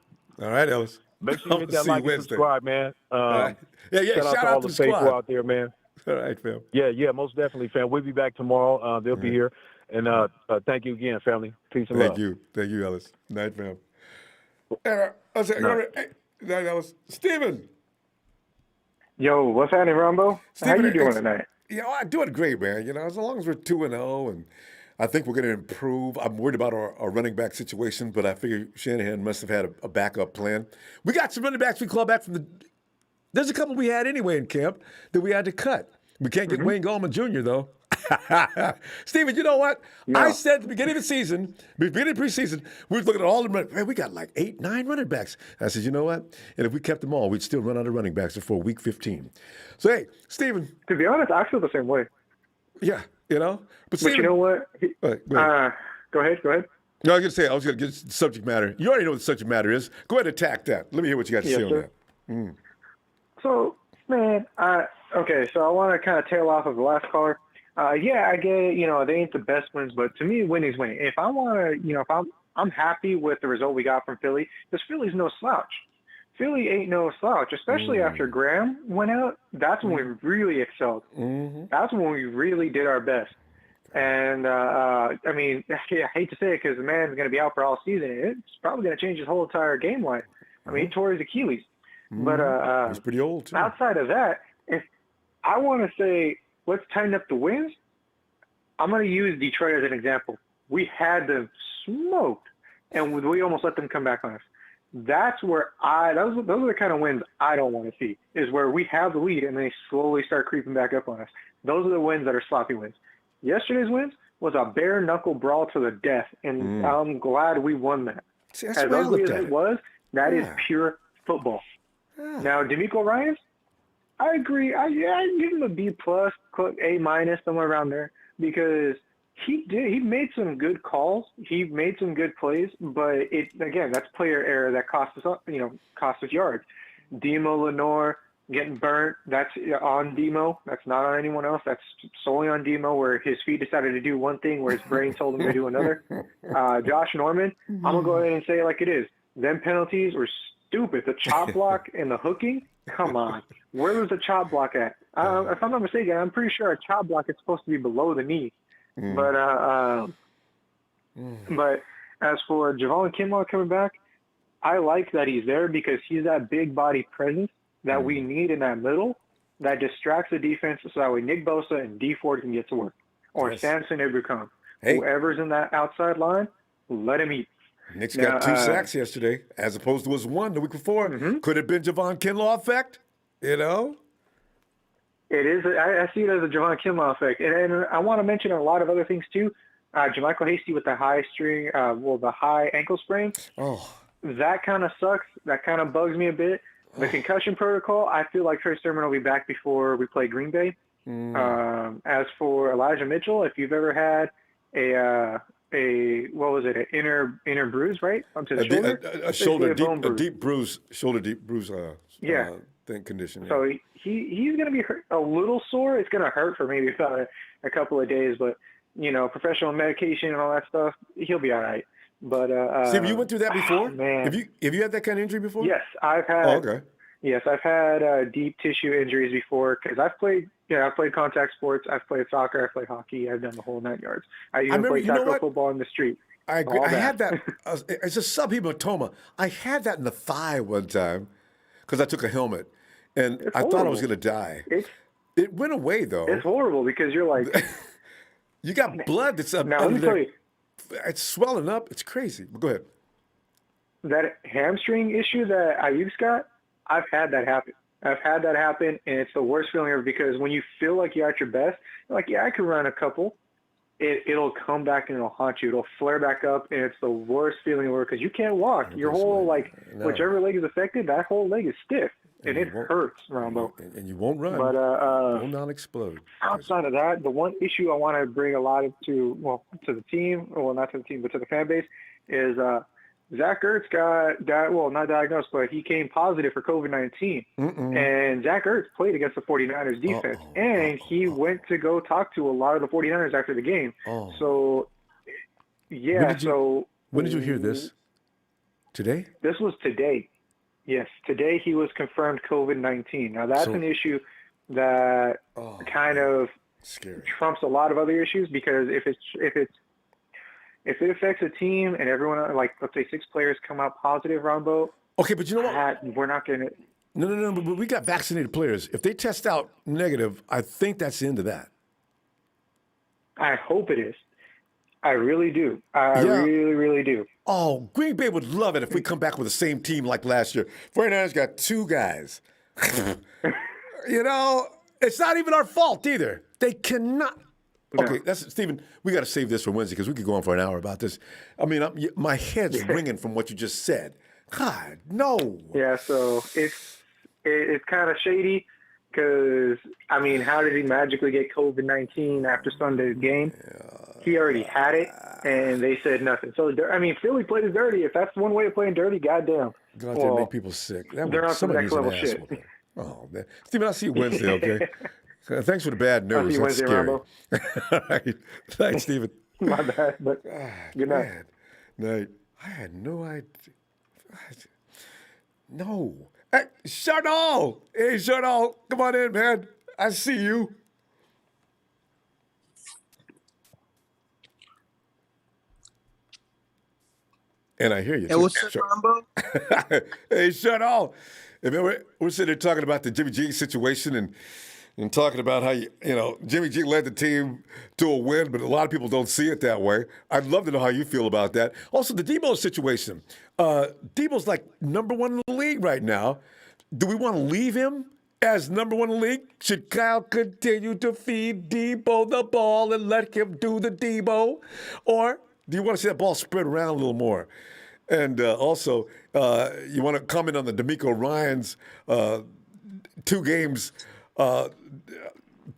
All right, Ellis. Make sure you hit that like and subscribe, man. Right. Shout out to all the faithful out there, man. All right, fam. Yeah, most definitely, fam. We'll be back tomorrow. They'll be here. And thank you again, family. Peace and love. Thank you, Ellis. Night, fam. That was Steven. Yo, what's happening, Ronbo? How you doing tonight? I'm doing great, man. As long as we're 2-0, and I think we're going to improve. I'm worried about our running back situation, but I figure Shanahan must have had a backup plan. We got some running backs we clawed back from There's a couple we had anyway in camp that we had to cut. We can't get Wayne Gallman Jr., though. Steven, you know what? No. I said at the beginning of the season, beginning of preseason, we were looking at all the man, we got like 8, 9 running backs. I said, you know what? And if we kept them all, we'd still run out of running backs before week 15. So, hey, Steven. To be honest, I feel the same way. Yeah, But Steven, you know what? Go ahead. Go ahead. No, I was going to get subject matter. You already know what the subject matter is. Go ahead and attack that. Let me hear what you got to say on sir. that. So, man, okay, so I want to kind of tail off of the last caller. Yeah, I get it. You know, they ain't the best wins, but to me, winning's winning. If I want to, you know, if I'm happy with the result we got from Philly, because Philly's no slouch. Philly ain't no slouch, especially after Graham went out. That's when we really excelled. That's when we really did our best. And, I mean, I hate to say it because the man's going to be out for all season. It's probably going to change his whole entire game line. I mean, he tore his Achilles. But he's pretty old, too. Outside of that, if I want to say let's tighten up the wins, I'm going to use Detroit as an example. We had them smoked, and we almost let them come back on us. That's where those are the kind of wins I don't want to see, is where we have the lead and they slowly start creeping back up on us. Those are the wins that are sloppy wins. Yesterday's wins was a bare-knuckle brawl to the death, and I'm glad we won that. See, that's as why I ugly looked as at it it. was, that is pure football. Now, D'Amico Ryans, I agree. I give him a B+, A-, somewhere around there, because he made some good calls. He made some good plays, but that's player error that cost us yards. Demo Lenore getting burnt, that's on Demo. That's not on anyone else. That's solely on Demo, where his feet decided to do one thing where his brain told him to do another. Josh Norman, I'm going to go ahead and say it like it is. Them penalties were stupid. The chop block and the hooking, come on. Where was the chop block at? If I'm not mistaken, I'm pretty sure a chop block is supposed to be below the knee. But as for Javon Kinlaw coming back, I like that he's there because he's that big body presence that we need in that middle that distracts the defense so that way Nick Bosa and D Ford can get to work. Or Samson Ibrahim. Hey. Whoever's in that outside line, let him eat. Nick's got 2 sacks yesterday, as opposed to his 1 the week before. Could it have been Javon Kinlaw effect? You know? It is. I see it as a Javon Kinlaw effect. And I want to mention a lot of other things, too. Jermichael Hasty with the high ankle sprain. Oh. That kind of sucks. That kind of bugs me a bit. The concussion protocol, I feel like Trey Sermon will be back before we play Green Bay. As for Elijah Mitchell, if you've ever had an inner bruise, right? Onto the shoulder? A deep bruise condition. Yeah. So he's going to be hurt, a little sore. It's going to hurt for maybe about a couple of days, but, you know, professional medication and all that stuff, he'll be all right. But Steve, you went through that before? Man. Have you had that kind of injury before? Yes, I've had. Yes, I've had deep tissue injuries before because I've played contact sports. I've played soccer. I've played hockey. I've done the whole 9 yards. I even played tackle football in the street. I agree. I had that. It's a subhematoma. I had that in the thigh one time because I took a helmet, and I thought I was going to die. It went away though. It's horrible because you're like, you got blood that's up. Now let me tell you. It's swelling up. It's crazy. But go ahead. That hamstring issue that Ayuk's got, I've had that happen. And it's the worst feeling ever because when you feel like you're at your best, you're like, yeah, I could run a couple. It'll come back and it'll haunt you. It'll flare back up, and it's the worst feeling ever because you can't walk. Your whole, whichever leg is affected, that whole leg is stiff, and it hurts, Ronbo. And you won't run. But will not explode. Outside of that, the one issue I want to bring a lot to the team, well, not to the team, but to the fan base, is Zach Ertz not diagnosed, but he came positive for COVID-19. And Zach Ertz played against the 49ers defense, and he went to go talk to a lot of the 49ers after the game. So, yeah. When did you hear this? Today? This was today. Yes, today he was confirmed COVID-19. Now, that's an issue that kind of trumps a lot of other issues because if it affects a team and everyone, like, let's say 6 players come out positive, Ronbo. Okay, but you know what? We're not going to. No, but we got vaccinated players. If they test out negative, I think that's the end of that. I hope it is. I really do. I really, really do. Oh, Green Bay would love it if we come back with the same team like last year. 49ers got 2 guys. You know, it's not even our fault either. They cannot. Okay, Stephen, we got to save this for Wednesday because we could go on for an hour about this. I mean, my head's ringing from what you just said. God, no. Yeah, so it's kind of shady because, I mean, how did he magically get COVID-19 after Sunday's game? He already had it. and they said nothing. So I mean, Philly played it dirty. If that's one way of playing dirty, goddamn. Go out there and make people sick. They're on some somebody next needs an level ass shit. whooping. Oh man, Steven, I'll see you Wednesday. Okay. Thanks for the bad I'll news. see you That's Wednesday, scary. Ronbo. All right. Thanks, Steven. My bad, but good night. Man. Night. I had no idea. No. Hey, Shardall. Hey, Shardall. Come on in, man. I see you. And I hear you. Hey, what's up, Ronbo? Hey, Shardall. Hey, man, we're sitting there talking about the Jimmy G situation and talking about how, Jimmy G led the team to a win, but a lot of people don't see it that way. I'd love to know how you feel about that. Also, the Deebo situation. Deebo's like number one in the league right now. Do we want to leave him as number one in the league? Should Kyle continue to feed Deebo the ball and let him do the Deebo? Or do you want to see that ball spread around a little more? And also, you want to comment on the D'Amico Ryans 2 games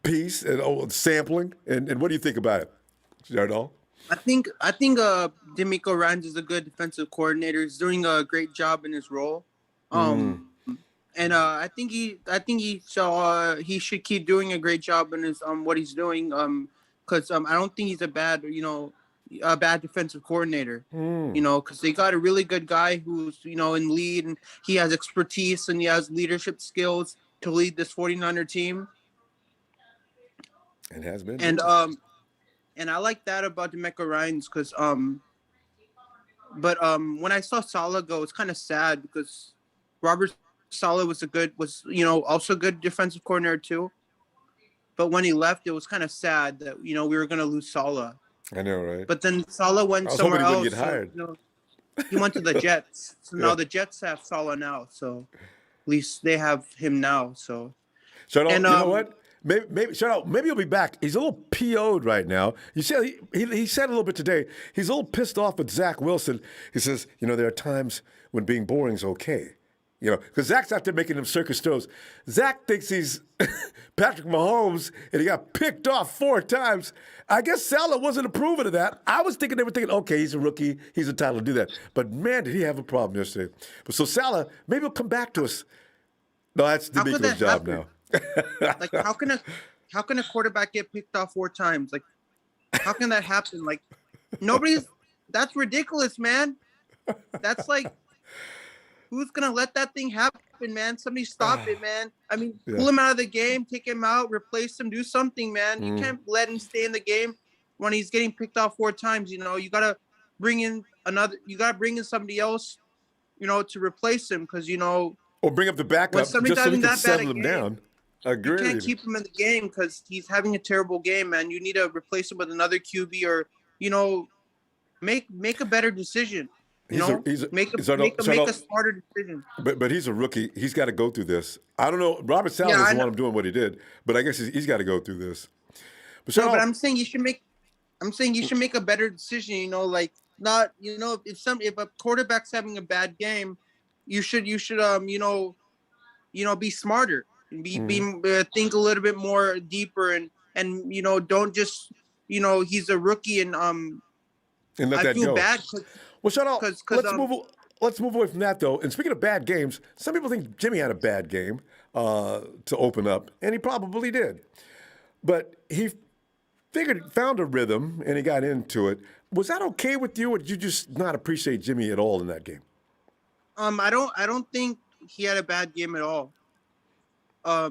piece and sampling, and what do you think about it, Jardal? I think D'Amico Ryans is a good defensive coordinator. He's doing a great job in his role. And I think he should keep doing a great job in his what he's doing. Because I don't think he's a bad defensive coordinator. Because they got a really good guy who's in lead, and he has expertise and he has leadership skills to lead this 49er team. It has been. And I like that about D'Amico Ryans because when I saw Saleh go, it's kind of sad because Robert Saleh was also a good defensive coordinator too. But when he left, it was kind of sad that we were going to lose Saleh. I know, right? But then Saleh went somewhere else. Get hired. He went to the Jets. So now the Jets have Saleh now. So at least they have him now. So you know what? Maybe he'll be back. He's a little PO'd right now. You see, he said a little bit today. He's a little pissed off with Zach Wilson. He says, there are times when being boring is okay. Because Zach's out there making them circus throws. Zach thinks he's Patrick Mahomes, and he got picked off 4 times. I guess Saleh wasn't approving of that. I was thinking they were thinking, okay, he's a rookie. He's entitled to do that. But, man, did he have a problem yesterday. But so Saleh, maybe he'll come back to us. No, that's D'Amico's job now. Like, how can a quarterback get picked off 4 times? Like, how can that happen? Like, that's ridiculous, man. That's like, who's going to let that thing happen, man? Somebody stop it, man. I mean, pull him out of the game, take him out, replace him, do something, man. You can't let him stay in the game when he's getting picked off 4 times. You got to bring in somebody else, to replace him because, or bring up the backup just so he can settle him down. Agreed. You can't keep him in the game because he's having a terrible game, man. You need to replace him with another QB or, make a better decision. Make a smarter decision. But he's a rookie. He's got to go through this. I don't know. Robert Saleh doesn't want him doing what he did, but I guess he's got to go through this. But I'm saying you should make a better decision. If a quarterback's having a bad game, you should be smarter. Think a little bit more deeper and don't just he's a rookie and let that go. I feel bad. Well, let's move away from that though. And speaking of bad games, some people think Jimmy had a bad game to open up, and he probably did. But he found a rhythm and he got into it. Was that okay with you, or did you just not appreciate Jimmy at all in that game? I don't think he had a bad game at all. I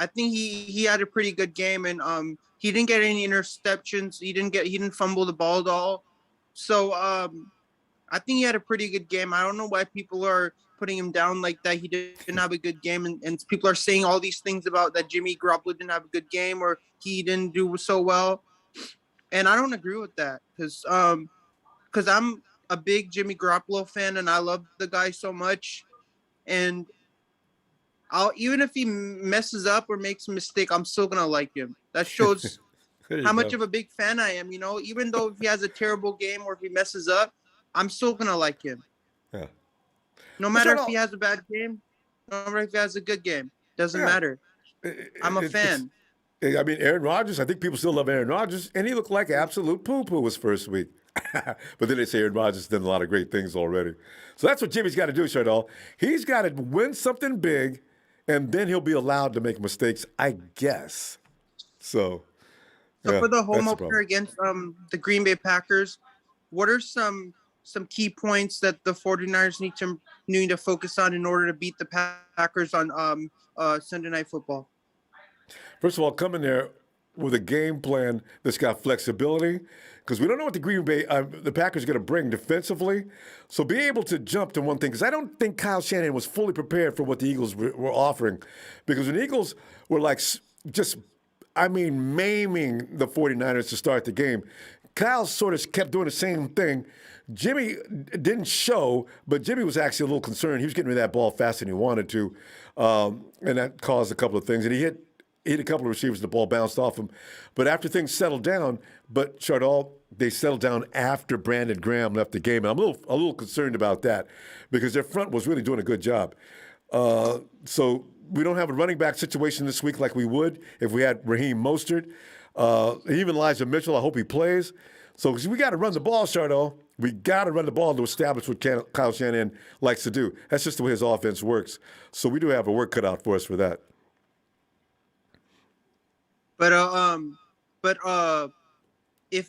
think he had a pretty good game, and he didn't get any interceptions. He didn't fumble the ball at all. So I think he had a pretty good game. I don't know why people are putting him down like that. He didn't have a good game, and people are saying all these things about that Jimmy Garoppolo didn't have a good game or he didn't do so well. And I don't agree with that because I'm a big Jimmy Garoppolo fan and I love the guy so much. And even if he messes up or makes a mistake, I'm still gonna like him. That shows how much of a big fan I am. Even though if he has a terrible game or if he messes up, I'm still gonna like him. Yeah. No matter if he has a bad game, no matter if he has a good game, doesn't matter. I'm a fan. I mean, Aaron Rodgers. I think people still love Aaron Rodgers, and he looked like absolute poo-poo his first week. But then they say Aaron Rodgers has done a lot of great things already. So that's what Jimmy's got to do, Shardall. He's got to win something big, and then he'll be allowed to make mistakes, I guess. So for the home that's the opener problem. against the Green Bay Packers, what are some key points that the 49ers need to focus on in order to beat the Packers on Sunday Night Football? First of all, come in there with a game plan that's got flexibility, because we don't know what the Packers are going to bring defensively. So be able to jump to one thing, because I don't think Kyle Shanahan was fully prepared for what the Eagles were offering, because when the Eagles were maiming the 49ers to start the game, Kyle sort of kept doing the same thing. Jimmy didn't show, but Jimmy was actually a little concerned. He was getting rid of that ball faster than he wanted to, and that caused a couple of things. And he hit a couple of receivers, the ball bounced off him. But after things settled down, they settled down after Brandon Graham left the game. And I'm a little concerned about that, because their front was really doing a good job. So we don't have a running back situation this week like we would if we had Raheem Mostert. Even Elijah Mitchell, I hope he plays. So we got to run the ball, Chardot. We got to run the ball to establish what Kyle Shanahan likes to do. That's just the way his offense works. So we do have a work cut out for us for that. But if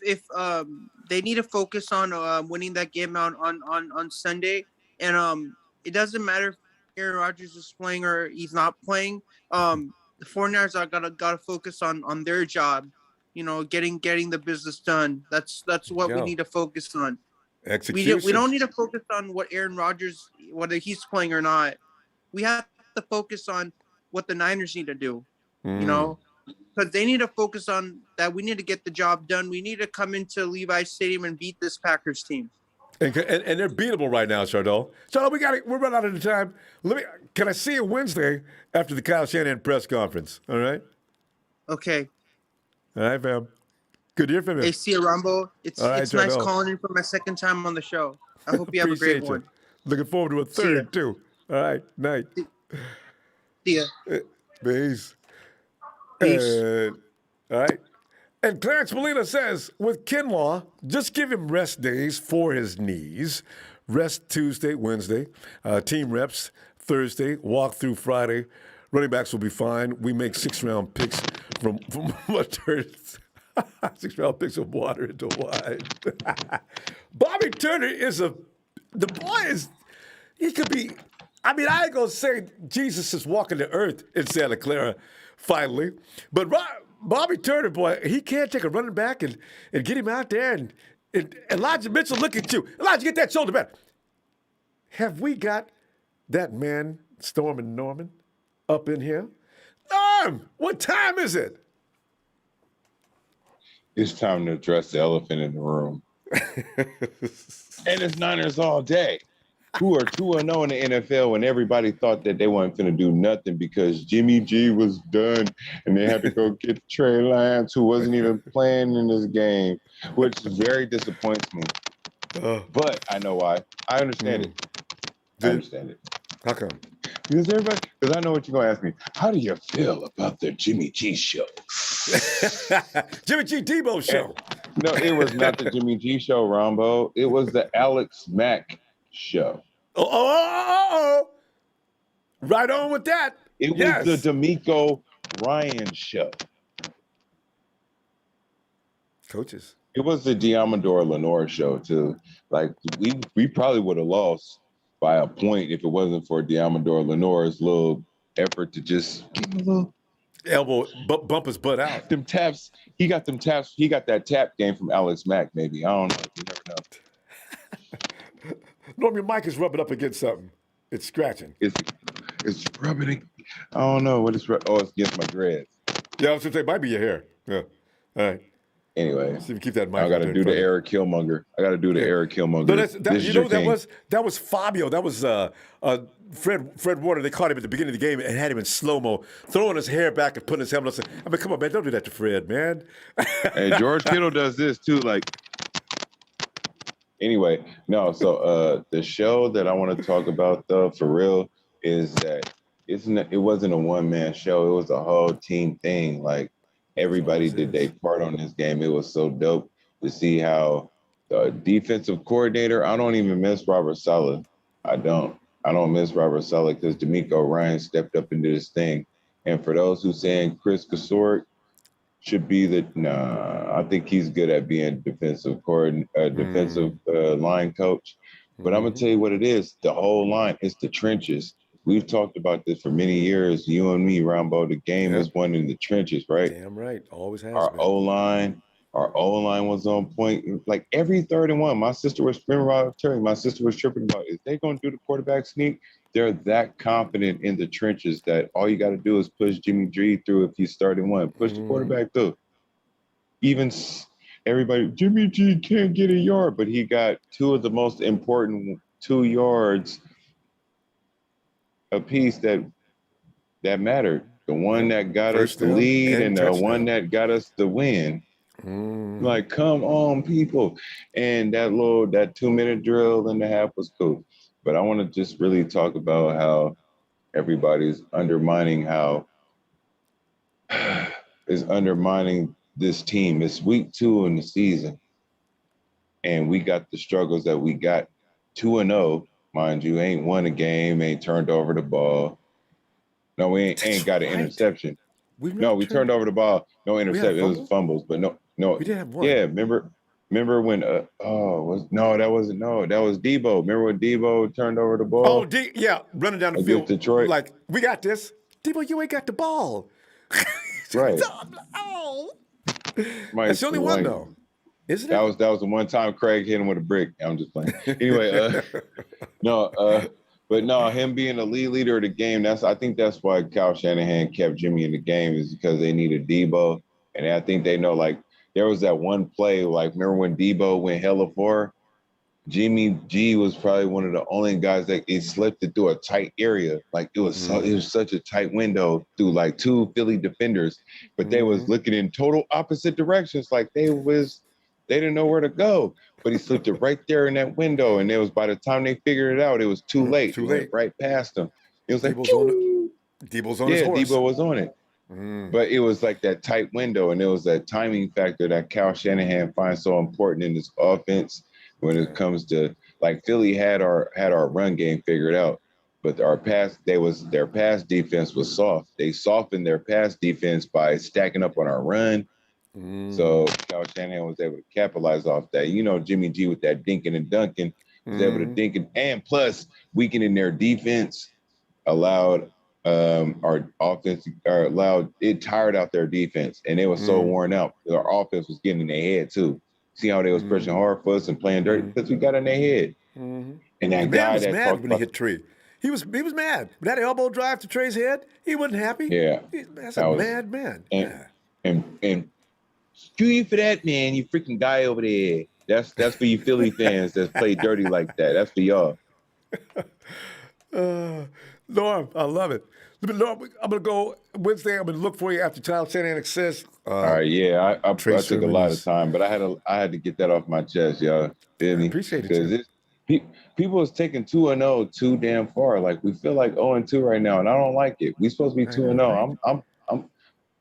they need to focus on winning that game out on Sunday, and it doesn't matter if Aaron Rodgers is playing or he's not playing. The 49ers are gotta focus on their job, getting the business done. That's what we need to focus on. Execution. We don't need to focus on what Aaron Rodgers, whether he's playing or not. We have to focus on what the Niners need to do, because they need to focus on that. We need to get the job done. We need to come into Levi's Stadium and beat this Packers team. And they're beatable right now, Chardot. Chardot, we're running out of time. Can I see you Wednesday after the Kyle Shanahan press conference? All right. Okay. All right, fam. Good to hear from you. Hey, see you, Ronbo. It's nice calling in for my second time on the show. I hope you have a great one. Looking forward to a third, too. All right. Night. See ya. Peace. Peace. All right. And Clarence Molina says, with Kinlaw, just give him rest days for his knees. Rest Tuesday, Wednesday. Team reps Thursday. Walk through Friday. Running backs will be fine. We make 6-round picks from what turns 6-round picks of water into wine. Bobby Turner he could be, I ain't going to say Jesus is walking the earth in Santa Clara finally, but Bobby Turner, boy, he can't take a running back and get him out there. And Elijah Mitchell, look at you. Elijah, get that shoulder back. Have we got that man, Storm and Norman, up in here? Norm, what time is it? It's time to address the elephant in the room. And it's Niners all day, who are 2-0 in the NFL when everybody thought that they weren't going to do nothing because Jimmy G was done and they had to go get Trey Lance, who wasn't even playing in this game, which very disappoints me. But I know why. I understand it. I understand it. How come? Because I know what you're going to ask me. How do you feel about the Jimmy G show? Jimmy G Deebo show. No, it was not the Jimmy G show, Ronbo. It was the Alex Mack show. Oh. Right on with that. It was the D'Amico Ryan show. Coaches. It was the Diamador Lenore show, too. Like, we probably would have lost by a point if it wasn't for Diamador Lenore's little effort to just give a little elbow, bump his butt out. Them taps. He got them taps. He got that tap game from Alex Mack, maybe. I don't know. You never know. Norm, your mic is rubbing up against something. It's scratching. It's rubbing. I don't know what it's. It's against my dreads. Yeah, I was gonna say it might be your hair. Yeah. All right. Anyway, see if you keep that mic. I got to do the Eric Killmonger. Eric Killmonger. But that was Fabio. That was Fred Warner. They caught him at the beginning of the game and had him in slow-mo, throwing his hair back and putting his helmet on. Come on, man, don't do that to Fred, man. Hey, George Kittle does this too. Like, anyway, no. So the show that I want to talk about, though, for real, is that it wasn't a one-man show. It was a whole team thing. Like, everybody did their part on this game. It was so dope to see how The defensive coordinator, I don't even miss Robert Saleh. I don't miss Robert Saleh because D'Amico Ryan stepped up into this thing. And for those who saying Chris Kasort should be I think he's good at being defensive line coach. But I'm gonna tell you what it is. The whole line, it's the trenches. We've talked about this for many years. You and me, Ronbo. The game is won in the trenches, right? Damn right, always has Our been. O-line was on point. Like every 3rd and 1, my sister was tripping about, is they gonna do the quarterback sneak? They're that confident in the trenches that all you got to do is push Jimmy G through if he's starting one. Push the quarterback through. Even everybody, Jimmy G can't get a yard, but he got 2 of the most important 2 yards apiece that mattered. The one that got us the lead and the one that got us the win. Like, come on, people. And that 2-minute drill and a half was cool. But I want to just really talk about how everybody's undermining this team. It's week 2 in the season. And we got the struggles that we got. 2-0, mind you, ain't won a game, ain't turned over the ball. No, we ain't got an interception. We turned over the ball. No interception. It was fumbles, but no. We did have one. Yeah, remember when that was Deebo. Remember when Deebo turned over the ball? Running down the field. Detroit. Like, we got this. Deebo, you ain't got the ball. Right. That's the only one though. Isn't it? That was the one time Craig hit him with a brick. I'm just playing. Anyway, but no, him being the leader of the game, I think that's why Kyle Shanahan kept Jimmy in the game, is because they needed Deebo. And I think they know, like, there was that one play, like, remember when Deebo went hella far? Jimmy G was probably one of the only guys that he slipped it through a tight area. Like, it was such a tight window through like 2 Philly defenders, but they was looking in total opposite directions. Like they didn't know where to go, but he slipped it right there in that window. And it was, by the time they figured it out, it was too late. Too late. Right past them. It was like, Deebo's on his horse. Deebo was on it. But it was like that tight window, and it was that timing factor that Kyle Shanahan finds so important in his offense when it comes to, like, Philly had our run game figured out, but their pass defense was soft. They softened their pass defense by stacking up on our run. So Kyle Shanahan was able to capitalize off that. You know, Jimmy G with that dinking and dunking was able to dink it, and plus weakening their defense allowed our offense, it tired out their defense, and they were so worn out. Our offense was getting in their head too. See how they was pushing hard for us and playing dirty because we got in their head. And that guy was that mad when he hit Trey. He was mad. That elbow drive to Trey's head, he wasn't happy. Yeah, that's a mad man. And screw you for that, man. You freaking guy over there. That's for you Philly fans that play dirty like that. That's for y'all. Norm, I love it. Norm, I'm gonna go Wednesday. I'm gonna look for you after Kyle Shanahan says. All right, yeah, I took a lot of time, but I had to get that off my chest, y'all. Feel me? Appreciate it. Because people is taking 2-0 too damn far. Like, we feel like 0-2 right now, and I don't like it. We supposed to be 2-0. I'm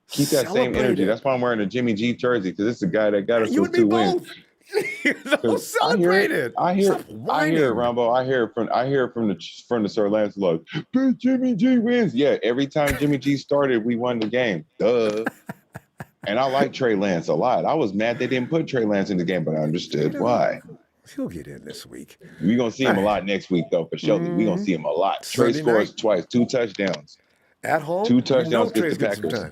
keep that same energy. That's why I'm wearing a Jimmy G jersey, because it's the guy that got us those 2 wins. Celebrate it. I hear it, Ronbo. I hear it from the Sir Lancelot. Big Jimmy G wins. Yeah, every time Jimmy G started, we won the game. Duh. And I like Trey Lance a lot. I was mad they didn't put Trey Lance in the game, but I understood why. He'll get in this week. We're gonna see him a lot next week, though, for sure. We're gonna see him a lot. Trey scores twice, 2 touchdowns. At home? 2 touchdowns against the Packers.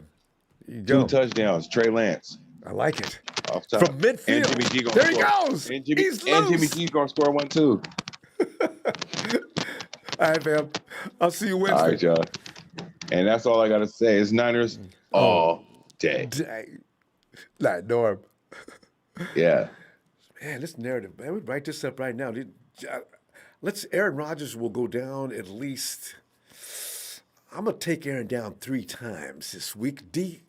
2 touchdowns. Trey Lance. I like it. Off top. From midfield. And Jimmy G gonna there score. He goes. And Jimmy G's gonna score 1 too. All right, fam. I'll see you Wednesday. All right, y'all. And that's all I gotta say. It's Niners all day. Like Norm. Yeah. Man, this narrative, man. We write this up right now. Aaron Rodgers will go down at least. I'm gonna take Aaron down 3 times this week. D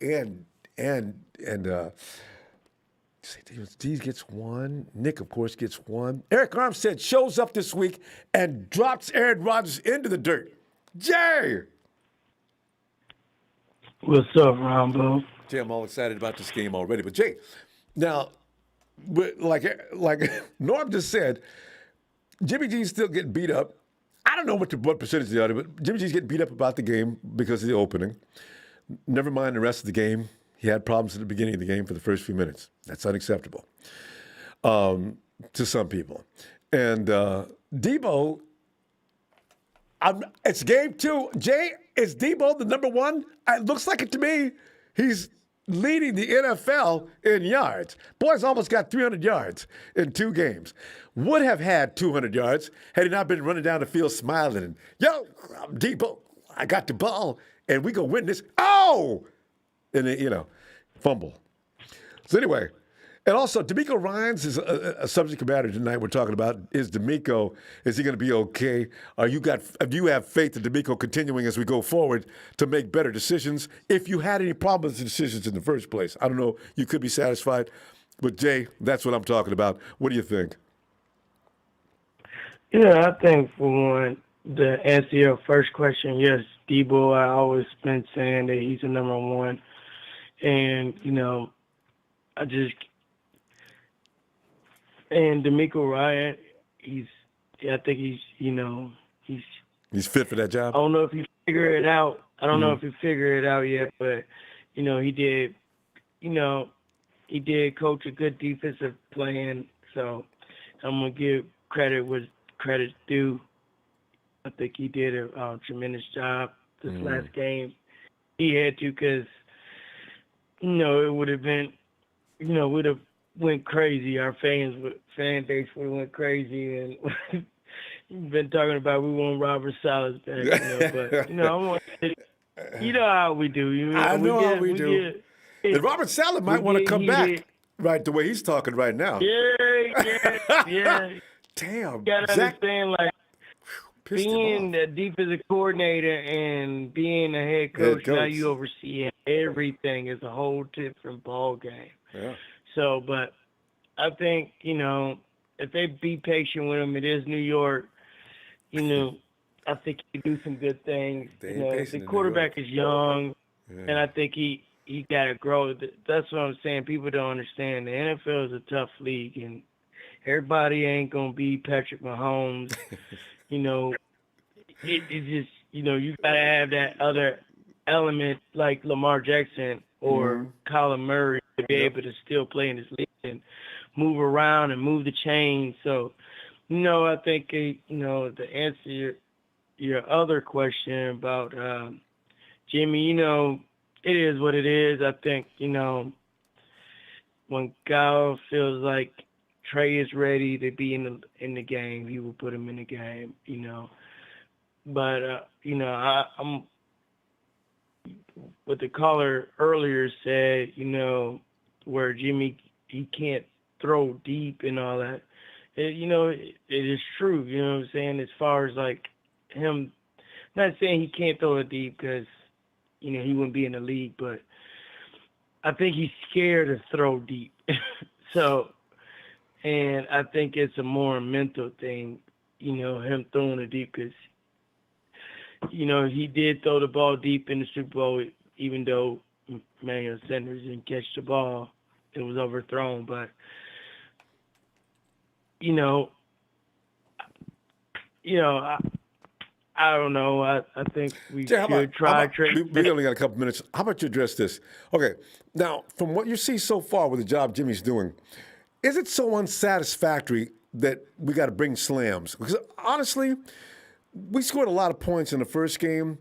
gets 1. Nick, of course, gets 1. Eric Armstead shows up this week and drops Aaron Rodgers into the dirt. Jay! What's up, Ronbo? Jay, I'm all excited about this game already. But Jay, now, but like Norm just said, Jimmy G's still getting beat up. I don't know what percentage they are, but Jimmy G's getting beat up about the game because of the opening. Never mind the rest of the game. He had problems at the beginning of the game for the first few minutes. That's unacceptable to some people. And Deebo, it's game 2. Jay, is Deebo the number one? It looks like it to me. He's leading the NFL in yards. Boy's almost got 300 yards in 2 games. Would have had 200 yards had he not been running down the field smiling and, yo, I'm Deebo. I got the ball, and we go win this. Oh! And then, fumble. So anyway, and also DeMeco Ryans is a subject matter tonight we're talking about. Is he going to be okay? Do you have faith in DeMeco continuing as we go forward to make better decisions? If you had any problems with decisions in the first place, I don't know, you could be satisfied. But Jay, that's what I'm talking about. What do you think? Yeah, I think for one, to answer your first question, yes, Deebo, I always been saying that he's the number one. And, and DeMeco Ryan, I think he's fit for that job. I don't know if he figured it out. I don't know if he figured it out yet, but, he did coach a good defensive plan. So I'm going to give credit where credit's due. I think he did a tremendous job this last game. He had to because, it would have been, would have went crazy. Our fan base would have went crazy, and we've been talking about we want Robert Salas back. But I want how we do. I know how we do. And Robert Salas might want to come back, right? The way he's talking right now. Yeah. Damn. You gotta understand, being the defensive coordinator and being a head coach, now you oversee everything. It's a whole different ball game. Yeah. So, but I think, if they be patient with him, it is New York, I think he can do some good things. The quarterback is young, and I think he got to grow. That's what I'm saying. People don't understand. The NFL is a tough league, and everybody ain't going to be Patrick Mahomes. It just, you got to have that other element like Lamar Jackson or Kyler Murray to be able to still play in this league and move around and move the chain. So, I think, to answer your other question about Jimmy, it is what it is. I think, when Kyle feels like Trey is ready to be in the game, he will put him in the game, But, I'm what the caller earlier said, where Jimmy, he can't throw deep and all that. It is true, what I'm saying, as far as him, not saying he can't throw it deep because, he wouldn't be in the league, but I think he's scared to throw deep. So, and I think it's a more mental thing, him throwing it deep because, he did throw the ball deep in the Super Bowl, even though Emmanuel Sanders didn't catch the ball. It was overthrown, but, I don't know. I think we should try. We only got a couple minutes. How about you address this? Okay. Now, from what you see so far with the job Jimmy's doing, is it so unsatisfactory that we got to bring slams? Because honestly, we scored a lot of points in the first game.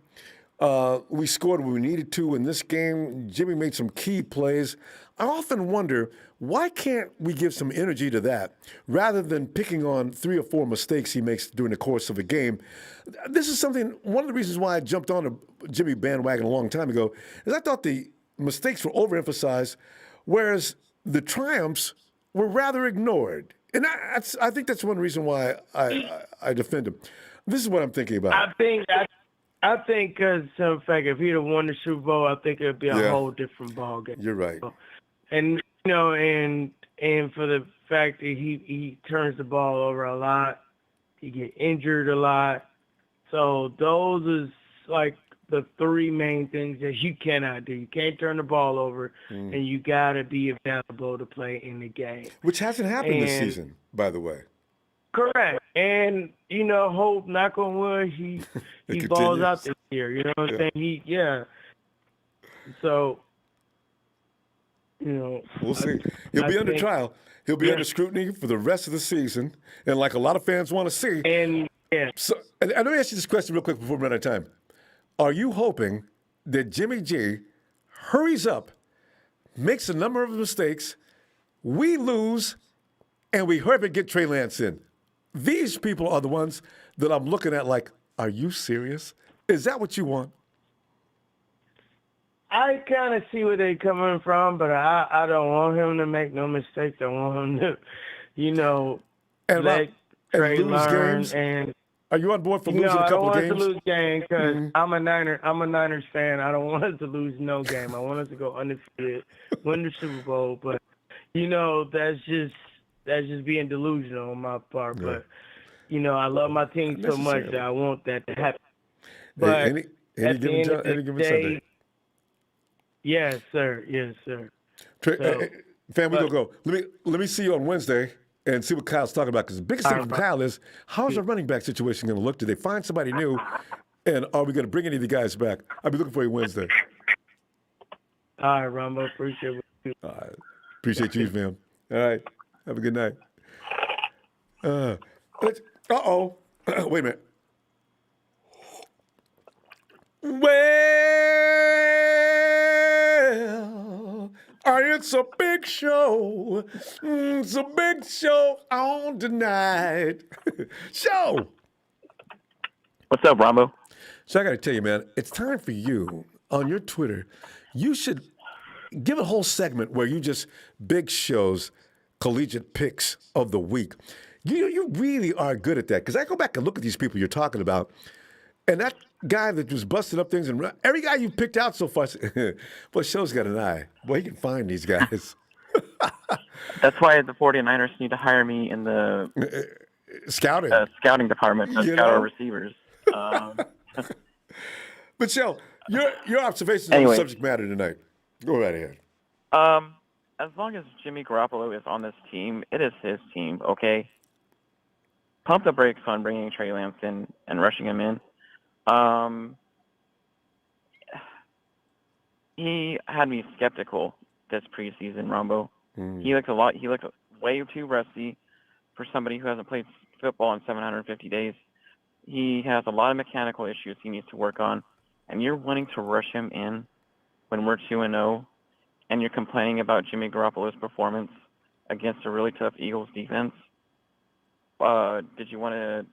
We scored when we needed to in this game. Jimmy made some key plays. I often wonder, why can't we give some energy to that rather than picking on 3 or 4 mistakes he makes during the course of a game? This is one of the reasons why I jumped on a Jimmy bandwagon a long time ago, is I thought the mistakes were overemphasized, whereas the triumphs were rather ignored. And I think that's one reason why I defend him. This is what I'm thinking about. I think because in fact, if he'd have won the Super Bowl, I think it'd be a whole different ball game. You're right. And and for the fact that he turns the ball over a lot, he get injured a lot. So those is the three main things that you cannot do. You can't turn the ball over, and you got to be available to play in the game. Which hasn't happened this season, by the way. Correct. And, hope, knock on wood, he balls out this year. You know what I'm saying? So, we'll see. He'll be under trial. He'll be under scrutiny for the rest of the season, and like a lot of fans want to see. And so, and let me ask you this question real quick before we run out of time. Are you hoping that Jimmy G hurries up, makes a number of mistakes, we lose, and we hurry up and get Trey Lance in? These people are the ones that I'm looking at like, are you serious? Is that what you want? I kind of see where they're coming from, but I don't want him to make no mistakes. I want him to, let Trey learn. Games? And are you on board for losing a couple of games? I don't want us to lose games because I'm a Niners fan. I don't want us to lose no game. I want us to go undefeated, win the Super Bowl. But that's just being delusional on my part. Yeah. But I love my team so much that I want that to happen. But any given Sunday. Yes, sir. Yes, sir. Fam, we gonna go. Let me see you on Wednesday and see what Kyle's talking about. Because the biggest thing from Kyle is, how's the running back situation going to look? Do they find somebody new? And are we going to bring any of the guys back? I'll be looking for you Wednesday. All right, Ronbo. Appreciate it. All right. Appreciate you, fam. All right. Have a good night. Uh-oh. Wait a minute. Well, it's a big show. It's a big show on tonight. Show. What's up, Ronbo? So I got to tell you, man, it's time for you on your Twitter. You should give a whole segment where you just big shows collegiate picks of the week. You really are good at that because I go back and look at these people you're talking about, and that guy that was busting up things, and every guy you've picked out so far, boy, Show's got an eye. Boy, he can find these guys. That's why the 49ers need to hire me in the scouting department to scout our receivers. But Show, your observations on the subject matter tonight. Go right ahead. As long as Jimmy Garoppolo is on this team, it is his team, okay? Pump the brakes on bringing Trey Lance in and rushing him in. He had me skeptical this preseason, Ronbo. He looked way too rusty for somebody who hasn't played football in 750 days. He has a lot of mechanical issues he needs to work on, and you're wanting to rush him in when we're 2-0, and you're complaining about Jimmy Garoppolo's performance against a really tough Eagles defense. Did you want to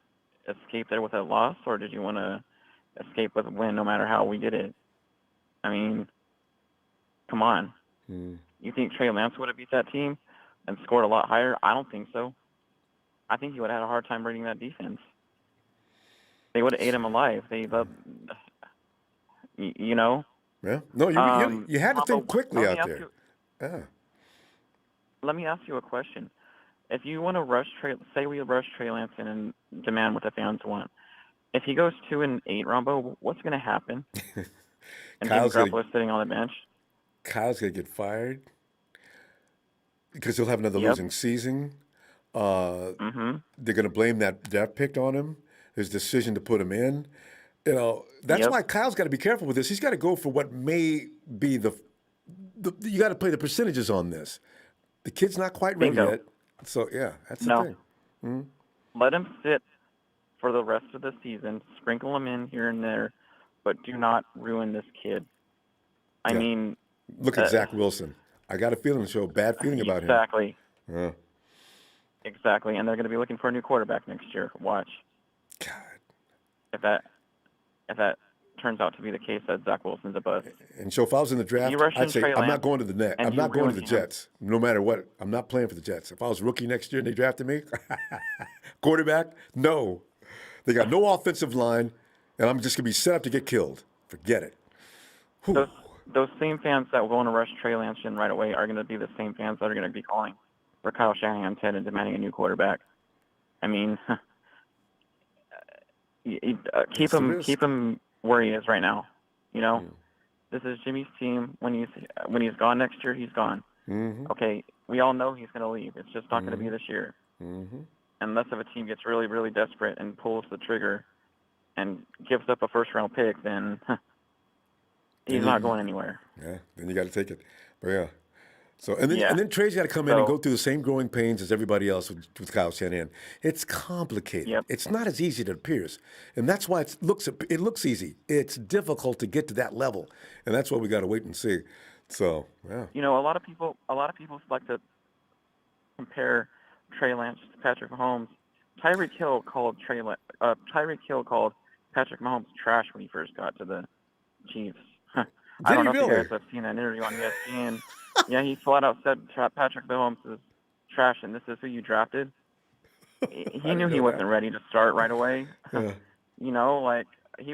escape there with a loss, or did you want to escape with a win no matter how we did it? I mean, come on. You think Trey Lance would have beat that team and scored a lot higher? I don't think so. I think he would have had a hard time reading that defense. They would have ate him alive. You know? Yeah. No, you had to think quickly out there. Let me ask you a question. If you want to rush say we rush Trey Lance in and demand what the fans want. If he goes 2-8, Ronbo, what's going to happen? And Jimmy Garoppolo sitting on the bench. Kyle's going to get fired because he'll have another losing season. They're going to blame that pick on him, his decision to put him in. That's why Kyle's got to be careful with this. He's got to go for what may be you got to play the percentages on this. The kid's not quite ready yet. So, yeah, that's the thing. Let him sit for the rest of the season. Sprinkle him in here and there, but do not ruin this kid. I mean... Look at Zach Wilson. I got a feeling, show a bad feeling about him. Exactly. Exactly, and they're going to be looking for a new quarterback next year. Watch. God. If that turns out to be the case, that Zach Wilson's a bust. And so if I was in the draft, I'd say I'm not going to the net. I'm not going to the Jets, no matter what. I'm not playing for the Jets. If I was rookie next year and they drafted me, quarterback, no. They got no offensive line, and I'm just going to be set up to get killed. Forget it. Those same fans that will go to rush Trey Lance in right away are going to be the same fans that are going to be calling for Kyle Shanahan's head and demanding a new quarterback. I mean, keep him where he is right now. You know, this is Jimmy's team. When he's gone next year, he's gone. Okay, we all know he's going to leave. It's just not going to be this year. Unless if a team gets really, really desperate and pulls the trigger and gives up a first-round pick, then he's not going anywhere. Yeah, then you got to take it. But yeah. So and then Trey's got to come in and go through the same growing pains as everybody else with Kyle Shanahan. It's complicated. Yep. It's not as easy as it appears, and that's why it looks easy. It's difficult to get to that level, and that's why we got to wait and see. So yeah. You know, a lot of people like to compare Trey Lance to Patrick Mahomes. Tyreek Hill called Patrick Mahomes trash when he first got to the Chiefs. I don't know if you guys have seen that interview on ESPN. Yeah, he flat out said Patrick Mahomes is trash, and this is who you drafted. He knew he wasn't ready to start right away. Yeah. You know, like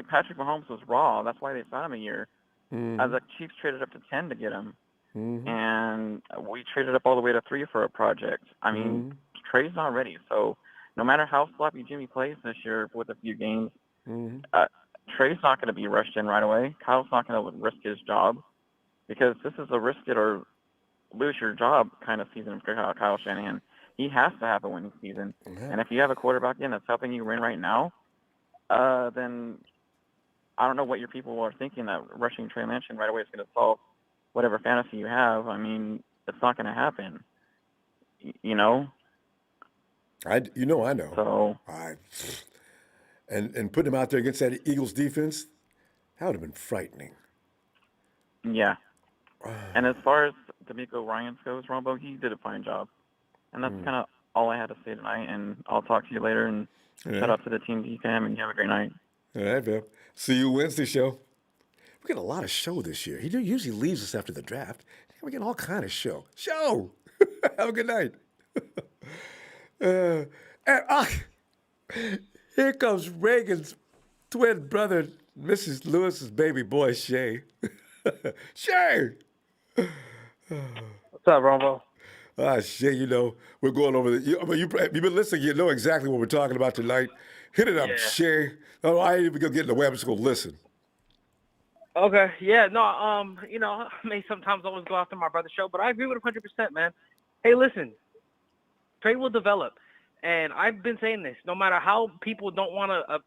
Patrick Mahomes was raw. That's why they signed him a year. As the Chiefs traded up to 10 to get him, and we traded up all the way to 3 for a project. I mean, Trey's not ready. So no matter how sloppy Jimmy plays this year with a few games, Trey's not going to be rushed in right away. Kyle's not going to risk his job because this is a risk it or lose your job kind of season for Kyle Shanahan. He has to have a winning season. And if you have a quarterback in that's helping you win right now, then I don't know what your people are thinking that rushing Trey Lance in right away is going to solve whatever fantasy you have. I mean, it's not going to happen. You know? I know. So and putting him out there against that Eagles defense, that would have been frightening. Yeah. And as far as D'Amico Ryans goes, Ronbo, he did a fine job. And that's kind of all I had to say tonight. And I'll talk to you later. And shout out to the team, DCAM, and you have a great night. All right, man. See you Wednesday show. We get a lot of show this year. He usually leaves us after the draft. We get all kind of show. Have a good night. Here comes Reagan's twin brother, Mrs. Lewis's baby boy, Shay. Shay! What's up, Ronbo? Shay, we're going over you've been listening, you know exactly what we're talking about tonight. Hit it up, Shay. Oh, I ain't even gonna get in the web, I'm just gonna listen. Okay, yeah, no, I may sometimes always go after my brother's show, but I agree with him 100%, man. Hey, listen, Trey will develop, and I've been saying this, no matter how people don't want to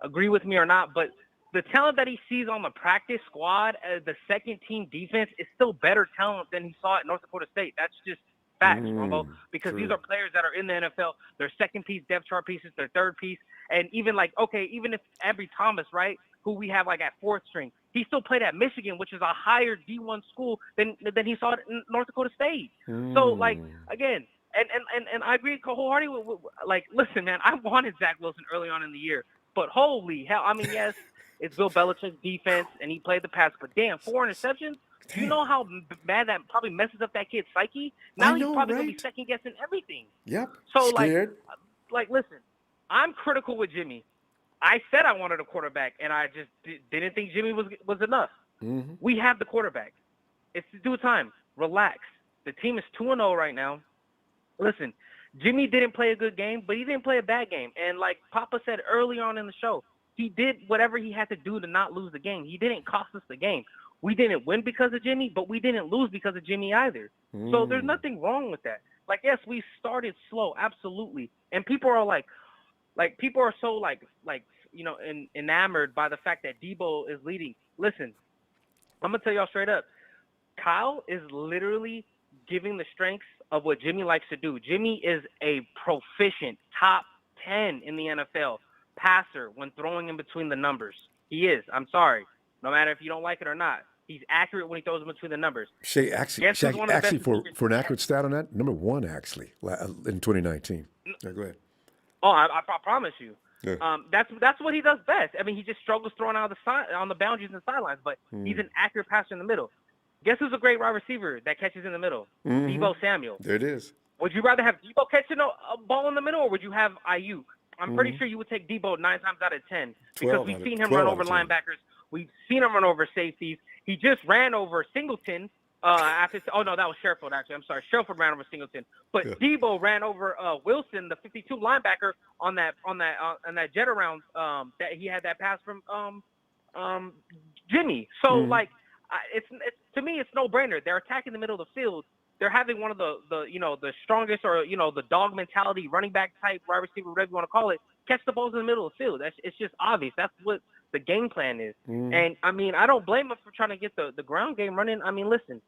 agree with me or not, but the talent that he sees on the practice squad as the second-team defense is still better talent than he saw at North Dakota State. That's just facts, Ronbo, because these are players that are in the NFL. They're second-piece depth chart pieces, they're third piece, and even even if Ambry Thomas, right, who we have at fourth string, he still played at Michigan, which is a higher D1 school than he saw at North Dakota State. So, again, and I agree wholeheartedly with listen, man, I wanted Zach Wilson early on in the year, but holy hell, I mean, yes, it's Bill Belichick's defense, and he played the pass, but damn, 4 interceptions? You know how bad that probably messes up that kid's psyche? Now he's probably going to be second-guessing everything. Yep, so, scared. Listen, I'm critical with Jimmy. I said I wanted a quarterback, and I just didn't think Jimmy was enough. We have the quarterback. It's due time. Relax. The team is 2-0 right now. Listen, Jimmy didn't play a good game, but he didn't play a bad game. And like Papa said early on in the show, he did whatever he had to do to not lose the game. He didn't cost us the game. We didn't win because of Jimmy, but we didn't lose because of Jimmy either. So there's nothing wrong with that. Yes, we started slow, absolutely. And people are people are so enamored by the fact that Deebo is leading. Listen, I'm gonna tell y'all straight up. Kyle is literally giving the strengths of what Jimmy likes to do. Jimmy is a proficient top 10 in the NFL passer when throwing in between the numbers. He is. I'm sorry. No matter if you don't like it or not. He's accurate when he throws in between the numbers. Shay, actually for an accurate stat on that, number 1 actually in 2019. Yeah, go ahead. Oh, I promise you. Yeah. That's what he does best. I mean, he just struggles throwing out on the boundaries and sidelines, but he's an accurate passer in the middle. Guess who's a great wide receiver that catches in the middle? Deebo Samuel. There it is. Would you rather have Deebo catching a ball in the middle, or would you have Ayuk? I'm pretty sure you would take Deebo 9 times out of 10 because we've seen him run over linebackers. We've seen him run over safeties. He just ran over Singleton. That was Sherfield, actually. I'm sorry. Sherfield ran over Singleton. But Deebo ran over Wilson, the 52 linebacker, on that jet around that he had that pass from Jimmy. So like, it's to me, it's no brainer. They're attacking the middle of the field. They're having one of the the strongest or the dog mentality running back type wide receiver, whatever you want to call it, catch the balls in the middle of the field. It's just obvious. That's what the game plan is. And I mean, I don't blame them for trying to get the ground game running. I mean, listen,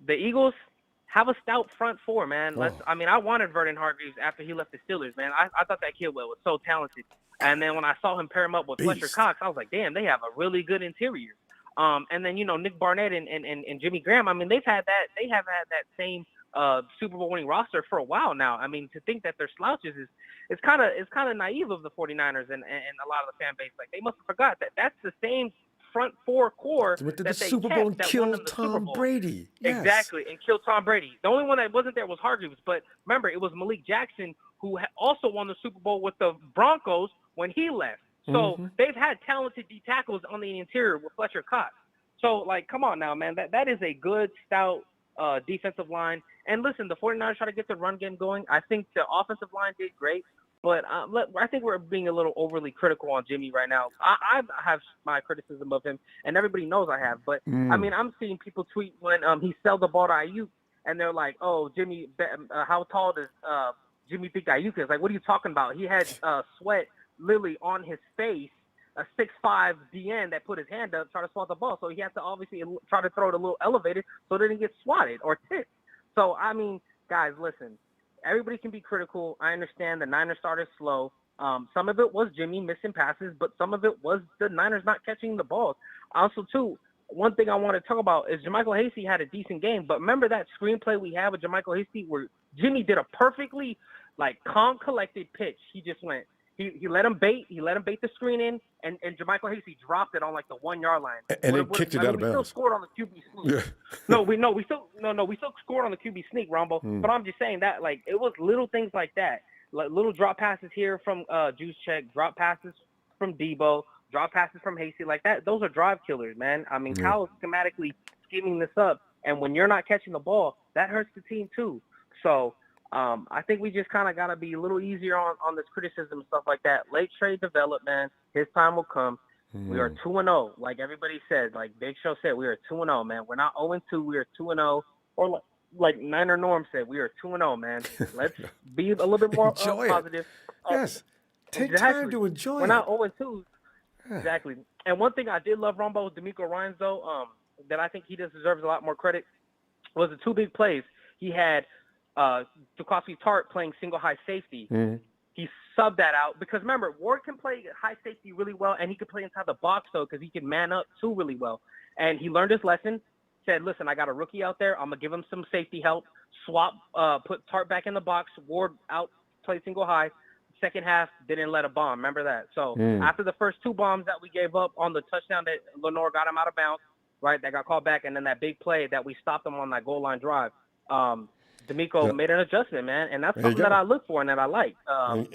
the Eagles have a stout front four, man. I mean, I wanted Vernon Hargreaves after he left the Steelers, man. I thought that kid was so talented. And then when I saw him pair him up with Fletcher Cox, I was like, damn, they have a really good interior. And then Nick Barnett and Jimmy Graham. I mean, they have had that same Super Bowl winning roster for a while now. I mean, to think that they're slouches is kind of naive of the 49ers and a lot of the fan base. Like, they must have forgot that that's the same front four core Went to that the they Super kept Bowl and that won them killed the Super Tom Bowl. Brady. Yes. Exactly, and killed Tom Brady. The only one that wasn't there was Hargreaves. But remember, it was Malik Jackson who also won the Super Bowl with the Broncos when he left. So they've had talented D tackles on the interior with Fletcher Cox. So, like, come on now, man. That is a good, stout defensive line. And listen, the 49ers try to get the run game going. I think the offensive line did great. But I think we're being a little overly critical on Jimmy right now. I have my criticism of him, and everybody knows I have. But, I mean, I'm seeing people tweet when he sell the ball to Ayuk, and they're like, oh, Jimmy, how tall does Jimmy think Ayuk is? Like, what are you talking about? He had sweat literally on his face, a 6'5" DN that put his hand up, try to swat the ball. So he had to obviously try to throw it a little elevated so it didn't get swatted or tipped. So, I mean, guys, listen. Everybody can be critical. I understand the Niners started slow. Some of it was Jimmy missing passes, but some of it was the Niners not catching the balls. Also, too, one thing I want to talk about is JaMychal Hasty had a decent game, but remember that screenplay we had with JaMychal Hasty where Jimmy did a perfectly, like, calm, collected pitch. He just went. He let him bait. He let him bait the screen in, and JaMychal Hasty dropped it on like the 1 yard line. And then kicked it out of bounds. We still scored on the QB sneak. Yeah. we still scored on the QB sneak, Ronbo. But I'm just saying that like it was little things like that, like little drop passes here from Juszczyk, drop passes from Deebo, drop passes from Hasty, like that. Those are drive killers, man. I mean, Kyle's schematically scheming this up, and when you're not catching the ball, that hurts the team too. So. I think we just kind of got to be a little easier on this criticism and stuff like that. Late trade development, his time will come. We are 2-0, like everybody said. Like Big Show said, we are 2-0, man. We're not 0-2. We are 2-0. Or like Niner Norm said, we are 2-0, man. Let's be a little bit more positive. Yes. Take time to enjoy it. We're not 0-2. Yeah. Exactly. And one thing I did love, Ronbo, with D'Amico Ryans, though, that I think he deserves a lot more credit, was the two big plays. He had Duquesne Tart playing single high safety. He subbed that out because remember, Ward can play high safety really well, and he can play inside the box though because he can man up too really well. And he learned his lesson. Said, "Listen, I got a rookie out there. I'm gonna give him some safety help. Swap, put Tart back in the box. Ward out, play single high. Second half, didn't let a bomb. Remember that. So after the first two bombs that we gave up on the touchdown that Lenore got him out of bounds, right? That got called back, and then that big play that we stopped him on that goal line drive. D'Amico made an adjustment, man, and that's something that I look for and that I like.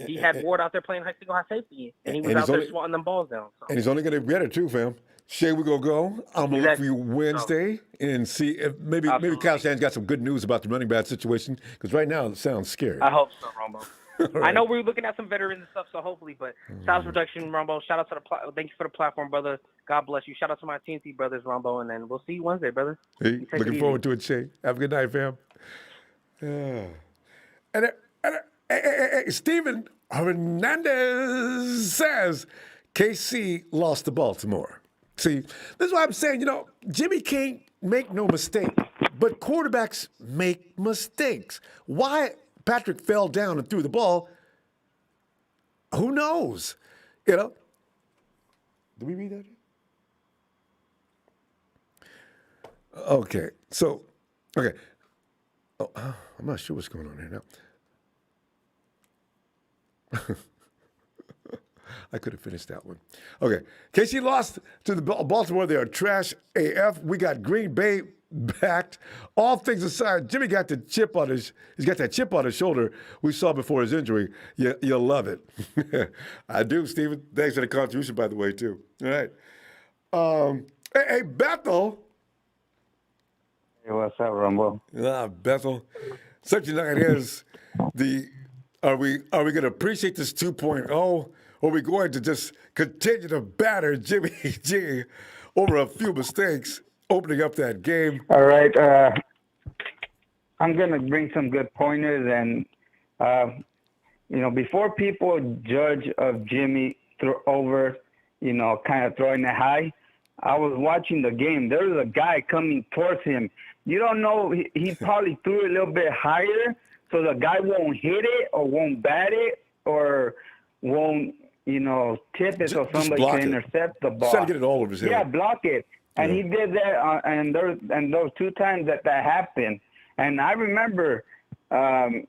He had Ward out there playing single high safety, and he was out there swatting them balls down. So. And he's only going to get better too, fam. Shay, we're going to go. I'm going to look for you Wednesday and see if maybe Kyle Shanahan's got some good news about the running back situation, because right now it sounds scary. I hope so, Ronbo. Right. I know we're looking at some veterans and stuff, so hopefully, but Styles Production, Ronbo, shout out to thank you for the platform, brother. God bless you. Shout out to my TNT brothers, Ronbo, and then we'll see you Wednesday, brother. Hey, looking forward to it, Shay. Have a good night, fam. Steven Hernandez says KC lost to Baltimore. See, this is what I'm saying. Jimmy can't make no mistake, but quarterbacks make mistakes. Why Patrick fell down and threw the ball, who knows? Did we read that? Okay. Oh, I'm not sure what's going on here now. I could have finished that one. Okay. KC lost to the Baltimore. They are trash AF. We got Green Bay backed. All things aside, Jimmy got the chip on he's got that chip on his shoulder we saw before his injury. You'll love it. I do, Steven. Thanks for the contribution, by the way, too. All right. Hey, Bethel. Hey, what's up, Ronbo? Bethel. Subject line is are we going to appreciate this 2.0, or are we going to just continue to batter Jimmy G over a few mistakes opening up that game. All right. I'm going to bring some good pointers. And, before people judge of Jimmy over, kind of throwing it high, I was watching the game. There was a guy coming towards him. You don't know, he probably threw it a little bit higher so the guy won't hit it or won't bat it or won't, tip it so somebody can intercept the ball. Trying to get it all over his head. Yeah, block it. And he did that, and those 2 times that happened. And I remember the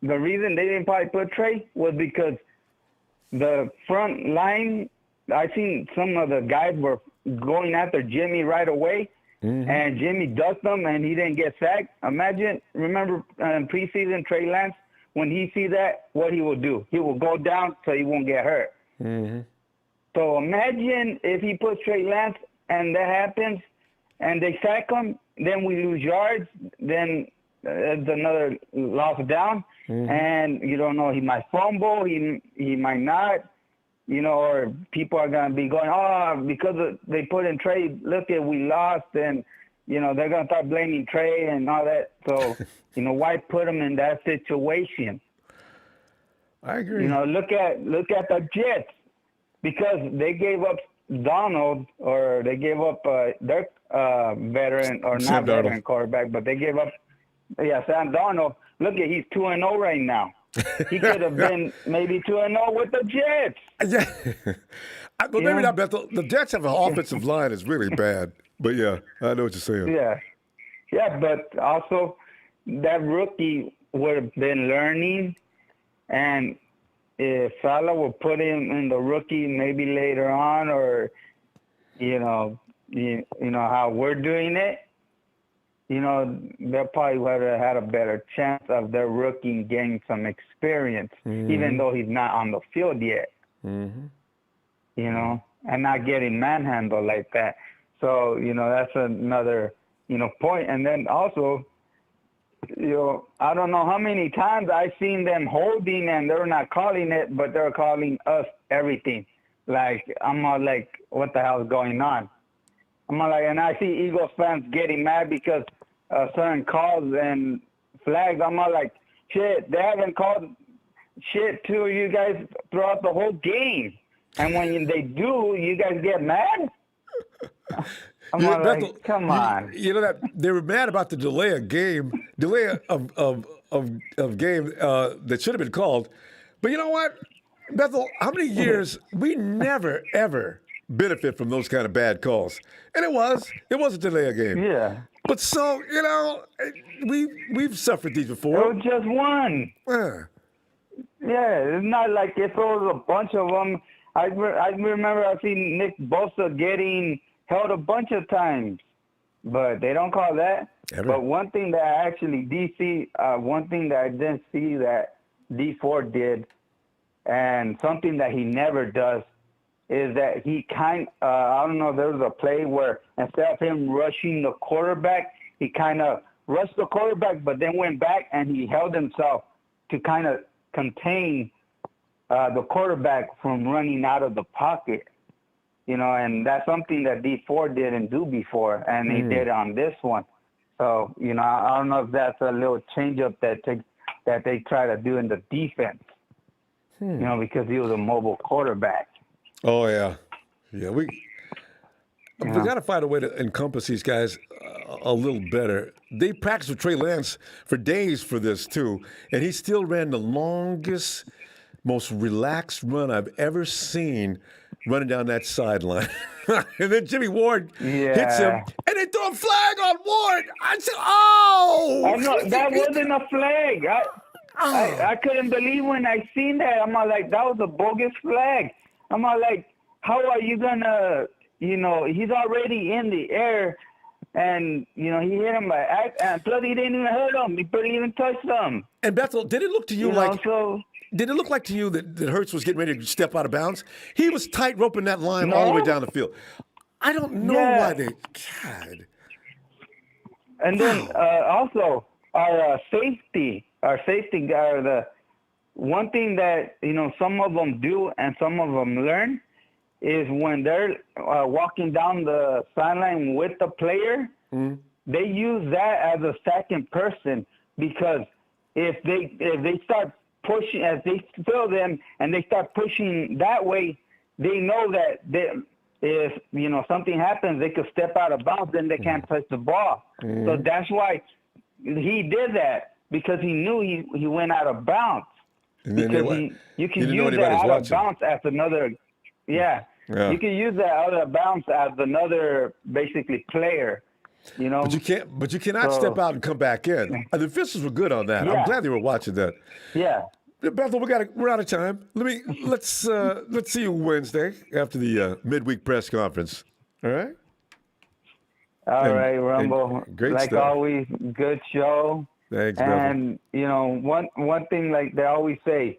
reason they didn't probably put Trey was because the front line, I seen some of the guys were going after Jimmy right away, and Jimmy ducked them, and he didn't get sacked. Remember in preseason, Trey Lance, when he see that, what he will do? He will go down so he won't get hurt. So imagine if he puts Trey Lance and that happens, and they sack him, then we lose yards, then it's another loss down, and you don't know, he might fumble, he might not, or people are going to be going, because they put in Trey, look at we lost, and, they're going to start blaming Trey and all that. So, why put him in that situation? I agree. Look at the Jets, because they gave up Donald, or they gave up their veteran, or Sam not veteran quarterback, but they gave up, Sam Darnold. Look at, he's 2-0 right now. He could have been maybe 2-0 with the Jets. Yeah. But maybe not, Bethel. The Jets have an offensive line that's really bad. But, yeah, I know what you're saying. Yeah, but also that rookie would have been learning, and if Salah will put him in the rookie maybe later on, or, how we're doing it, they probably would have had a better chance of their rookie getting some experience, even though he's not on the field yet, and not getting manhandled like that. So, that's another, point. And then also, I don't know how many times I've seen them holding and they're not calling it, but they're calling us everything. Like, I'm all like, what the hell is going on? I'm all like, and I see Eagles fans getting mad because certain calls and flags. I'm all like, shit, they haven't called shit to you guys throughout the whole game. And when they do, you guys get mad? I'm all like, come on. That they were mad about the delay of game that should have been called. But you know what, Bethel? How many years we never ever benefit from those kind of bad calls? And it was a delay of game. Yeah. But so we've suffered these before. It was just one. Yeah, it's not like if it was a bunch of them. I remember I seen Nick Bosa getting held a bunch of times, but they don't call that. But one thing that I actually one thing that I didn't see that D4 did, and something that he never does, is that he I don't know, there was a play where instead of him rushing the quarterback, he kind of rushed the quarterback, but then went back and he held himself to kind of contain the quarterback from running out of the pocket. And that's something that D4 didn't do before, and he did on this one. So, I don't know if that's a little change-up that they try to do in the defense, because he was a mobile quarterback. Oh, yeah. Yeah, we got to find a way to encompass these guys a little better. They practiced with Trey Lance for days for this, too, and he still ran the longest, most relaxed run I've ever seen running down that sideline. And then Jimmy Ward hits him, and they throw a flag on Ward. I said, oh! That wasn't a flag. I couldn't believe when I seen that. I'm like, that was a bogus flag. I'm like, how are you going to, he's already in the air, and, he hit him and plus he didn't even hurt him. He didn't even touch them. And Bethel, did it look to you did it look like to you that Hurts was getting ready to step out of bounds? He was tight roping that line all the way down the field. I don't know why they. God. And then also our safety guy. The one thing that some of them do and some of them learn is when they're walking down the sideline with the player, they use that as a second person, because if they start pushing, as they feel them and they start pushing that way, they know that if something happens, they could step out of bounds, then they can't touch the ball. So that's why he did that, because he knew he went out of bounds. Because you can use that out of bounds as another, you can use that out of bounds as another basically player. But you cannot step out and come back in. The officials were good on that. I'm glad they were watching that. Yeah. Bethel, we're out of time. Let's see you Wednesday after the midweek press conference. All right. All right, Ronbo. Great like stuff. Always, good show. Thanks, Bethel. And one thing, like they always say,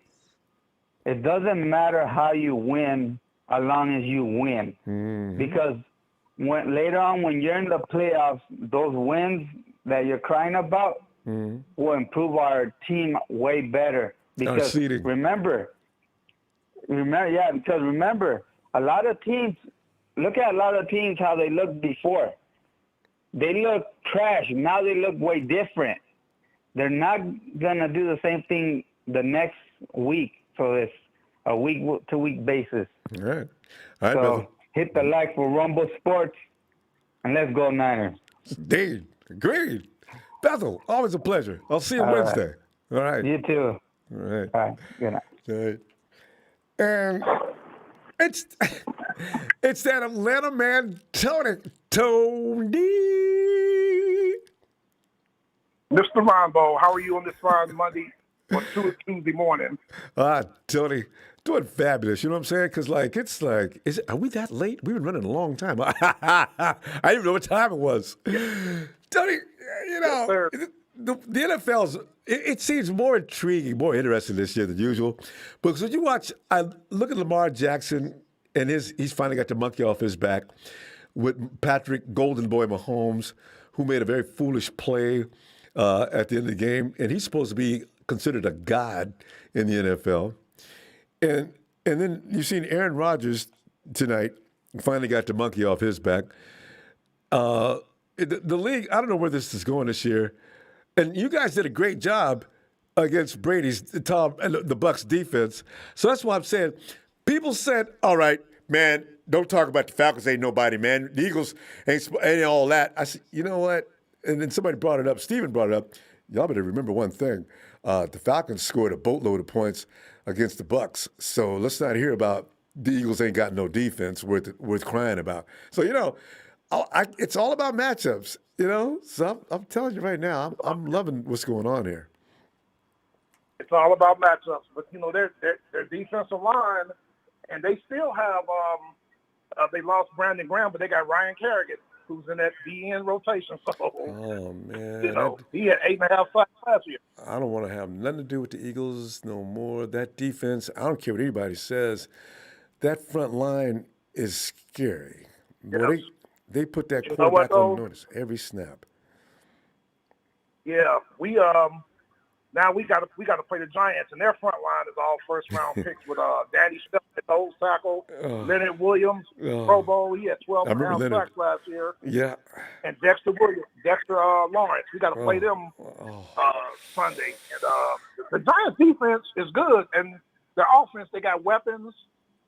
it doesn't matter how you win as long as you win, because later on when you're in the playoffs, those wins that you're crying about will improve our team way better. Because remember, a lot of teams, look at a lot of teams how they looked before. They look trash. Now they look way different. They're not gonna do the same thing the next week. So it's a week-to-week basis. All right. So Bethel. hit the like for Ronbo Sports, and let's go Niners. Indeed. Agreed. Bethel, always a pleasure. I'll see you All Wednesday. All right. You too. All right. All right. Good night. All right. And it's that Atlanta man, Tony. Mr. Ronbo, how are you on this fine Monday or Tuesday morning? Tony, doing fabulous. You know what I'm saying? Because, are we that late? We've been running a long time. I didn't even know what time it was. Tony, the NFL's, it seems more intriguing, more interesting this year than usual. Because when you I look at Lamar Jackson, and he's finally got the monkey off his back with Patrick Golden Boy Mahomes, who made a very foolish play at the end of the game, and he's supposed to be considered a god in the NFL. And then you've seen Aaron Rodgers tonight finally got the monkey off his back. The league, I don't know where this is going this year, and you guys did a great job against Tom and the Bucs defense. So that's why I'm saying, people said, all right, man, don't talk about the Falcons, ain't nobody, man. The Eagles ain't all that. I said, you know what? And then somebody brought it up. Steven brought it up. Y'all better remember one thing. The Falcons scored a boatload of points against the Bucs. So let's not hear about the Eagles ain't got no defense worth crying about. So, it's all about matchups, So I'm telling you right now, I'm loving what's going on here. It's all about matchups. But, their defensive line, and they still have they lost Brandon Graham, but they got Ryan Kerrigan, who's in that DN rotation. So, oh, man. He had 8.5 sacks last year. I don't want to have nothing to do with the Eagles no more. That defense, I don't care what anybody says. That front line is scary. Boy, they put that quarterback on notice every snap. Yeah, now we got to play the Giants, and their front line is all first-round picks with Danny Shelton, old tackle, Leonard Williams, Pro Bowl. He had 12.5 sacks last year. Yeah. And Dexter Lawrence. We got to play them Sunday. And the Giants' defense is good, and their offense, they got weapons,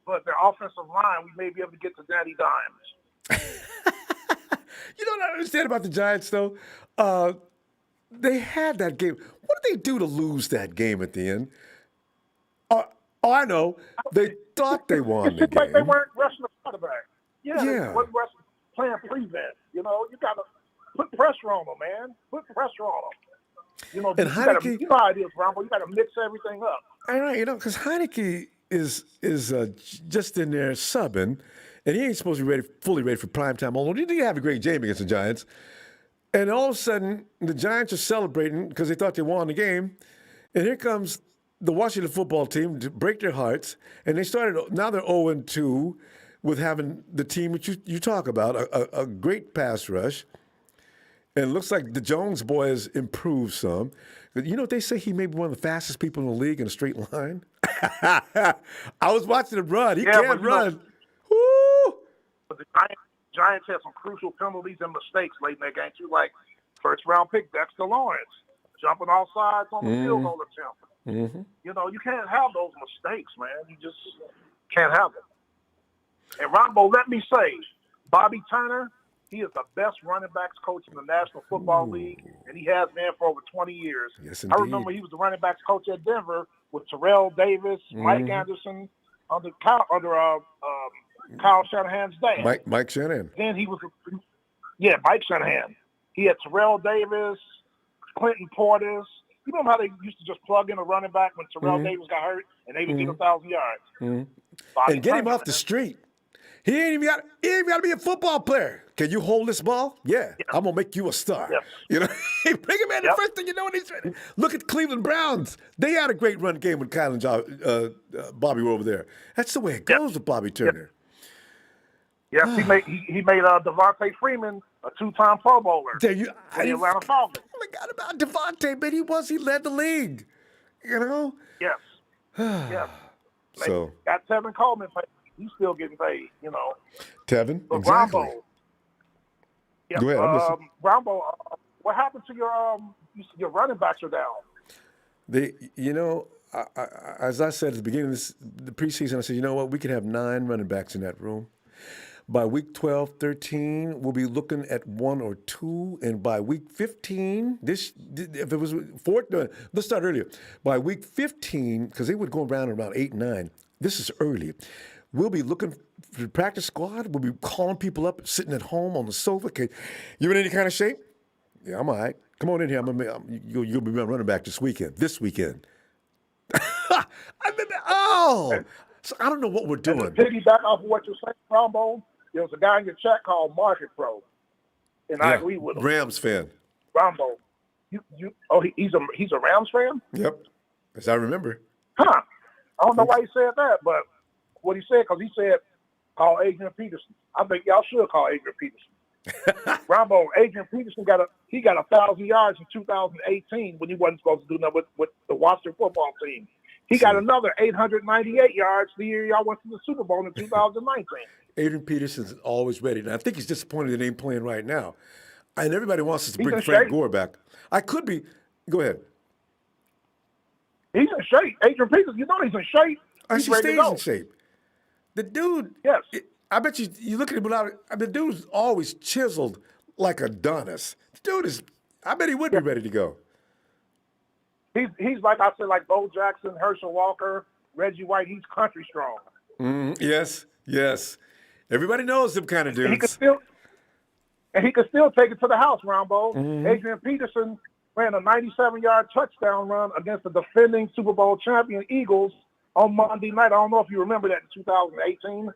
but their offensive line, we may be able to get to Danny Dimes. You know what I understand about the Giants, though? They had that game. What did they do to lose that game at the end? I know. They thought they won the game. Like they weren't rushing the quarterback. They weren't rushing, playing prevent. You got to put pressure on them, man. Put pressure on them. And Heineke, you know how it is, Ronbo. You got to mix everything up. I know, because Heineke is just in there subbing, and he ain't supposed to be fully ready for prime time. Although he did have a great game against the Giants. And all of a sudden, the Giants are celebrating because they thought they won the game. And here comes the Washington football team to break their hearts. And now they're 0-2 with having the team which you talk about, a great pass rush. And it looks like the Jones boy has improved some. But you know what they say? He may be one of the fastest people in the league in a straight line. I was watching him run. He can't run. But the Giants had some crucial penalties and mistakes late in that game too, like first-round pick Dexter Lawrence jumping off sides on the field goal attempt. Mm-hmm. You know, you can't have those mistakes, man. You just can't have them. And Ronbo, let me say, Bobby Turner, he is the best running backs coach in the National Football League, and he has been for over 20 years. Yes, I indeed. remember he was the running backs coach at Denver with Terrell Davis, Mike Anderson, under Kyle Shanahan's dad. Mike Shanahan. Then he was, Mike Shanahan. He had Terrell Davis, Clinton Portis. You remember how they used to just plug in a running back when Terrell Davis got hurt, and they would get 1,000 yards. And get him off the street. He ain't even got to be a football player. Can you hold this ball? Yeah. I'm gonna make you a star. You know, bring him in. The first thing you know, look at Cleveland Browns. They had a great run game when Kyle and Bobby were over there. That's the way it goes with Bobby Turner. Yes, he made Devontae Freeman a 2-time Pro Bowler. There you, the Atlanta Falcons. I forgot about Devontae, but he led the league. You know. Yes. Yes. So got Tevin Coleman paid. He's still getting paid. You know. Tevin. But Exactly. Ronbo, Go ahead. I'm listening. Ronbo, what happened to your running backs are down? As I said at the beginning of the preseason, I said, you know what, we could have 9 running backs in that room. By week 12, 13, we'll be looking at 1 or 2. And by week 15, if it was 4, let's start earlier. By week 15, because they would go around 8, 9. This is early. We'll be looking for the practice squad. We'll be calling people up, sitting at home on the sofa. Okay, you in any kind of shape? Yeah, I'm all right. Come on in here. You'll be running back this weekend. So I don't know what we're doing. And to piggyback off of what you're saying, Ronbo, there was a guy in your chat called Market Pro, and I agree with him. Rams fan. Ronbo, he's a Rams fan? Yep, as I remember. Huh? I don't know why he said that, but what he said, because he said call Adrian Peterson. I think y'all should call Adrian Peterson. Ronbo, Adrian Peterson got 1,000 yards in 2018 when he wasn't supposed to do nothing with the Washington football team. He got another 898 yards the year y'all went to the Super Bowl in 2019. Adrian Peterson's always ready. And I think he's disappointed that he ain't playing right now. And everybody wants us to bring Frank Gore back. I could be. Go ahead. He's in shape. Adrian Peterson, you know he's in shape. He's He ready to stays go. in shape. The dude, yes. I bet you look at him without, the dude's always chiseled like Adonis. The dude is, I bet he would be ready to go. He's like I said, like Bo Jackson, Herschel Walker, Reggie White. He's country strong. Yes. Everybody knows them kind of dudes. He could still take it to the house, Ronbo. Adrian Peterson ran a 97-yard touchdown run against the defending Super Bowl champion Eagles on Monday night. I don't know if you remember that in 2018.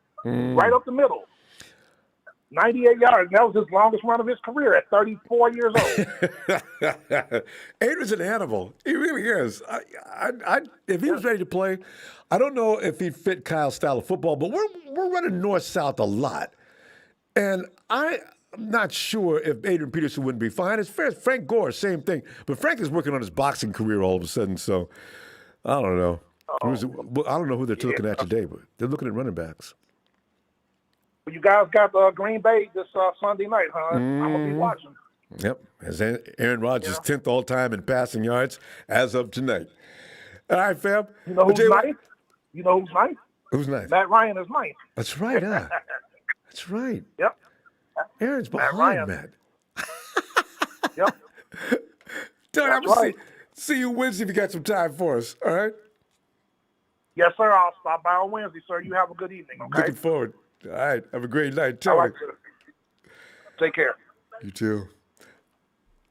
Right up the middle. 98 yards. That was his longest run of his career at 34 years old. Adrian's an animal. He really is. If he was ready to play, I don't know if he'd fit Kyle's style of football, but we're running north-south a lot. And I'm not sure if Adrian Peterson wouldn't be fine. As fair as Frank Gore, same thing. But Frank is working on his boxing career all of a sudden, so I don't know. I don't know who they're looking at today, but they're looking at running backs. You guys got Green Bay this Sunday night, huh? I'm going to be watching. Yep. As Aaron Rodgers, 10th all-time in passing yards as of tonight. All right, fam. You know who's ninth? You know who's ninth? Who's ninth? Matt Ryan is ninth. That's right, huh? That's right. Yep. Aaron's behind Matt. Yep. Tony, I'm going to see you Wednesday if you got some time for us, all right? Yes, sir. I'll stop by on Wednesday, sir. You have a good evening, okay? Looking forward. All right. Have a great night, Tony. All right, sir. Take care. You too.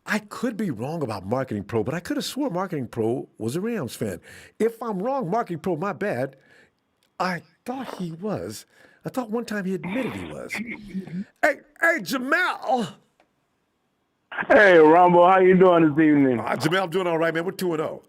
I could be wrong about Marketing Pro, but I could have swore Marketing Pro was a Rams fan. If I'm wrong, Marketing Pro, my bad. I thought he was. I thought one time he admitted he was. Hey, Jamal. Hey, Ronbo, how you doing this evening? Jamal, I'm doing all right, man. We're 2-0.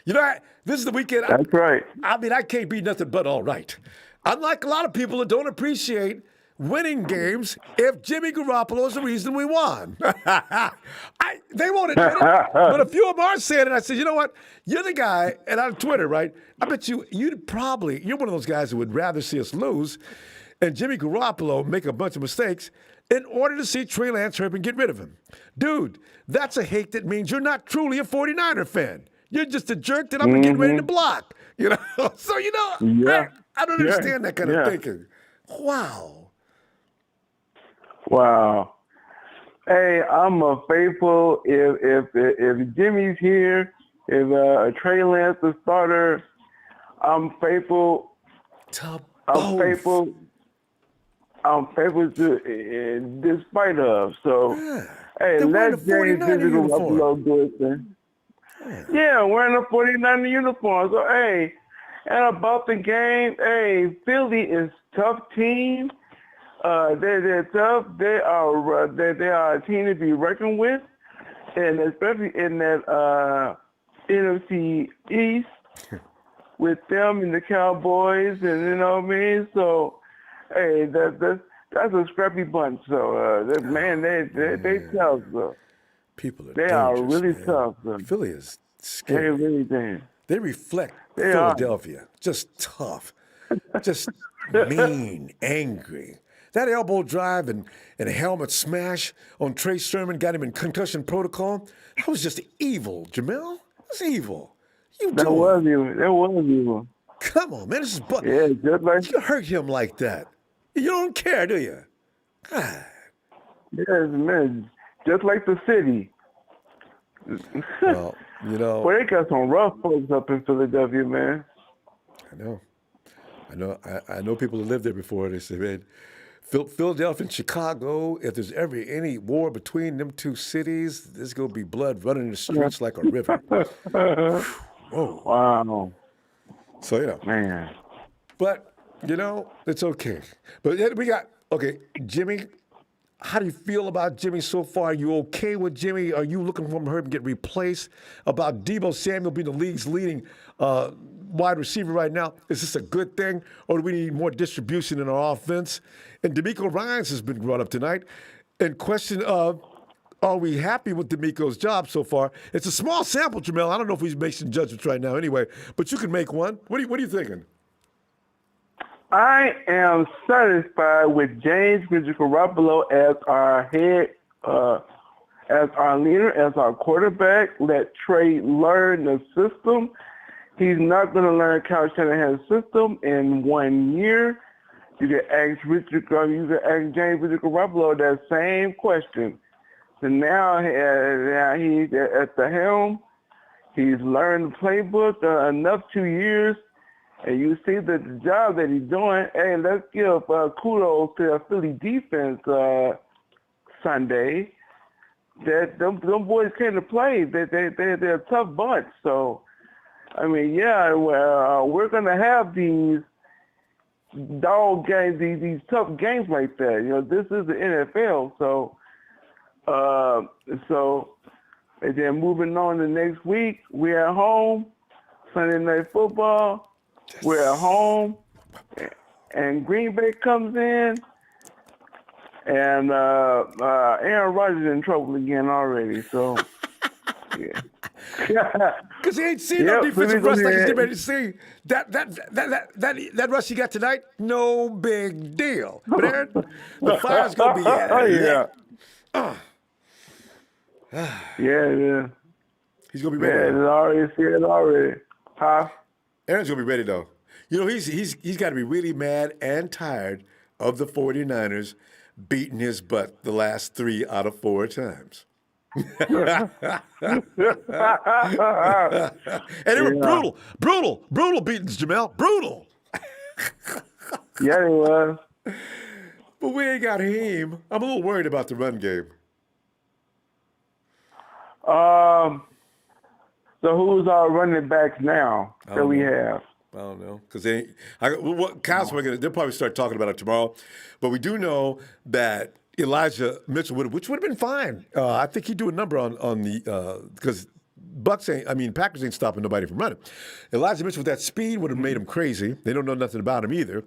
You know, this is the weekend. That's right. I mean, I can't be nothing but all right. Unlike a lot of people that don't appreciate winning games if Jimmy Garoppolo is the reason we won. They won't admit it, but a few of them are saying it. I said, you know what? You're the guy, and on Twitter, right? I bet you're one of those guys who would rather see us lose. and Jimmy Garoppolo make a bunch of mistakes in order to see Trey Lance hurt and get rid of him. Dude, that's a hate that means you're not truly a 49er fan. You're just a jerk that I'm getting ready to block. You know, so Yeah. I don't Yeah. understand that kind Yeah. of thinking. Wow. Wow. Hey, I'm a faithful. If Jimmy's here, if Trey Lance the starter, I'm faithful. I'm faithful. I'm faithful to, despite of. So, hey, They're wearing let the James 49er Physical uniform. Buffalo do it then. Yeah, wearing a 49er uniform. So, hey, and about the game, hey, Philly is tough team. They're tough. They are a team to be reckoned with, and especially in that NFC East with them and the Cowboys, and you know what I mean. So, hey, that's a scrappy bunch. So, they tough. So. People are They dangerous, are really man. tough. So. Philly is scary. They really dangerous. They reflect They are. Philadelphia. Just tough. Just mean, angry. That elbow drive and a helmet smash on Trey Sermon got him in concussion protocol. That was just evil, Jamel. That's evil. That was evil. Come on, man. This is yeah, just like you hurt him like that. You don't care, do you? God. Yes, man. Just like the city. Well, you know. Well, they got some rough folks up in Philadelphia, man. I know people who lived there before. They say, man, Philadelphia and Chicago, if there's ever any war between them two cities, there's going to be blood running in the streets like a river. Whoa. Wow. So, Man. But, it's okay. But then we got, Jimmy, how do you feel about Jimmy so far? Are you okay with Jimmy? Are you looking for him to get replaced? About Deebo Samuel being the league's leading wide receiver right now, is this a good thing, or do we need more distribution in our offense? And D'Amico Ryans has been brought up tonight. And question of, are we happy with D'Amico's job so far? It's a small sample, Jamel. I don't know if he's making judgments right now anyway, but you can make one. What are you thinking? I am satisfied with James Garoppolo as our head, as our leader, as our quarterback. Let Trey learn the system. He's not going to learn Kyle Shanahan's system in 1 year. You can ask James Garoppolo that same question. So now he's at the helm. He's learned the playbook enough 2 years. And you see the job that he's doing. Hey, let's give kudos to the Philly defense Sunday. That them boys came to play. They're a tough bunch. So, I mean, we're gonna have these dog games, these tough games like that. This is the NFL. So, and then moving on to next week, we're at home. Sunday Night Football. We're at home, and Green Bay comes in, and Aaron Rodgers is in trouble again already. So, yeah. Because he ain't seen no defensive rush like he's getting ready to see. That rush he got tonight, no big deal. But Aaron, the fire's going to be Yeah. He's going to be ready. Yeah, it's already. Huh? Aaron's going to be ready, though. He's got to be really mad and tired of the 49ers beating his butt the last 3 out of 4 times. And they were brutal beatings, Jamel. Brutal. Yeah, it was. But we ain't got him. I'm a little worried about the run game. So who's our running backs now that we have? I don't know, because they'll probably start talking about it tomorrow. But we do know that Elijah Mitchell which would have been fine. I think he'd do a number on the because Packers ain't stopping nobody from running. Elijah Mitchell with that speed would have made him crazy. They don't know nothing about him either.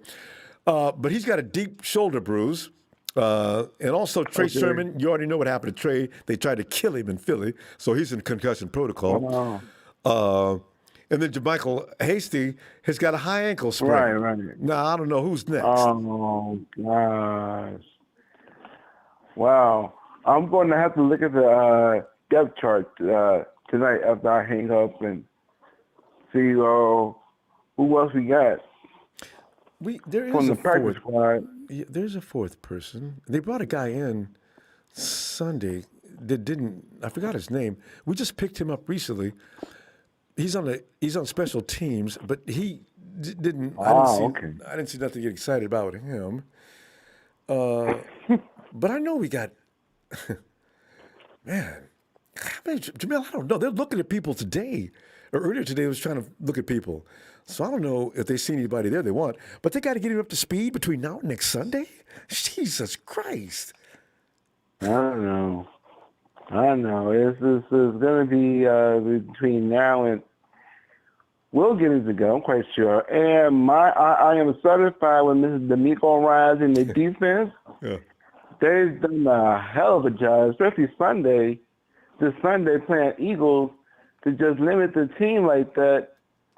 But he's got a deep shoulder bruise. And also Trey Sermon, you already know what happened to Trey. They tried to kill him in Philly, so he's in concussion protocol. And then Jermichael Hasty has got a high ankle sprain. Right. Now, I don't know who's next. Oh, gosh. Wow. I'm going to have to look at the depth chart tonight after I hang up and see who else we got. There is from the a practice fourth. squad. Yeah, there's a fourth person. They brought a guy in Sunday that didn't. I forgot his name. We just picked him up recently. He's on special teams, but he didn't. Okay. I didn't see nothing to get excited about with him. But I know we got. Man, Jamel, I don't know. They're looking at people today. Or earlier today, I was trying to look at people. So I don't know if they see anybody there they want. But they got to get him up to speed between now and next Sunday? Jesus Christ. I don't know. It's going to be between now and we'll get it to go. I'm quite sure. And I am satisfied with Mrs. D'Amico Rise in the defense. Yeah. They've done a hell of a job, especially Sunday. This Sunday playing Eagles to just limit the team like that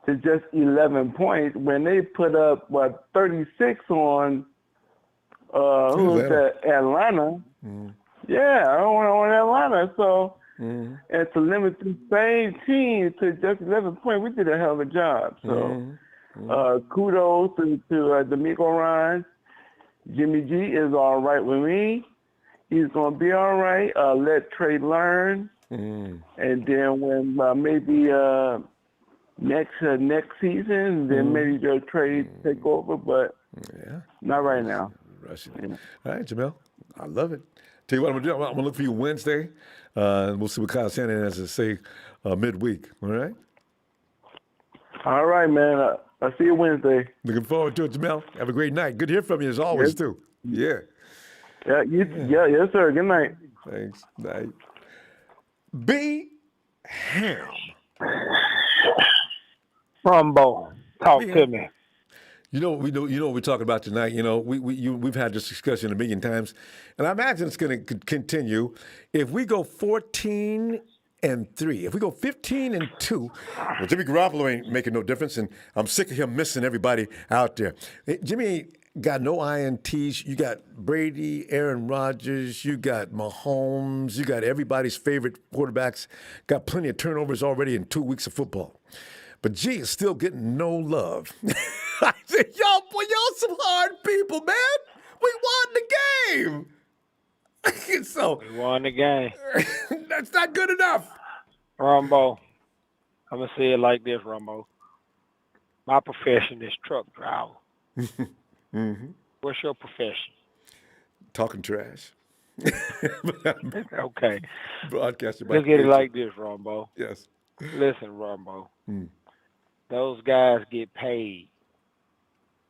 to just 11 points when they put up 36 on who was that? Atlanta. Mm. Yeah, on Atlanta. So and to limit the same team to just 11 points, we did a hell of a job. So kudos to D'Amico Ryan. Jimmy G is all right with me. He's going to be all right. Let Trey learn. And then when maybe next season, then maybe they'll Trey take over, but not right now. Yeah. All right, Jamel. I love it. Tell you what I'm going to do. I'm going to look for you Wednesday. And we'll see what Kyle Shannon has to say midweek. All right? All right, man. I'll see you Wednesday. Looking forward to it, Jamel. Have a great night. Good to hear from you as always, too. Yeah. Yes, sir. Good night. Thanks. Night. B. Ham. Ronbo, talk to me. You know what we're talking about tonight. We've had this discussion a million times, and I imagine it's going to continue. If we go 14-3, if we go 15-2, well, Jimmy Garoppolo ain't making no difference, and I'm sick of him missing everybody out there. Jimmy got no INTs. You got Brady, Aaron Rodgers. You got Mahomes. You got everybody's favorite quarterbacks. Got plenty of turnovers already in 2 weeks of football. But G is still getting no love. I said, y'all some hard people, man. We won the game. So We won the game. That's not good enough. Ronbo, I'm going to say it like this, Ronbo. My profession is truck driver. What's your profession? Talking trash. Okay. Broadcaster. Look at it like this, Ronbo. Yes. Listen, Ronbo. Those guys get paid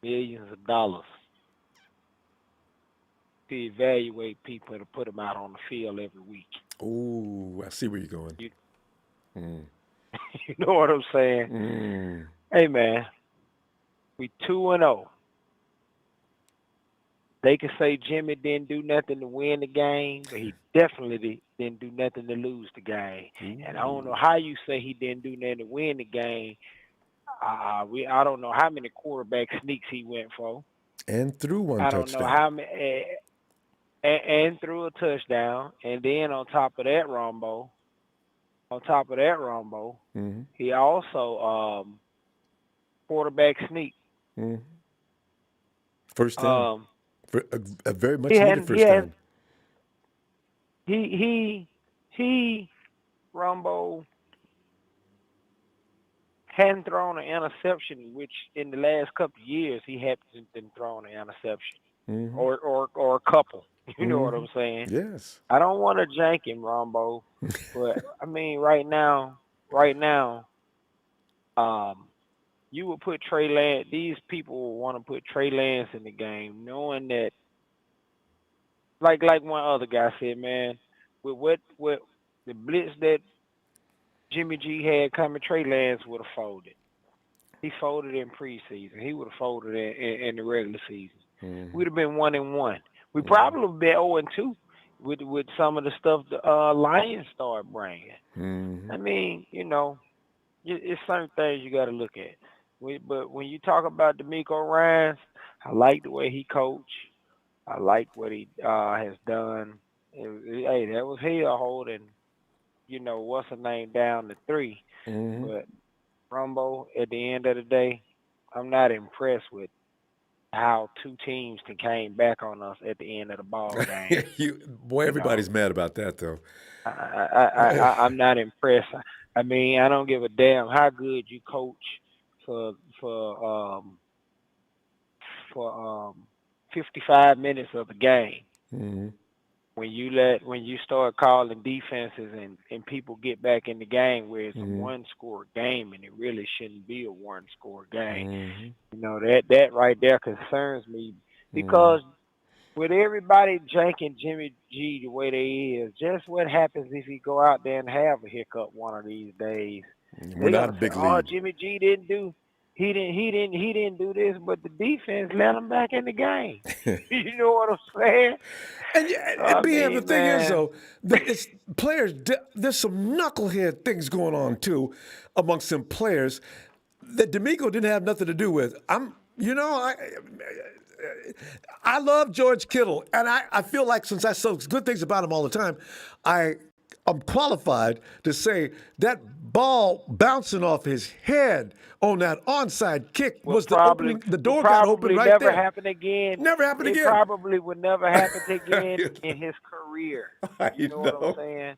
millions of dollars to evaluate people and to put them out on the field every week. Ooh, I see where you're going. You know what I'm saying? Hey, man, we 2-0. They can say Jimmy didn't do nothing to win the game, but he definitely didn't do nothing to lose the game. And I don't know how you say he didn't do nothing to win the game. I don't know how many quarterback sneaks he went for. And threw one touchdown. I don't know how many. And threw a touchdown. And then on top of that, Ronbo, he also quarterback sneak. First down. A very much needed first down. He Ronbo hadn't thrown an interception, which in the last couple of years he hasn't been throwing an interception or a couple. You know what I'm saying? Yes. I don't want to jank him, Ronbo, but I mean right now, you would put Trey Lance. These people will want to put Trey Lance in the game, knowing that, like one other guy said, man, with the blitz that Jimmy G had coming, Trey Lance would have folded. He folded in preseason. He would have folded in the regular season. We'd have been 1-1. We probably would have been 0-2 with some of the stuff the Lions started bringing. I mean, it's certain things you got to look at. But when you talk about D'Amico Ryans, I like the way he coached. I like what he has done. Hey, that was hell holding, what's her name down to 3. Mm-hmm. But Ronbo, at the end of the day, I'm not impressed with how 2 teams came back on us at the end of the ball game. Everybody's mad about that, though. I'm not impressed. I mean, I don't give a damn how good you coach for 55 minutes of the game. Mm-hmm. When you start calling defenses and people get back in the game where it's a 1-score game and it really shouldn't be a 1-score game. That right there concerns me because with everybody janking Jimmy G the way they is, just what happens if he go out there and have a hiccup one of these days? We're not a big league. Oh, Jimmy G didn't do do this, but the defense let him back in the game. You know what I'm saying? And the thing is, though, it's players. There's some knucklehead things going on too amongst some players that D'Amico didn't have nothing to do with. I love George Kittle, and I feel like since I say good things about him all the time, I'm qualified to say that ball bouncing off his head on that onside kick was the opening. The door got open right never there. Happened again. Never happened again. It probably would never happen again in his career. You know what I'm saying?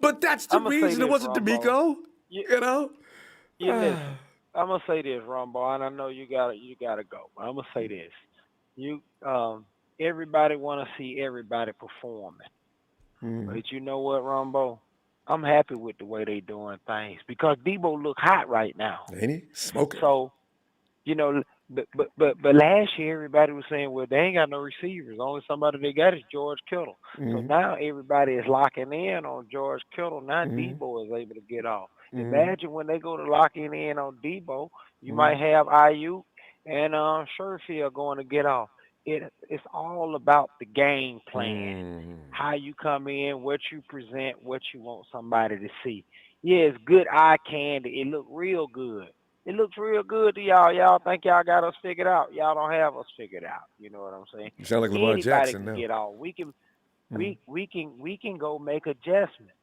But that's the reason it wasn't D'Amico. Listen, I'm gonna say this, Ronbo, and I know you gotta go. But I'm gonna say this: everybody want to see everybody performing. But you know what, Ronbo? I'm happy with the way they doing things because Deebo look hot right now. Ain't he? Smoking. So, but last year everybody was saying, well, they ain't got no receivers. Only somebody they got is George Kittle. So now everybody is locking in on George Kittle. Now Deebo is able to get off. Imagine when they go to locking in on Deebo, you might have Ayuk and Sherfield going to get off. It's all about the game plan, how you come in, what you present, what you want somebody to see. Yeah, it's good eye candy. It look real good. It looks real good to y'all. Y'all think y'all got us figured out. Y'all don't have us figured out. You know what I'm saying? You sound like Lamar Anybody Jackson can now. get off. We can go make adjustments.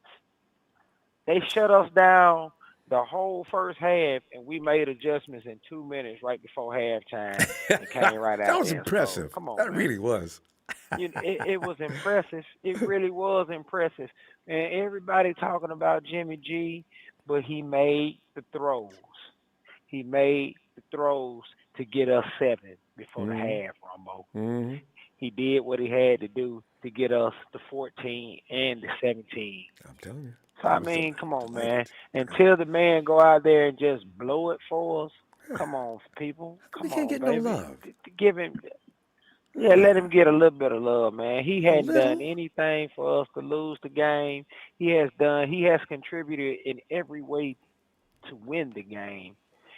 They shut us down the whole first half, and we made adjustments in 2 minutes right before halftime and came right out. That was there. impressive. So, come on, that man. really was. It was impressive. It really was impressive. And everybody talking about Jimmy G, but he made the throws. He made the throws to get us 7 before the half, Ronbo. He did what he had to do to get us the 14 and the 17. I'm telling you. So, I mean, come on, man. Until the man go out there and just blow it for us, come on, people. Come on, get baby. no love. Give him, let him get a little bit of love, man. He hadn't done anything for us to lose the game. He has contributed in every way to win the game.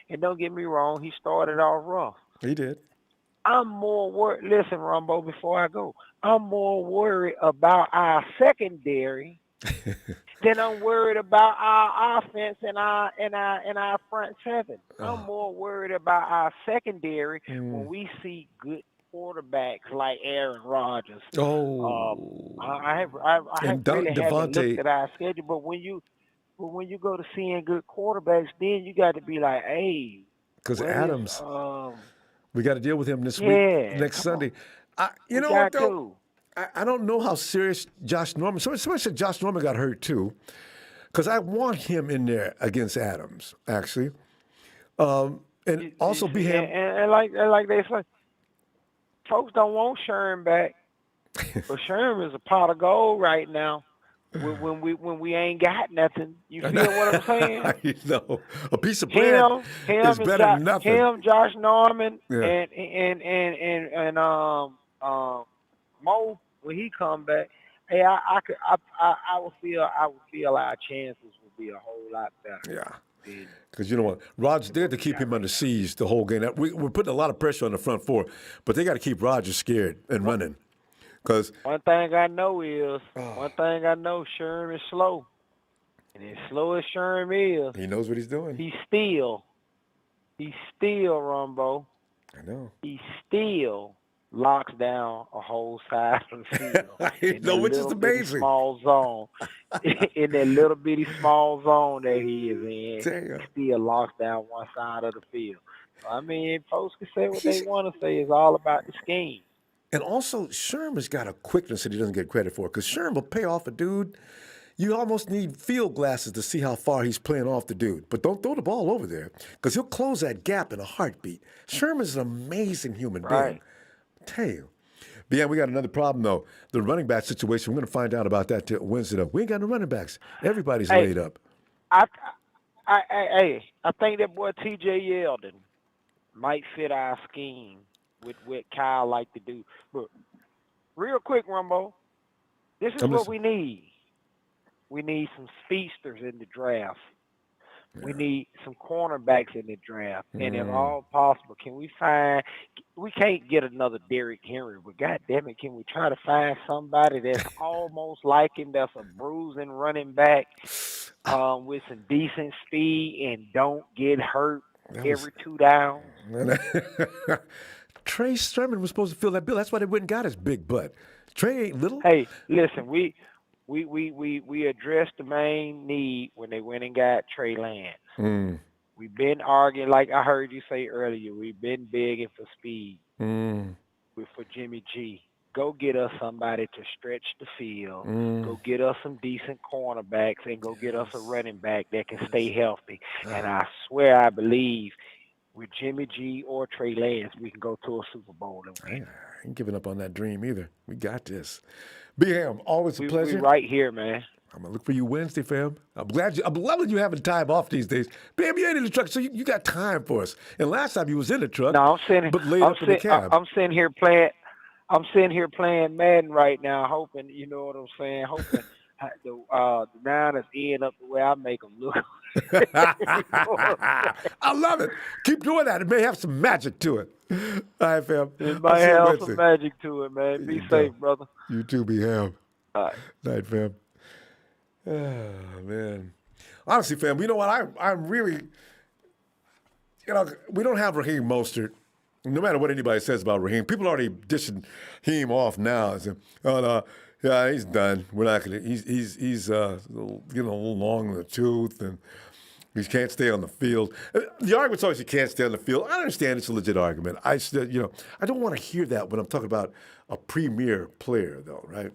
And don't get me wrong, he started off rough. He did. I'm more worried. Listen, Ronbo, before I go, I'm more worried about our secondary than I'm worried about our offense and our front 7. I'm more worried about our secondary when we see good quarterbacks like Aaron Rodgers. I really haven't looked at our schedule, but when you go to seeing good quarterbacks, then you got to be like, hey, because Adams, we got to deal with him this week, next Sunday. You know what though? I don't know how serious Josh Norman. Somebody said Josh Norman got hurt too, because I want him in there against Adams actually, and also be him. And like they say, folks don't want Sherm back, but Sherm is a pot of gold right now. When we ain't got nothing, you feel what I'm saying? You know, a piece of bread is better than nothing. Him, Josh Norman, and Mo when he come back. Hey, I would feel our chances would be a whole lot better. Yeah. Because you know what, Rodgers there to keep him under siege the whole game. We're putting a lot of pressure on the front 4, but they got to keep Rodgers scared and running. Because one thing I know, Sherm is slow. And as slow as Sherm is, he knows what he's doing. He's still Ronbo. I know. He still locks down a whole side of the field. Which is amazing. Small zone. In that little bitty small zone that he is in, Damn. he still locks down one side of the field. I mean, folks can say what they want to say. It's all about the scheme. And also, Sherm has got a quickness that he doesn't get credit for, because Sherm will pay off a dude. You almost need field glasses to see how far he's playing off the dude. But don't throw the ball over there, because he'll close that gap in a heartbeat. Sherm is an amazing human being. I tell you. But yeah, we got another problem, though. The running back situation, we're going to find out about that till Wednesday, though. We ain't got no running backs. Everybody's laid up. I think that boy T.J. Yeldon might fit our scheme with what Kyle like to do. But real quick, Ronbo, this is what we need. We need some speedsters in the draft. Yeah. We need some cornerbacks in the draft. And if all possible, we can't get another Derrick Henry, but goddamn it, can we try to find somebody that's almost like him, that's a bruising running back with some decent speed and don't get hurt every 2 downs? Trey Sermon was supposed to fill that bill. That's why they went and got his big butt. Trey ain't little. Hey, listen, we addressed the main need when they went and got Trey Lance. We've been arguing, like I heard you say earlier, we've been begging for speed for Jimmy G. Go get us somebody to stretch the field. Go get us some decent cornerbacks and go get us a running back that can stay healthy. And I swear I believe with Jimmy G or Trey Lance, we can go to a Super Bowl and win. I ain't giving up on that dream either. We got this. B-Ham, always a pleasure. We right here, man. I'm going to look for you Wednesday, fam. I'm loving you having time off these days. Bam, you ain't in the truck, so you got time for us. And last time you was in the truck, no, I'm sitting, but laid up in the cab. I'm sitting here playing Madden right now, hoping, you know what I'm saying, hoping the Niners end up the way I make them look. I love it. Keep doing that. It may have some magic to it. All right, fam. It might have some magic to it, man. Be safe, brother. You too, B-Ham. All right. Night, fam. Oh, man. Honestly, fam, you know what? I'm really, we don't have Raheem Mostert. No matter what anybody says about Raheem, people are already dishing him off now. Saying, oh, no, yeah, he's done. We're not going to. He's getting a little long in the tooth, and he can't stay on the field. The argument's always he can't stay on the field. I understand it's a legit argument. I don't want to hear that when I'm talking about a premier player, though, right?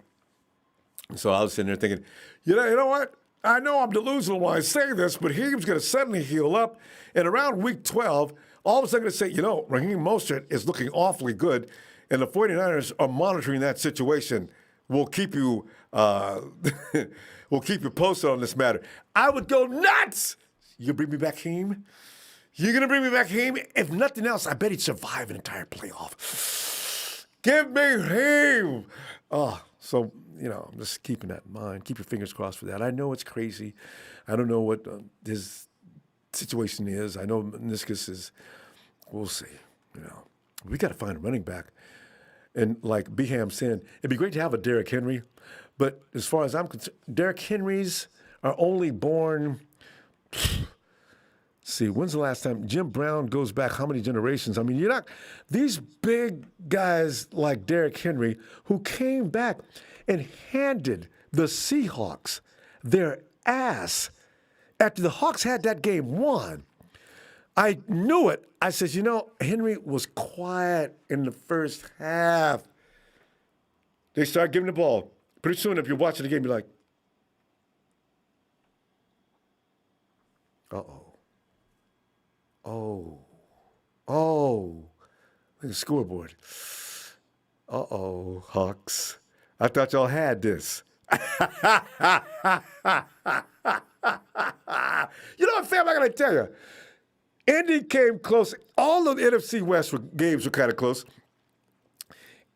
And so I was sitting there thinking, you know what? I know I'm delusional when I say this, but Raheem's going to suddenly heal up, and around week 12, all of a sudden going to say, Raheem Mostert is looking awfully good, and the 49ers are monitoring that situation. We'll keep you posted on this matter. I would go nuts. You bring me back Raheem? You're going to bring me back Raheem? If nothing else, I bet he'd survive an entire playoff. Give me Raheem. So, I'm just keeping that in mind. Keep your fingers crossed for that. I know it's crazy. I don't know what his situation is. I know meniscus is, we'll see. We got to find a running back. And like B-Ham said, it'd be great to have a Derrick Henry. But as far as I'm concerned, Derrick Henrys are only born, see, when's the last time? Jim Brown goes back how many generations? I mean, these big guys like Derrick Henry who came back and handed the Seahawks their ass after the Hawks had that game won. I knew it. I said, Henry was quiet in the first half. They start giving the ball. Pretty soon, if you're watching the game, you're like, look at the scoreboard. Hawks. I thought y'all had this. You know what, fam, I got to tell you. Indy came close. All of the NFC West games were kind of close.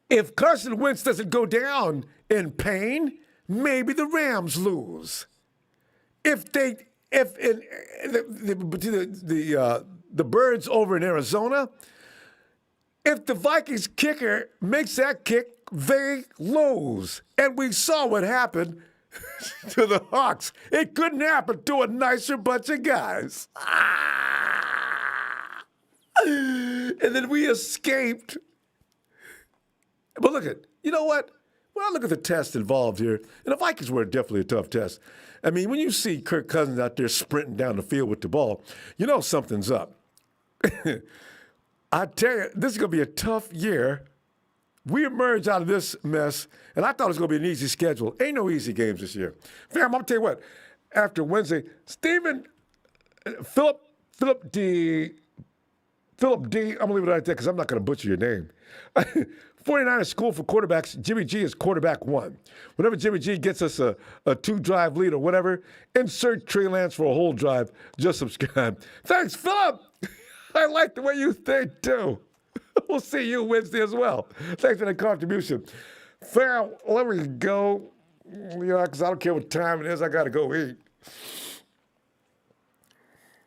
If Carson Wentz doesn't go down in pain, maybe the Rams lose. If the Birds over in Arizona, if the Vikings kicker makes that kick, they lose. And we saw what happened to the Hawks. It couldn't happen to a nicer bunch of guys. And then we escaped. But look at, you know what? When I look at the test involved here, and the Vikings were definitely a tough test. I mean, when you see Kirk Cousins out there sprinting down the field with the ball, you know something's up. I tell you, this is going to be a tough year. We emerged out of this mess, and I thought it was going to be an easy schedule. Ain't no easy games this year. Fam, I'm going to tell you what. After Wednesday, Philip D, I'm going to leave it right there because I'm not going to butcher your name. 49ers school for quarterbacks. Jimmy G is quarterback one. Whenever Jimmy G gets us a two-drive lead or whatever, insert Trey Lance for a whole drive. Just subscribe. Thanks, Philip. I like the way you think, too. We'll see you Wednesday as well. Thanks for the contribution. Fam, let me go. Because I don't care what time it is. I got to go eat.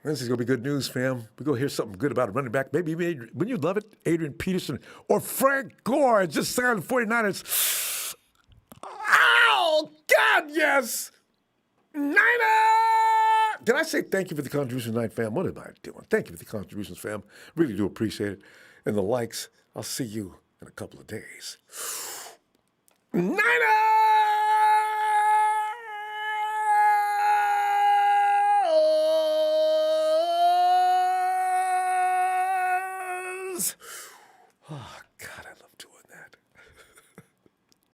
This is going to be good news, fam. We're going to hear something good about a running back. Maybe wouldn't you love it? Adrian Peterson or Frank Gore just signed the 49ers. Oh, God, yes. Niner! Did I say thank you for the contribution tonight, fam? What am I doing? Thank you for the contributions, fam. Really do appreciate it. And the likes. I'll see you in a couple of days. Niners! Oh, God.